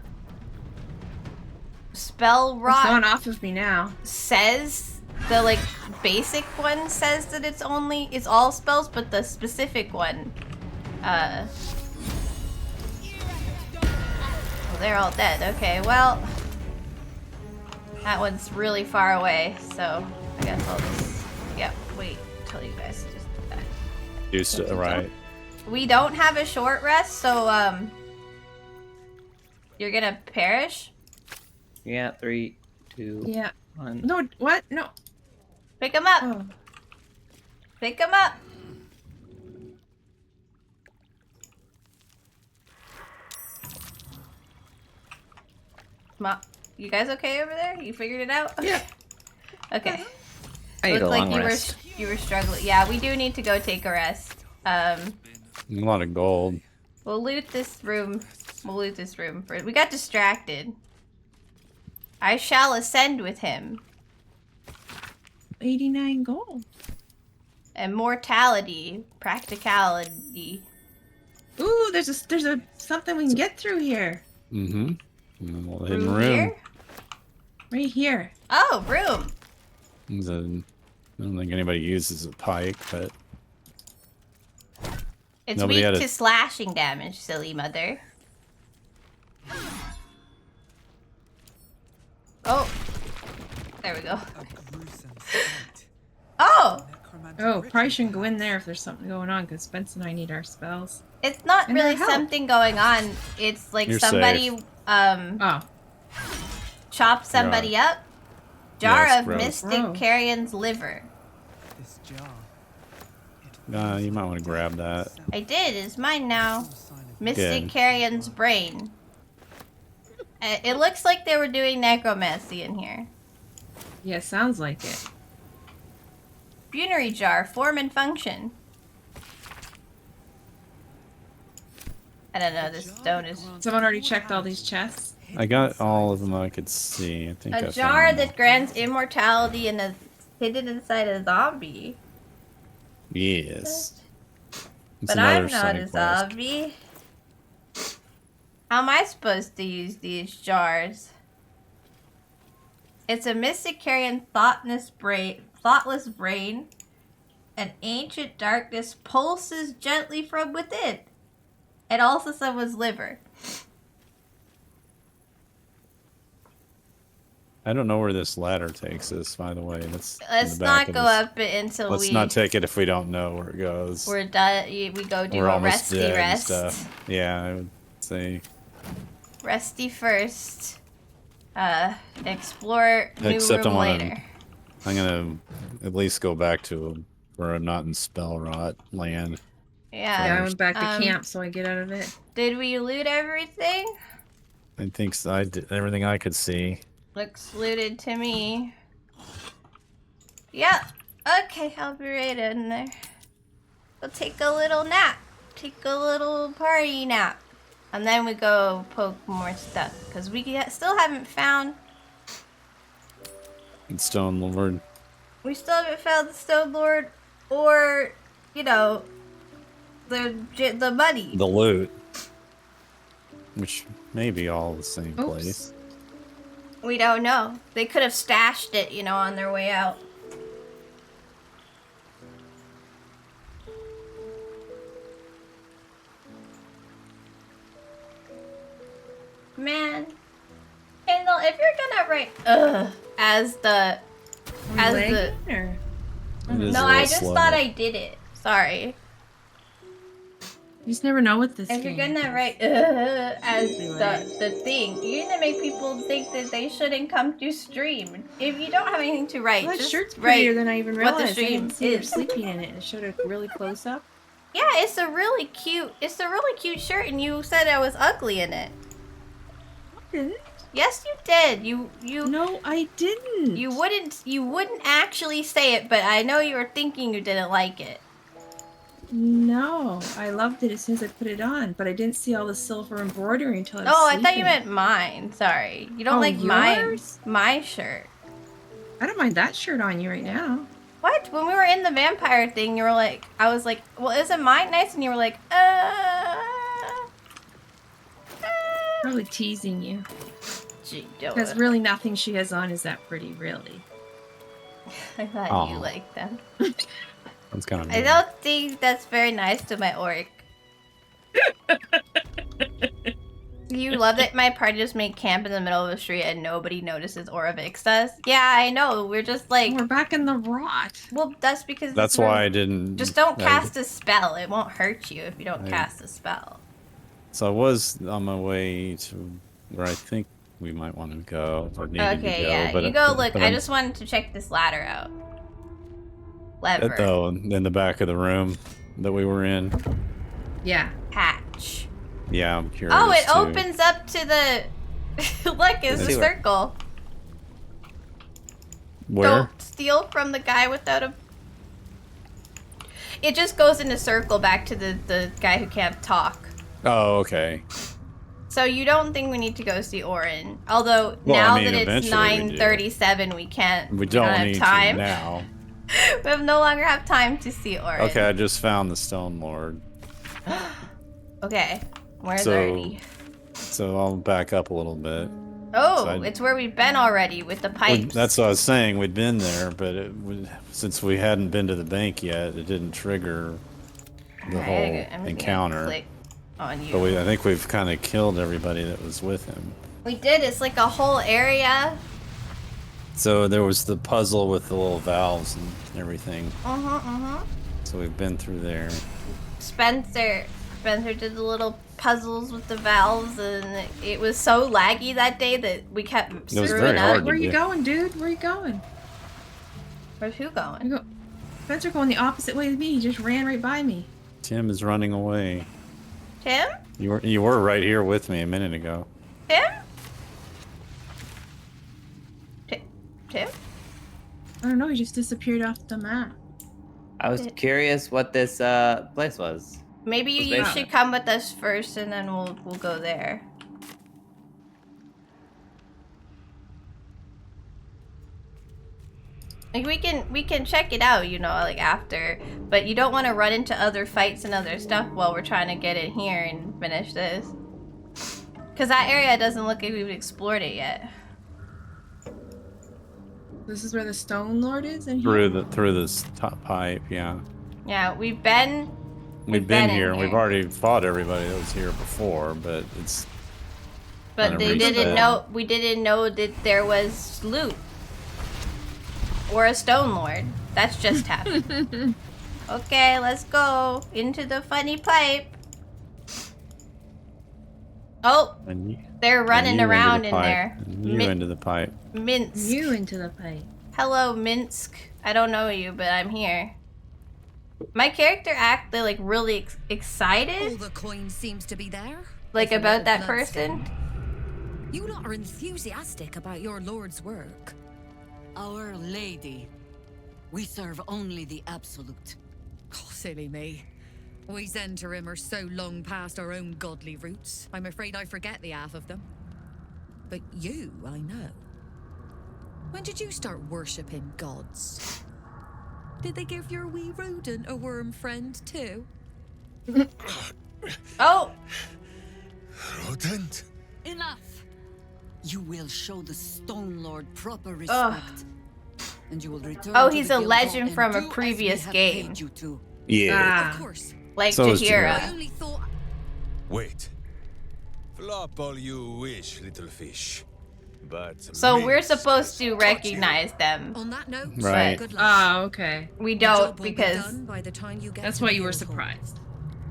spell It's rot gone off of me now. says the basic one says that it's all spells, but the specific one, well, they're all dead. Okay, well, that one's really far away, so I guess I'll just wait till you guys just do that. Used to, right. We don't have a short rest, so you're gonna perish. Yeah, 3, 2, Yeah. 1. No, what? No. Pick him up. Oh. Pick him up. You guys okay over there? You figured it out? Yeah. Okay. I need a Looked like long you rest. you were struggling. Yeah, we do need to go take a rest. A lot of gold. We'll loot this room. We'll loot this room first. We got distracted. I shall ascend with him. 89 gold. Immortality, practicality. Ooh, there's a something we can get through here. Mm-hmm. Well, hidden Through room. here? Right here. Oh, room. I don't think anybody uses a pike, but It's Nobody weak had to a- slashing damage, silly mother. Oh. There we go. Oh! Oh, probably shouldn't go in there if there's something going on, because Spence and I need our spells. It's not And really our help. something going on. It's like You're somebody Oh. chopped somebody up. Jar Yes, of gross. Mystic Gross. Carrion's liver. This jar. you might want to grab that. I did. It's mine now. Mystic Good. Carrion's brain. It looks like they were doing necromancy in here. Yeah, sounds like it. Funerary jar, form and function. I don't know, this stone is... Someone already checked all these chests? I got all of them I could see. I think I A found jar them that grants immortality and is hidden inside a zombie. all. Yes. It's But another I'm not side a quest. zombie. How am I supposed to use these jars? It's a mystic carrying thoughtless brain. An ancient darkness pulses gently from within. And also someone's liver. I don't know where this ladder takes us, by the way. Let's not go up it until Let's not take it if we don't know where it goes. we're done. We go do We're a almost resty dead and rest. stuff. Yeah, I would say. Resty first. Explore new Except room I'm later. gonna at least go back to where I'm not in spell rot land. Yeah. Yeah, I went back to camp, so I get out of it. Did we loot everything? I think so. I did everything I could see. Looks looted to me. Yep. Okay, I'll be right in there. We'll take a little nap. Take a little party nap. And then we go poke more stuff. Because we still haven't found... And Stone Lord. We still haven't found the Stone Lord or, you know, the money. The loot. Which may be all the same place. We don't know. They could have stashed it, you know, on their way out. Man. Kendall, if you're gonna write as the No, I just thought I did it. Sorry. You just never know with this If game. you're gonna write as the thing, you're gonna make people think that they shouldn't come to stream. If you don't have anything to write, Well, that just shirt's write prettier than I even realized. what the I stream didn't see her is. sleeping in it. It showed a really close up. Yeah, it's a really cute shirt, and you said I was ugly in it. I didn't. Yes, you did. You. No, I didn't. You wouldn't actually say it, but I know you were thinking you didn't like it. No, I loved it as soon as I put it on, but I didn't see all the silver embroidery until I was Oh, I thought sleeping. you meant mine. Sorry, you don't Oh, like yours? my shirt. I don't mind that shirt on you right now. What? When we were in the vampire thing, you were like, I was like, well, isn't mine nice? And you were like, Probably teasing you. Gee, Because really nothing she has on is that pretty, really. I thought you liked them. That's kind of. I don't think that's very nice to my orc. You love that my party just made camp in the middle of the street and nobody notices or evicts us? Yeah, I know. We're just like... We're back in the rot. Well, that's because... That's why I didn't. Just don't cast a spell. It won't hurt you if you don't cast a spell. So I was on my way to where I think we might want to go or needed to go. Yeah. But You go look. I just wanted to check this ladder out. Lever. Though in the back of the room that we were in. Yeah. Hatch. Yeah, I'm curious. Oh, it too. opens up to the... Look, it's a circle. Where? Don't steal from the guy without a... It just goes in a circle back to the guy who can't talk. Oh, okay. So you don't think we need to go see Orin? Although Well, now I mean, that it's eventually we do. 9:37, we can't. We don't have need time. to now. We have no longer have time to see Orin. Okay, I just found the Stone Lord. Okay, where's So, Artie? so I'll back up a little bit. Oh, So it's where we've been already with the pipes. That's what I was saying. We'd been there, but since we hadn't been to the bank yet, it didn't trigger the whole I'm just gonna encounter. click on you. But I think we've kind of killed everybody that was with him. We did. It's like a whole area. So there was the puzzle with the little valves and everything. So we've been through there. Spencer did the little puzzles with the valves, and it was so laggy that day that we kept It was screwing very up. hard. Where are you going, dude? Where are you going? Where's who going? You go. Spencer going the opposite way as me. He just ran right by me. Tim is running away. Tim? You were right here with me a minute ago. Tim? Tim? I don't know. He just disappeared off the map. I was curious what this place was. Maybe you should come with us first, and then we'll go there. Like we can check it out, you know, like after, but you don't want to run into other fights and other stuff while we're trying to get in here and finish this. Cause that area doesn't look like we've explored it yet. This is where the Stone Lord is in here? Through this top pipe, yeah. Yeah, we've been here and we've already fought everybody that was here before, but it's. But they didn't know. We didn't know that there was loot. Or a Stone Lord. That's just happened. Okay, let's go into the funny pipe. Oh, they're running around in there. You into the pipe. Minsk. You into the pipe. Hello, Minsk. I don't know you, but I'm here. My character acted like really excited. All the coin seems to be there. Like about that person. You lot are enthusiastic about your lord's work. Our Lady. We serve only the absolute. Oh, silly me. We Zentarim are so long past our own godly roots, I'm afraid I forget the half of them. But you, I know. When did you start worshipping gods? Did they give your wee rodent a worm friend too? Oh! Rodent? Enough! You will show the Stone Lord proper respect. And you will return Oh, to he's the a Guild legend Hall from a and do previous as we have game. paid you to. Yeah. Of course. Like So is Jahira. I only thought. Wait. Flop all you wish, little fish. But So we're supposed to recognize them. On that note, Right. good luck. Oh, okay. We The don't job will be because done by the time you get That's to why the you were Guild Hall. surprised.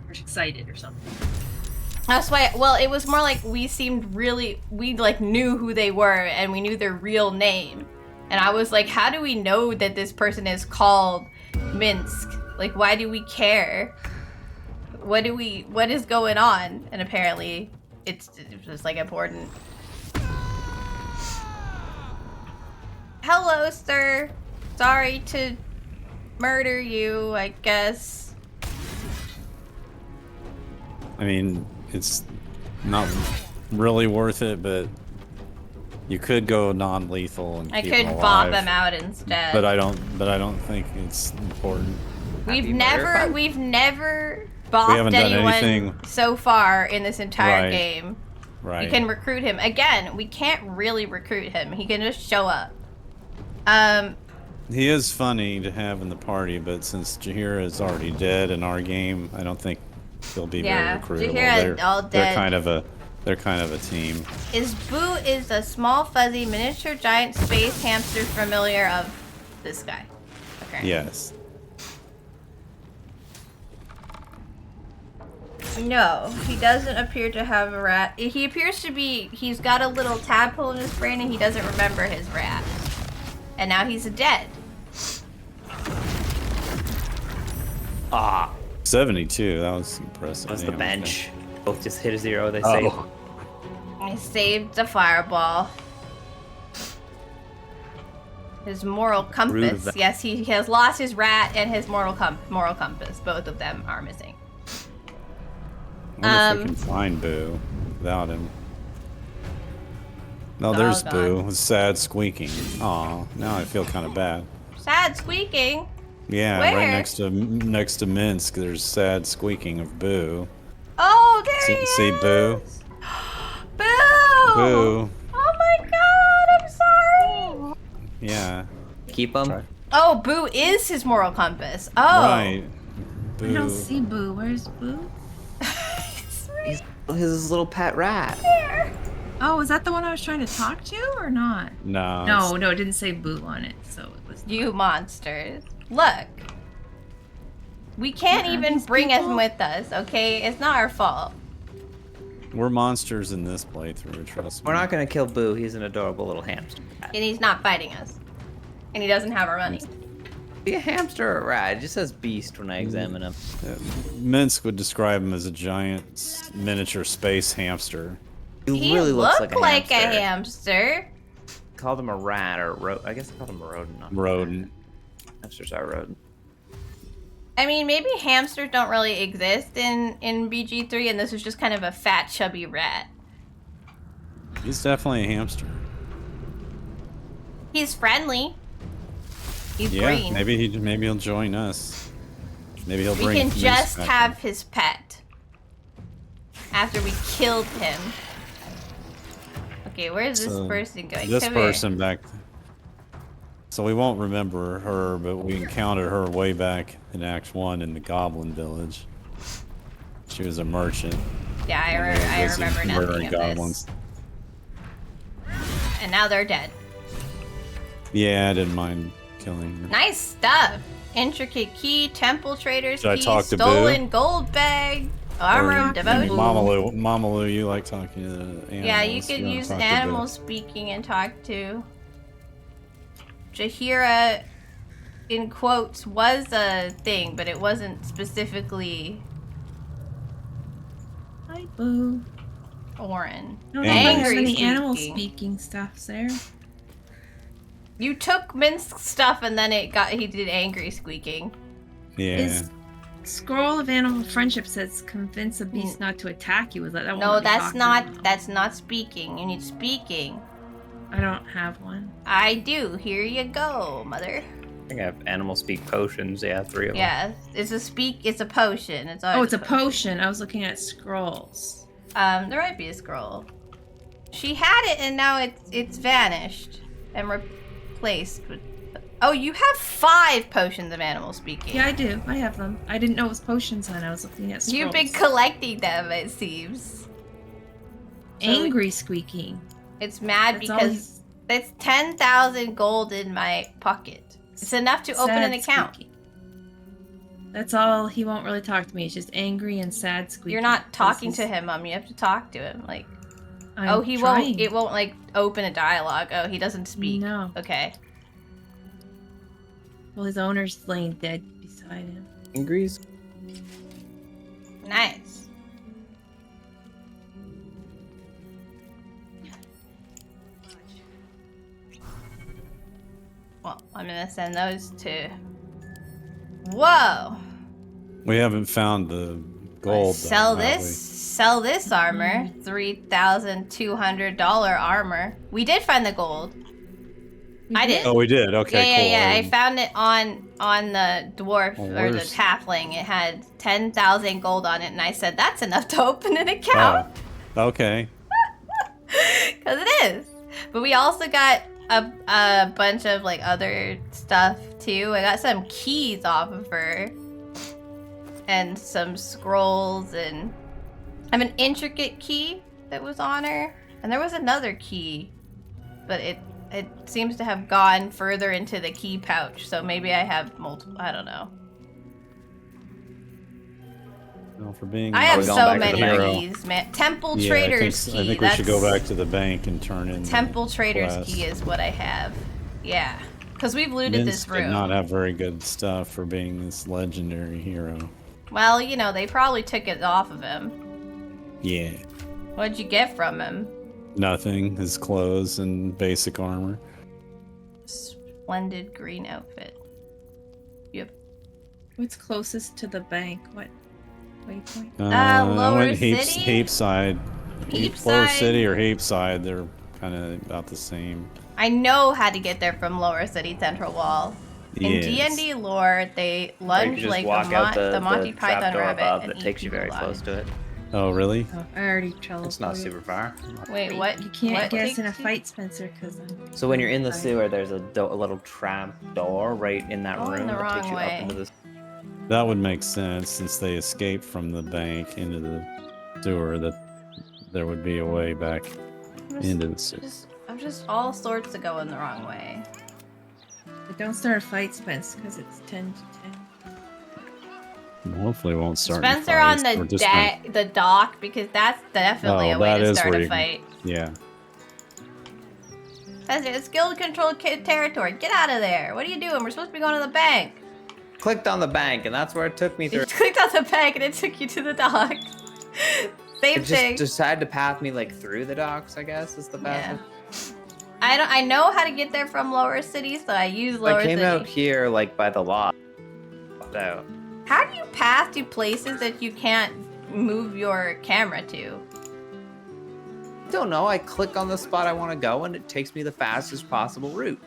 Or excited or something. that's why. Well, it was more like we like knew who they were and we knew their real name, and I was like, how do we know that this person is called Minsk? Like, why do we care? What is going on? And apparently, it's just like important. Hello, sir. Sorry to murder you, I guess. I mean, it's not really worth it, but you could go non-lethal and I keep could them bop alive. them out instead. But I don't think it's important. We've never We bopped haven't done anyone anything. so far in this entire Right. game. Right. You can recruit him. Again, we can't really recruit him. He can just show up. He is funny to have in the party, but since Jahira is already dead in our game, I don't think he'll be Yeah, very recruitable. Jahira all dead. They're kind of a team. Boo is a small, fuzzy, miniature, giant space hamster familiar of this guy. Okay. Yes. No, he doesn't appear to have a rat. He appears to be, he's got a little tadpole in his brain and he doesn't remember his rat. And now he's dead. Ah. 72, that was impressive. That's the Damn, bench. Both just hit a 0, they Oh. say. He saved the fireball. His moral compass. that. Yes, he has lost his rat and his moral compass. Both of them are missing. I wonder if we can find Boo without him. No, there's Oh, Boo with sad squeaking. Aw, now I feel kind of bad. Sad squeaking. Yeah, Where? right next to Minsk, there's sad squeaking of Boo. Oh, there he See is. Boo? Boo! Boo. Oh my god, I'm sorry. Yeah. Keep him. Oh, Boo is his moral compass. Oh. Right. I don't see Boo. Where's Boo? He's his little pet rat. Oh, is that the one I was trying to talk to or not? No. No, it didn't say Boo on it, so it was. You monsters. Look. We can't Where are even these bring people? him with us, okay? It's not our fault. We're monsters in this playthrough, trust me. We're not gonna kill Boo. He's an adorable little hamster. And he's not fighting us. And he doesn't have our money. Be a hamster or a rat? It just says beast when I examine him. Minsk would describe him as a giant miniature space hamster. He really looks looked like a hamster. hamster. Called him a rat or I guess I called him a rodent. Rodent. Hamsters are rodent. I mean, maybe hamsters don't really exist in BG3, and this is just kind of a fat, chubby rat. He's definitely a hamster. He's friendly. He's Yeah, green. maybe he'll join us. Maybe he'll bring. We can Moose just back have his pet after we killed him. Okay, where's this person going? This Come person here. back. So we won't remember her, but we encountered her way back in Act 1 in the Goblin Village. She was a merchant. Yeah, I remember nothing murdering of goblins. this. And now they're dead. Yeah, I didn't mind killing her. Nice stuff. Intricate key, temple trader's Should I key, talk to stolen Boo? gold bag, armor of devotion. MommaLou, you like talking to the animals. Yeah, you could wanna use talk to animal Boo? speaking and talk to. Jahira, in quotes, was a thing, but it wasn't specifically Hi, Boo. Orin. I don't know if I have Angry any animal speaking. speaking stuff there. You took Min's stuff and then he did angry squeaking. Yeah. His scroll of animal friendship says convince a beast not to attack you. Is that one? No, that's not speaking. You need speaking. I don't have one. I do. Here you go, mother. I think I have animal speak potions. Yeah, 3 of them. Yeah, it's a potion. It's Oh, it's a potion. I was looking at scrolls. There might be a scroll. She had it and now it's vanished and replaced with. Oh, you have 5 potions of animal speaking. Yeah, I do. I have them. I didn't know it was potions when I was looking at scrolls. You've been collecting them, it seems. Angry squeaking. It's mad That's all because it's 10,000 gold in my pocket. It's enough to open an Sad account. squeaking. That's all. He won't really talk to me. He's just angry and sad squeaking. You're not talking to him, Mom. You have to talk to him. Like, I'm he trying. won't. It won't like open a dialogue. Oh, he doesn't speak. No. Okay. Well, his owner's laying dead beside him. Angries. Nice. Well, I'm gonna send those to. Whoa! We haven't found the gold. Sell though, have this. Sell this armor. $3,200 armor. We did find the gold. I did. Oh, we did. Okay, cool. Yeah. I found it on the dwarf or the halfling. It had 10,000 gold on it, and I said that's enough to open an account. Oh, okay. Because it is. But we also got a bunch of like other stuff too. I got some keys off of her. And some scrolls, and I have an intricate key that was on her. And there was another key. But it seems to have gone further into the key pouch. So maybe I have multiple, I don't know. No, for being I have so many hero. keys, man. Temple Yeah, Trader's key. I think we should go back to the bank and turn in. Temple Trader's quest. key is what I have. Yeah. Because we've looted Vince this did room. not have very good stuff for being this legendary hero. Well, you know, they probably took it off of him. Yeah. What'd you get from him? Nothing. His clothes and basic armor. Splendid green outfit. Yep. What's closest to the bank? What waypoint? I Lower went City? Heapside. Heapside? Lower City or Heapside, they're kind of about the same. I know how to get there from Lower City Central Wall. In Yes. D&D lore, they You lunge can just like walk out the Monty Python trapdoor rabbit above and that eat takes you people very alive. close to it. Oh, really? Oh, I already teleported. It's not super far. Wait, what? You can't what get us in a takes you? fight, Spencer, because So when you're in the sewer, there's a little trap door right in that Going room the that takes wrong you way. up into this. That would make sense since they escaped from the bank into the sewer. That there would be a way back into the sewer. I'm just all sorts of going the wrong way. But don't start a fight, Spence, because it's 10 to 10. Hopefully, it won't start. any Spencer on fights. We're the just gonna- the dock, because that's definitely a way that to is start where a you- fight. Yeah. Spencer, it's guild-controlled territory. Get out of there. What are you doing? We're supposed to be going to the bank. Clicked on the bank, and that's where it took me You through. clicked on the bank and it took you to the dock. Same It thing. just decided to path me like through the docks, I guess, is the path. I know how to get there from Lower City, so I use I Lower came City. out here like by the lot. Popped out. How do you path to places that you can't move your camera to? Don't know. I click on the spot I want to go, and it takes me the fastest possible route.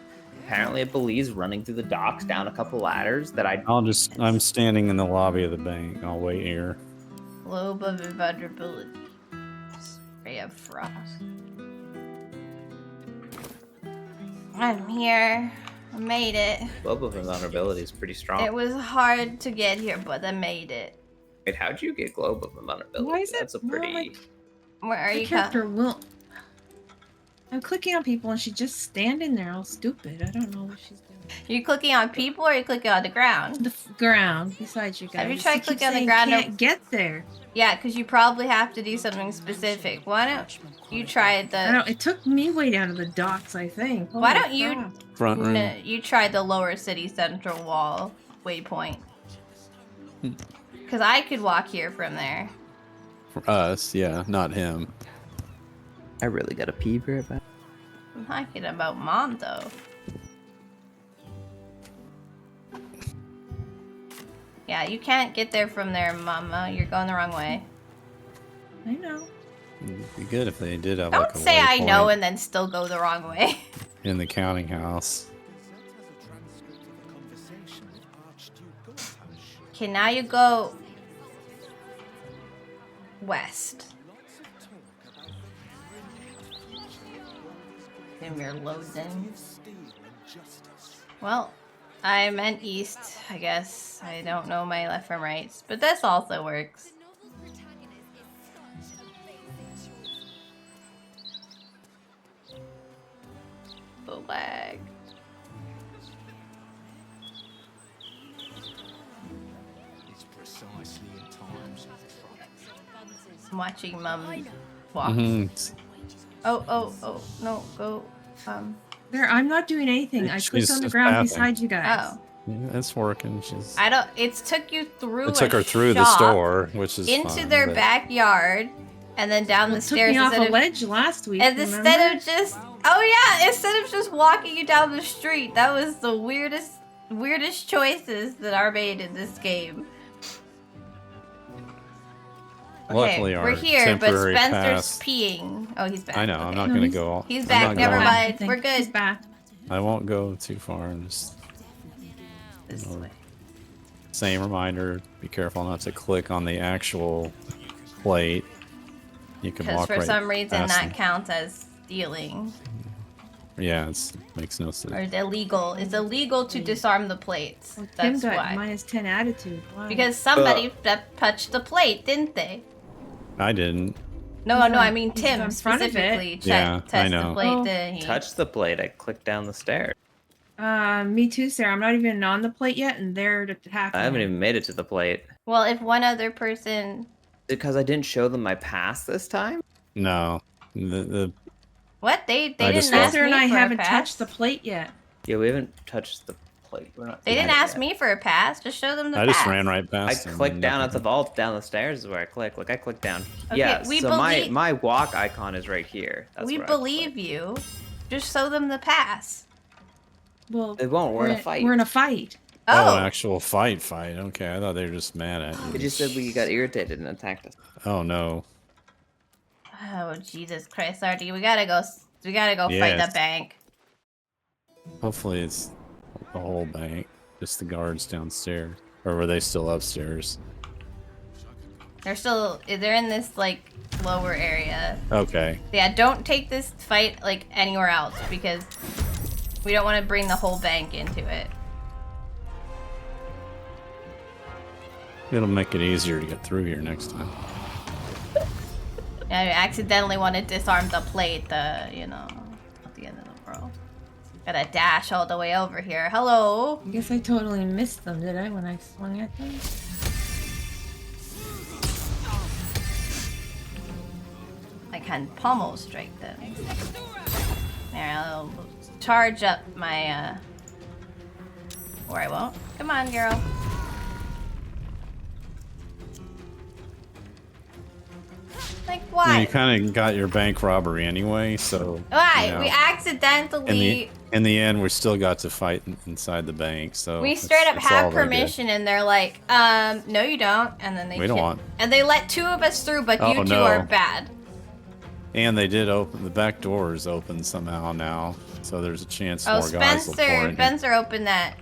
Apparently, it believes running through the docks down a couple ladders that I'm standing in the lobby of the bank. I'll wait here. Globe of invulnerability. Ray of frost. I'm here. I made it. Globe of Invulnerability is pretty strong. It was hard to get here, but I made it. Wait, how'd you get Globe of Invulnerability? Why is it? That's a pretty. Where are My you? character will. I'm clicking on people and she's just standing there all stupid. I don't know what she's doing. Are you clicking on people or are you clicking on the ground? The ground, besides you guys. Have you tried She keeps clicking on the saying ground? Can't get there. Yeah, because you probably have to do something specific. Why don't you try the... I don't. It took me way down to the docks, I think. Why Holy don't you... crap. Front room. No, you try the lower city central wall waypoint. Because I could walk here from there. For us, yeah, not him. I really gotta pee very bad. I'm talking about Mom, though. Yeah, you can't get there from there, Mama. You're going the wrong way. I know. It'd be good if they did have Don't like a say I know waypoint and then still go the wrong way. in the counting house. Okay, now you go west. Give me your loading. Well, I meant east, I guess. I don't know my left from rights, but this also works. The lag. I'm watching Mom walk. Oh, no, go, There, I'm not doing anything. I clicked She's on the just ground pathing. beside you guys. Oh. Yeah, it's working. She's. I don't, it took you through It took a her through the shop, store, which is into fine, their but- backyard, and then down the Well, it took stairs me off instead a of- ledge last week. And remember? instead of just, oh yeah, instead of just walking you down the street, that was the weirdest choices that are made in this game. Luckily, we're our here, but temporary Spencer's pass- peeing. Oh, he's back. I know. I'm Okay. not gonna go. He's I'm back. not Never going- mind. We're good. He's back. I won't go too far. And just, This way. same reminder: be careful not to click on the actual plate. You can Because walk for right some reason past that them. counts as stealing. Yeah, it makes no Or sense. it's illegal. It's illegal to disarm the plates. Tim That's got why. -10 attitude. Why? Because somebody touched the plate, didn't they? I didn't. No, He's no, on- I mean he's Tim in front of it. specifically Yeah, I touched the know. plate, Oh. didn't he? Touch the plate. I clicked down the stairs. Me too, Sarah. I'm not even on the plate yet, and they're attacking. I haven't me. even made it to the plate Well, if one other person... because I didn't show them my pass this time. No, the What? They I didn't just ask Spencer me and I for a haven't pass? touched the plate yet. Yeah, we haven't touched the plate. We're not. They didn't at it ask yet. me for a pass. Just show them the I pass. just ran right I past. him clicked and down at nothing. the vault down the stairs is where I click. Look, I clicked down. Okay, Yeah, we so believe- my walk icon is right here. That's We where I believe you. Just show them the pass. Well, They won't. We're in a fight. We're in a fight. Oh, Oh, an actual fight. Okay, I thought they were just mad at They you. just said we got irritated and attacked us. Oh no. oh Jesus Christ, Artie, we gotta go. We gotta go fight Yes. the bank. Hopefully it's the whole bank, just the guards downstairs, or were they still upstairs? They're in this like lower area. Okay. Yeah, don't take this fight like anywhere else because we don't want to bring the whole bank into it. It'll make it easier to get through here next time. I accidentally want to disarm the plate, at the end of the world. Gotta dash all the way over here. Hello? I guess I totally missed them, did I, when I swung at them? I can pommel strike them. There, I'll charge up my, or I won't. Come on, girl. Like, And why? you kind of got your bank robbery anyway, so. Why? You know, We accidentally... in the end, we still got to fight inside the bank, so. We straight up it's had all they did. permission, and they're like, no, you don't. And then they We don't want. And they let 2 of us through, but Oh, you 2 no. are bad. And they did open, the back door is open somehow now, so there's a chance Oh, more guys will pour in. Spencer opened that.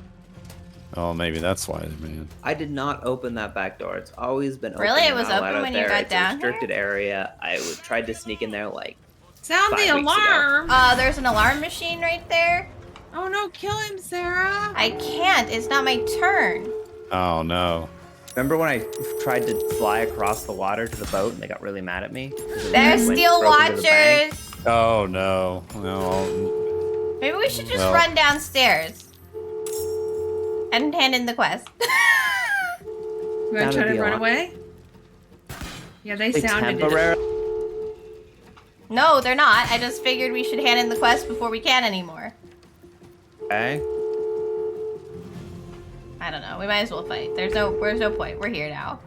Oh, maybe that's why, man. I did not open that back door. It's always been open. Really? It You're was not allowed open out when you there. got It's down a restricted area. I tried to sneak in there like Sound 5 the weeks ago. alarm! There's an alarm machine right there. Oh no, kill him, Sarah! I can't. It's not my turn. Oh, no. Remember when I tried to fly across the water to the boat and they got really mad at me? There's Steel Watchers. Oh, no. No. Maybe we should just Well. run downstairs. And hand in the quest. You wanna try to run away? Yeah, they sounded it. No, they're not. I just figured we should hand in the quest before we can anymore. Okay. I don't know. We might as well fight. There's no point. We're here now.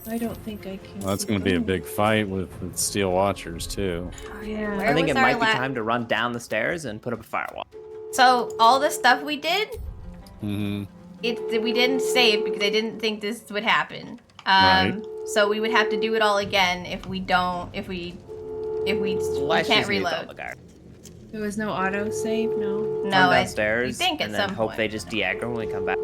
I don't think I can. Well, that's going to be a big fight with Steel Watchers, too. Yeah. I think it might be time to run down the stairs and put up a firewall. So all the stuff we did, Mm-hmm. we didn't save because I didn't think this would happen. Right. So we would have to do it all again if we can't reload. There was no auto save, no. No, Run I downstairs think at and then some hope point. they just de-aggro when we come back.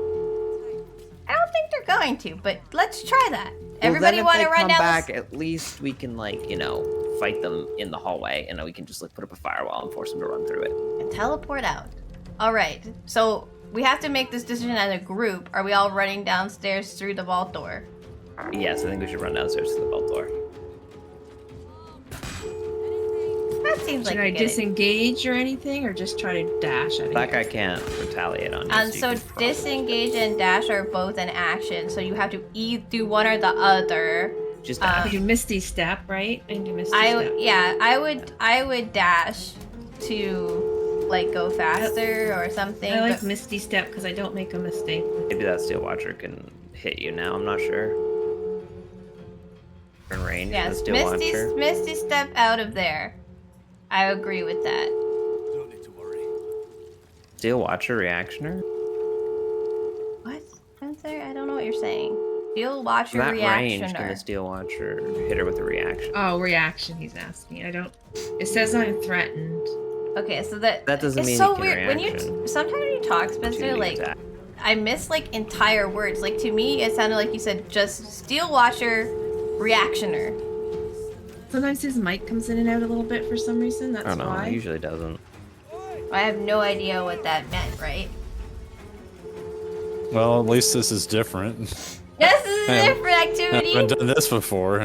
I don't think they're going to, but let's try that. Well, Everybody then if want to they run come down back, the at least we can, like, you know, fight them in the hallway, and then we can just like put up a firewall and force them to run through it. and teleport out. All right. So we have to make this decision as a group. Are we all running downstairs through the vault door? Yes, I think we should run downstairs to the vault door. That seems like Should a I good idea. disengage or anything, or just try to dash out of That here? guy can't retaliate on you. And you so can probably- disengage and dash are both an action. So you have to do one or the other. Just I do Misty Step, right? I do Misty Step. I would dash to like go faster or something. I like but- Misty Step because I don't make a mistake. Maybe that Steel Watcher can hit you now. I'm not sure. In range of the Yes, Steel Watcher. Misty step out of there. I agree with that. Steel Watcher reactioner. What, Spencer? I don't know what you're saying. Steel Watcher From that range, can the reactioner. Steel Watcher hit her with a reaction? Oh, reaction, he's asking. I don't... It says I'm threatened. Okay, so that That doesn't it's mean so you can weird when reaction. you sometimes when you talk, Spencer, Opportunity like attack. I miss like entire words. Like to me, it sounded like you said just Steel Watcher reactioner. Sometimes his mic comes in and out a little bit for some reason. That's I don't know. why. It usually doesn't. I have no idea what that meant, right? Well, at least this is different. This is a I haven't- different activity. I haven't done this before.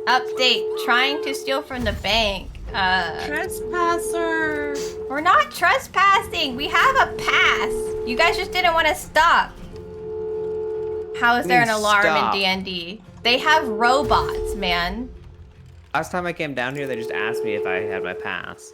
Update: trying to steal from the bank. Trespasser. We're not trespassing. We have a pass. You guys just didn't want to stop. How is there an alarm Stop. in D&D? They have robots, man. Last time I came down here, they just asked me if I had my pass.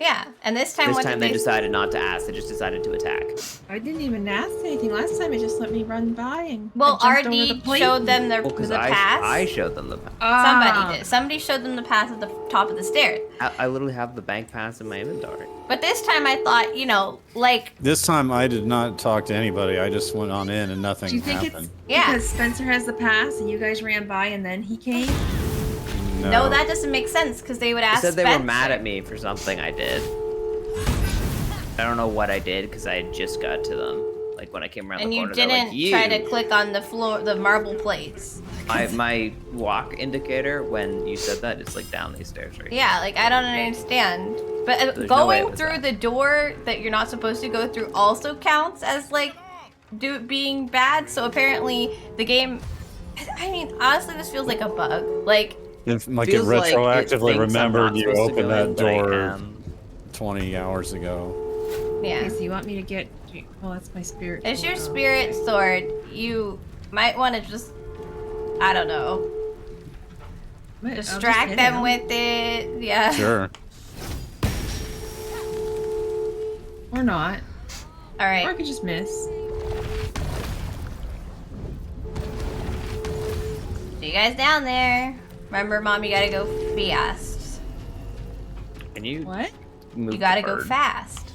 Yeah, and this time what did they decided not to ask. They just decided to attack. I didn't even ask anything. Last time it just let me run by and Well, I jumped over the RD plate. showed them the pass. I showed them the pass. Somebody did. Somebody showed them the pass at the top of the stairs. I literally have the bank pass in my inventory. But this time I thought, you know, like, This time I did not talk to anybody. I just went on in and nothing Do you think happened. it's because Spencer has the pass and you guys ran by and then he came? no, that doesn't make sense because they would They ask said they Spencer. were mad at me for something I did. I don't know what I did because I had just got to them. Like when I came around And the you corner, they're like, didn't try to click on the floor, the marble plates. My walk indicator when you said that, it's like down these stairs right Yeah, like I don't understand. But There's no way it going was through the door that you're not supposed to go through also counts as like being bad. So apparently the game. I mean, honestly, this feels like a bug. Like If, like it Feels like it retroactively thinks I'm remembered not you supposed to opened go that in, but I door am. 20 hours ago. yeah, Okay, so you want me to get... Well, that's my spirit. it's your sword. spirit sword. You might want to just, I don't know, I'll just distract hit them him. with it. Yeah. Sure. Or not. All right. Or I could just miss. Do you guys down there. Remember, Mom, you gotta go fast. Can you what? move You gotta the go bird? fast.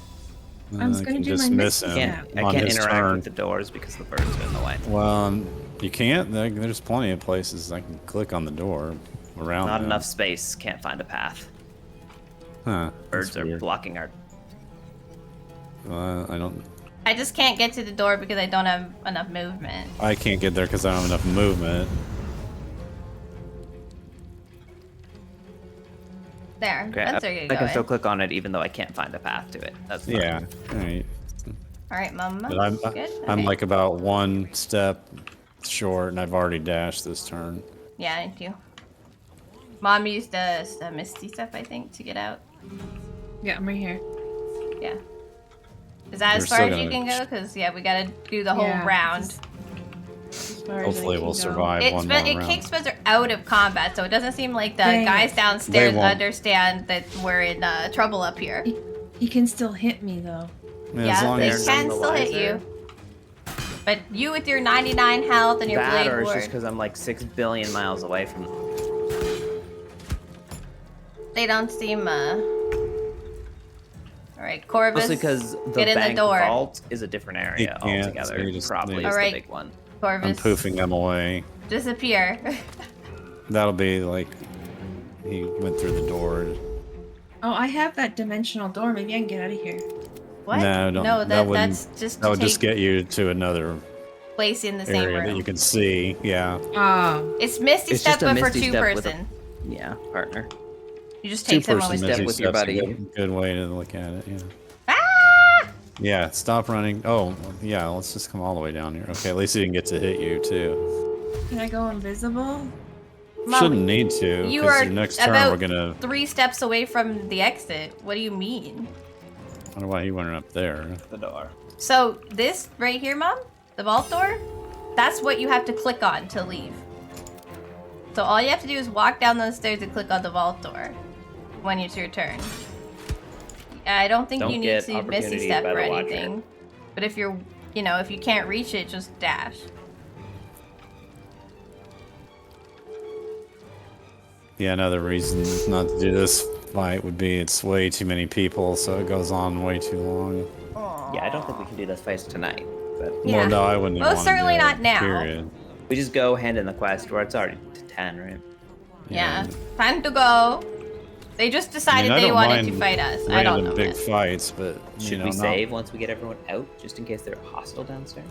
I was gonna do my misty step. I can't interact with the doors because the birds are in the way. Well, you can't. There's plenty of places I can click on the door around. Not them. enough space. Can't find a path. Huh? Birds are blocking our. I don't. I just can't get to the door because I don't have enough movement. I can't get there because I don't have enough movement. There. Okay, That's where I you're can going. still click on it even though I can't find a path to it. That's fine. Yeah. All right. All right, Mama. But Good? I'm Okay. like about one step short, and I've already dashed this turn. Yeah, I do. Mom used a misty step, I think, to get out. Yeah, I'm right here. Yeah. Is that You're as far still as you gonna- can go? Because, yeah, we gotta do the whole Yeah, round. As far as I Hopefully, can we'll go. survive one more It round. kicks Spencer out of combat, so it doesn't seem like the Dang guys it. downstairs They won't. understand that we're in trouble up here. He can still hit me though. as long they as can still hit you. But you with your 99 health and your That blade or it's ward, just because I'm like 6 billion miles away from them. they don't seem Alright, Corvus, Mostly because the get in the bank door. vault is a different area can't, altogether. so you just- Probably they is just- the Alright. big one. I'm Corvus, poofing them away. disappear. That'll be like he went through the door. Oh, I have that dimensional door. Maybe I can get out of here. What? No, don't, No, that wouldn't. that's just That to would just take get you to another place in the same area that room. you can see. Yeah. Oh. It's Misty It's Step, just a but for Misty Step with a- two-person. Yeah, partner. You just take someone Two-person with step you. with your Step's a buddy. Good way to look at it. Yeah. Ah! Yeah. Stop running. Oh, yeah. Let's just come all the way down here. Okay. At least he didn't get to hit you too. Can I go invisible? Mom, Shouldn't need to. You 'cause are your next turn about we're gonna. 3 steps away from the exit. What do you mean? I don't know why he went up there. The door. So this right here, Mom, the vault door, that's what you have to click on to leave. So all you have to do is walk down those stairs and click on the vault door when it's your turn. I don't think Don't you need get to Misty opportunity Step by or the Watcher. anything. But if you're, if you can't reach it, just dash. Yeah, another reason not to do this fight would be it's way too many people, so it goes on way too long. Yeah, I don't think we can do this fight tonight. But Yeah. Well, no, I wouldn't. Most wanna certainly do it, not now. Period. we just go hand in the quest where it's already to 10, right? Yeah. Time to go. They just decided I they don't wanted to mind fight us. I don't know. Random big man. fights, but Should not- we save once we get everyone out, just in case they're hostile downstairs?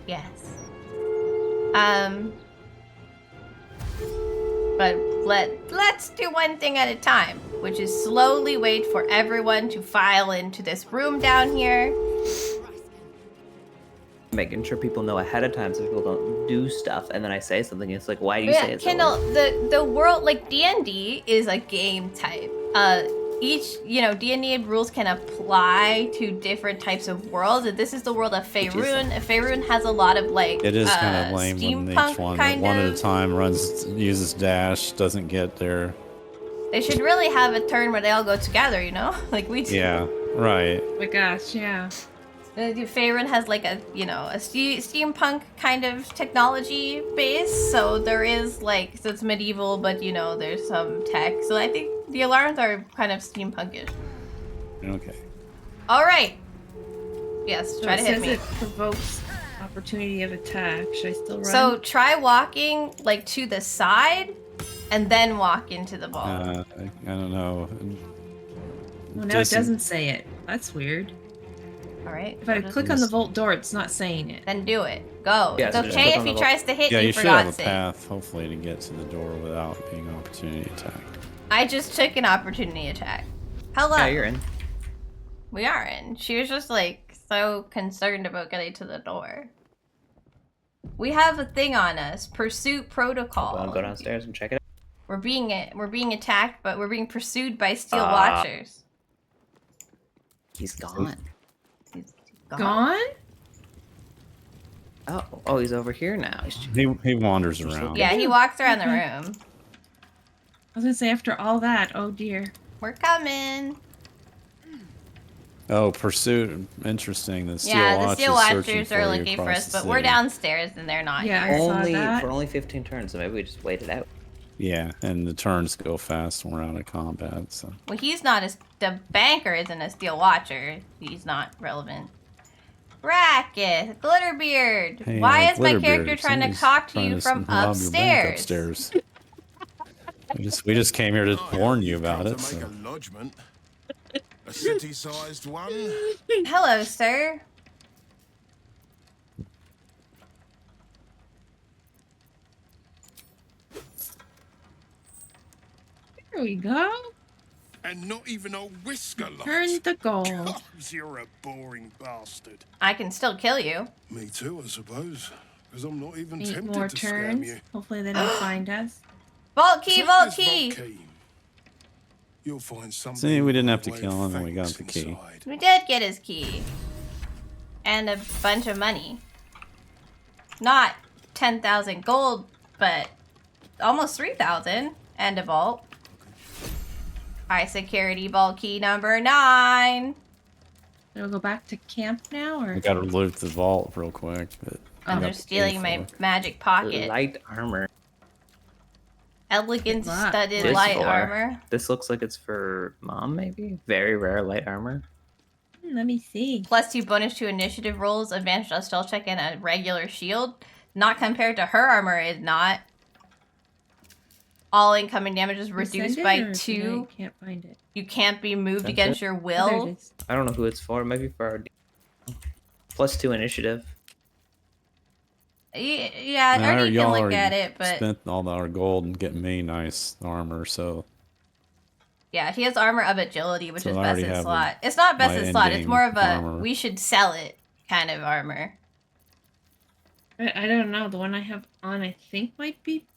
Yes. But let's do one thing at a time, which is slowly wait for everyone to file into this room down here. Making sure people know ahead of time so people don't do stuff, and then I say something, it's like, why do you say it? Kendall, the world, like D&D is a game type. Each, D&D rules can apply to different types of worlds, and this is the world of Faerun. Faerun has a lot of like It is kind of lame when steampunk each one, kind one of. at a time, uses dash, doesn't get there. They should really have a turn where they all go together, like we do. Yeah, right. Oh my gosh, yeah. Faerun has like a steampunk kind of technology base, so there is so it's medieval, but there's some tech. So I think the alarms are kind of steampunkish. Okay. All right. Yes, So try it to hit says me. it provokes opportunity of attack. Should I still run? So try walking to the side, and then walk into the ball. I don't know. Well, now it doesn't say it. That's weird. All right. If I click on the vault door, it's not saying it. Then do it. Go. Yeah, it's so just okay click if on he the tries to hit Yeah, you, you for should have a God's sake. path, hopefully, to get to the door without being opportunity attacked. I just took an opportunity attack. Hello. Yeah, you're in. We are in. She was just so concerned about getting to the door. We have a thing on us. Pursuit protocol. Well, go downstairs and check it out. We're being attacked, but we're being pursued by steel watchers. He's gone. Gone? Oh, he's over here now. He wanders around. Yeah, he walks around the room. I was gonna say after all that, oh dear. We're coming. Oh, pursuit. Interesting. The Steel Yeah, the Watch Steel is searching Watchers for are you looking for across us, the but we're city. downstairs and they're not Yeah, here. I saw Only that. for only 15 turns, so maybe we just wait it out. Yeah, and the turns go fast when we're out of combat. So Well, he's not the banker isn't a Steel Watcher. He's not relevant. Racket, Glitterbeard. hey, Why is my Glitterbeard, character trying to somebody's talk to trying you to from rob your bank upstairs? upstairs. we just came here to warn you about it. To So. make a lodgement. A city-sized one. Hello, sir. There we go. And not even a whisker lot. Turn the gold. Cobs, you're a boring bastard. I can still kill you. Me too, I suppose. Because I'm not even 8 tempted more to scam turns. you. Hopefully they don't find us. Vault key, Take vault this key. vault key. You'll find something. See, we didn't have to way kill him, and we got thanks the key. inside. We did get his key. And a bunch of money. Not 10,000 gold, but almost 3,000. And a vault. High security vault key number 9. We'll go back to camp now, or We gotta loot the vault real quick. But Oh, they're stealing my magic pocket. Light armor. Elegant studded This light for- armor. This looks like it's for mom, maybe? Very rare light armor. Let me see. +2 bonus to initiative rolls, advanced stealth check, and a regular shield. Not compared to her armor is not. All incoming damage is reduced Send by it, or 2. I can't find it. You can't be moved That's against it? your Oh, there will. it is. I don't know who it's for. Maybe for our +2 initiative. Yeah, Now, or you can y'all look already at it, but spent all our gold and getting me nice armor, so yeah, he has armor of agility, which So is I best already in have slot. It's not best my in slot. It's endgame more of a armor. we should sell it kind of armor. I don't know. The one I have on, I think, might be.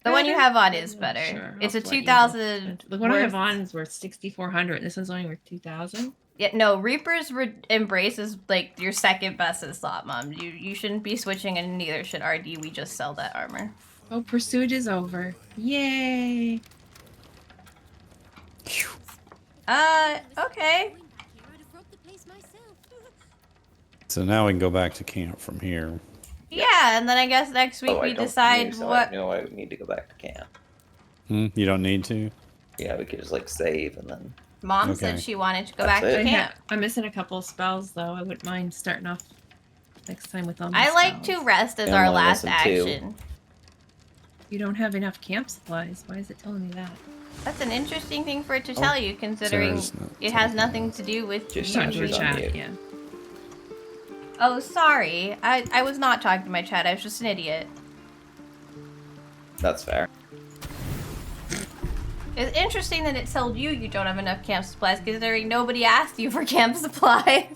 The one you better. have on is I'm not better. sure. It's a I'll let you 2,000. The one I have worth- on is worth 6,400. This one's only worth 2,000. Yeah, no, Reaper's Embrace is like your second best in slot, Mom. You shouldn't be switching, and neither should RD. We just sell that armor. Oh, pursuit is over. Yay! Okay. so now we can go back to camp from here. Yeah, and then I guess next week Oh, I we don't decide use, so what. I know I need to go back to camp. You don't need to. Yeah, we could just like save and then. Mom Okay. said she wanted to go That's back to it. camp. I'm missing a couple of spells, though. I wouldn't mind starting off next time with all my I like spells. to rest as Yeah, our I'm only last missing 2. action. You don't have enough camp supplies. Why is it telling me that? That's an interesting thing for it to tell you, considering Sarah's not it has nothing to do with Just you. talking to Your on chat, mute. yeah. Oh, sorry. I was not talking to my chat. I was just an idiot. That's fair. It's interesting that it told you don't have enough camp supplies, considering nobody asked you for camp supplies.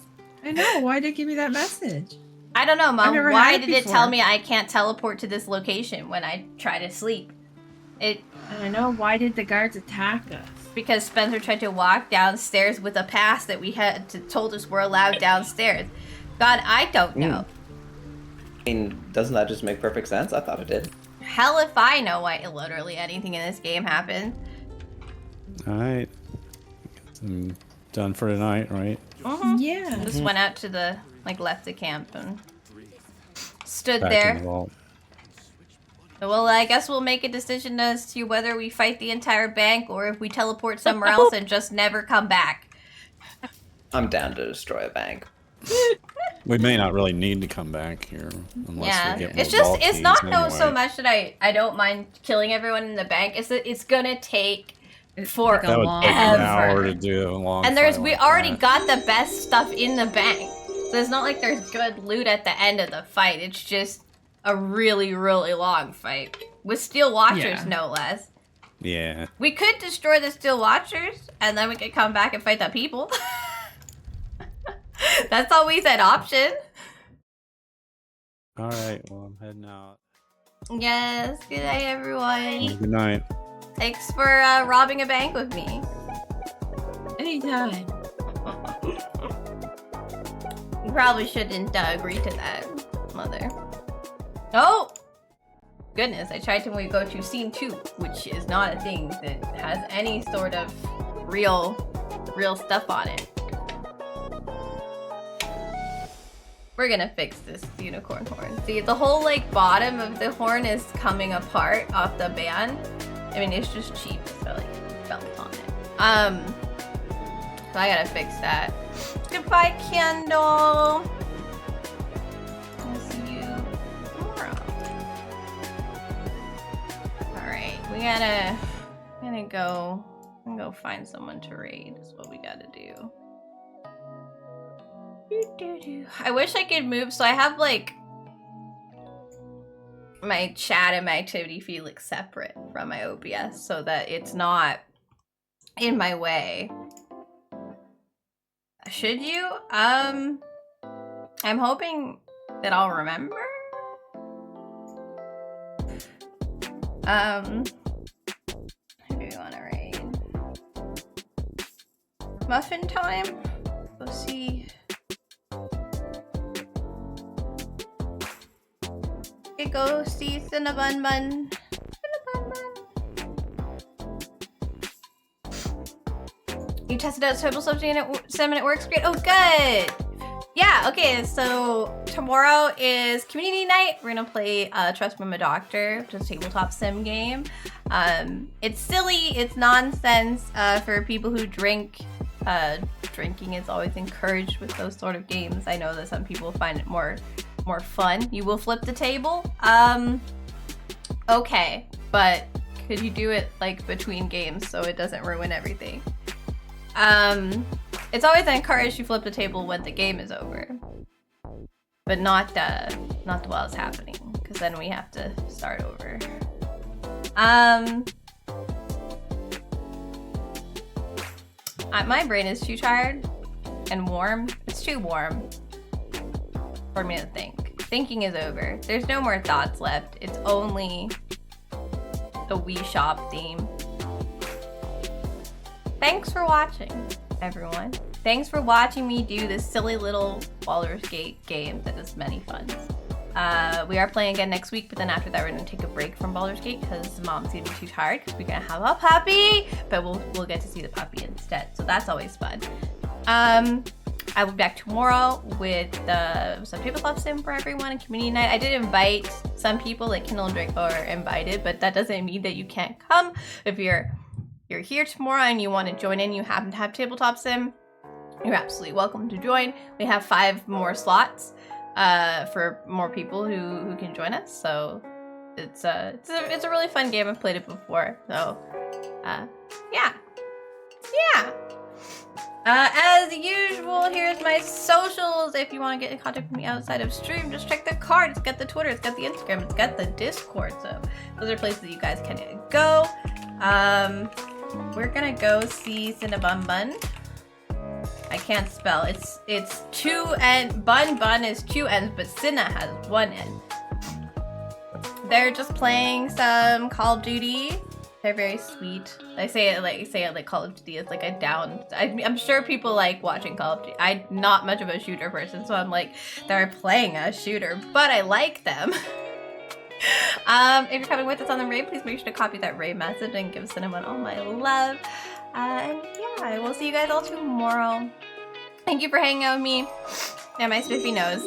I know. Why did it give me that message? I don't know, Mom. never Why had it did it tell before. me I can't teleport to this location when I try to sleep? It I know. Why did the guards attack us? because Spencer tried to walk downstairs with a pass that we had told us we're allowed downstairs. God, I don't know. I mean, doesn't that just make perfect sense? I thought it did. Hell if I know why literally anything in this game happened. All right, I'm done for tonight, right? Yeah. Just went out to the, left the camp and stood Back there. in the vault. Well, I guess we'll make a decision as to whether we fight the entire bank or if we teleport somewhere else and just never come back. I'm down to destroy a bank. We may not really need to come back here unless Yeah, we get more it's just, vault it's keys not anyway. so much that I don't mind killing everyone in the bank. It's that it's gonna take forever. That would take an hour to do a long And we fight like already that. got the best stuff in the bank. So it's not like there's good loot at the end of the fight. It's just a really, really long fight. With Steel Watchers, Yeah. no less. Yeah. We could destroy the Steel Watchers, and then we could come back and fight the people. That's always an option. All right. Well, I'm heading out. Yes, good night, everyone. Good night. Thanks for robbing a bank with me. Anytime. You probably shouldn't agree to that, Mother. Oh! Goodness, I tried to go to scene 2, which is not a thing that has any sort of real stuff on it. We're gonna fix this unicorn horn. See, the whole like bottom of the horn is coming apart off the band. I mean, it's just cheap, so like felt on it. So I gotta fix that. Goodbye, Candle. I'll see you tomorrow. All right, we gotta go. I'm gonna go find someone to raid. Is what we gotta do. I wish I could move, so I have like my chat and my activity feed like separate from my OBS so that it's not in my way. Should you? I'm hoping that I'll remember. Who do we want to raid? Muffin time? Let's see. Okay, go see Cinnabon Bun. You tested out Table Subject and it works great. Oh, good. Yeah, okay, so tomorrow is community night. We're gonna play Trust Me, I'm a Doctor, which is a tabletop sim game. It's silly, it's nonsense for people who drink. Drinking is always encouraged with those sort of games. I know that some people find it more fun. You will flip the table. Okay, but could you do it like between games so it doesn't ruin everything? It's always encouraged you flip the table when the game is over, but not while it's happening, because then we have to start over. My brain is too tired and warm. It's too warm for me to think. Thinking is over. There's no more thoughts left. It's only the Wii Shop theme. Thanks for watching, everyone. Thanks for watching me do this silly little Baldur's Gate game that is many fun. We are playing again next week, but then after that we're gonna take a break from Baldur's Gate because Mom's gonna be too tired because we're gonna have a puppy, but we'll get to see the puppy instead, so that's always fun. I will be back tomorrow with some tabletop sim for everyone and community night. I did invite some people, like Kindle and Draco are invited, but that doesn't mean that you can't come. If you're here tomorrow and you want to join in, you happen to have tabletop sim, you're absolutely welcome to join. We have 5 more slots for more people who can join us, so it's a really fun game. I've played it before, so yeah. As usual, here's my socials. If you want to get in contact with me outside of stream, just check the card. It's got the Twitter, it's got the Instagram, it's got the Discord, so those are places that you guys can go. We're gonna go see Cinnabon Bun. I can't spell. It's 2 N. Bun is 2 N's, but Cinna has 1 N. They're just playing some Call of Duty. They're very sweet. I say it like Call of Duty is like a down. I'm sure people like watching Call of Duty. I'm not much of a shooter person, so I'm like, they're playing a shooter, but I like them. If you're coming with us on the raid, please make sure to copy that raid message and give Cinnamon all my love. And yeah, I will see you guys all tomorrow. Thank you for hanging out with me and my spiffy nose.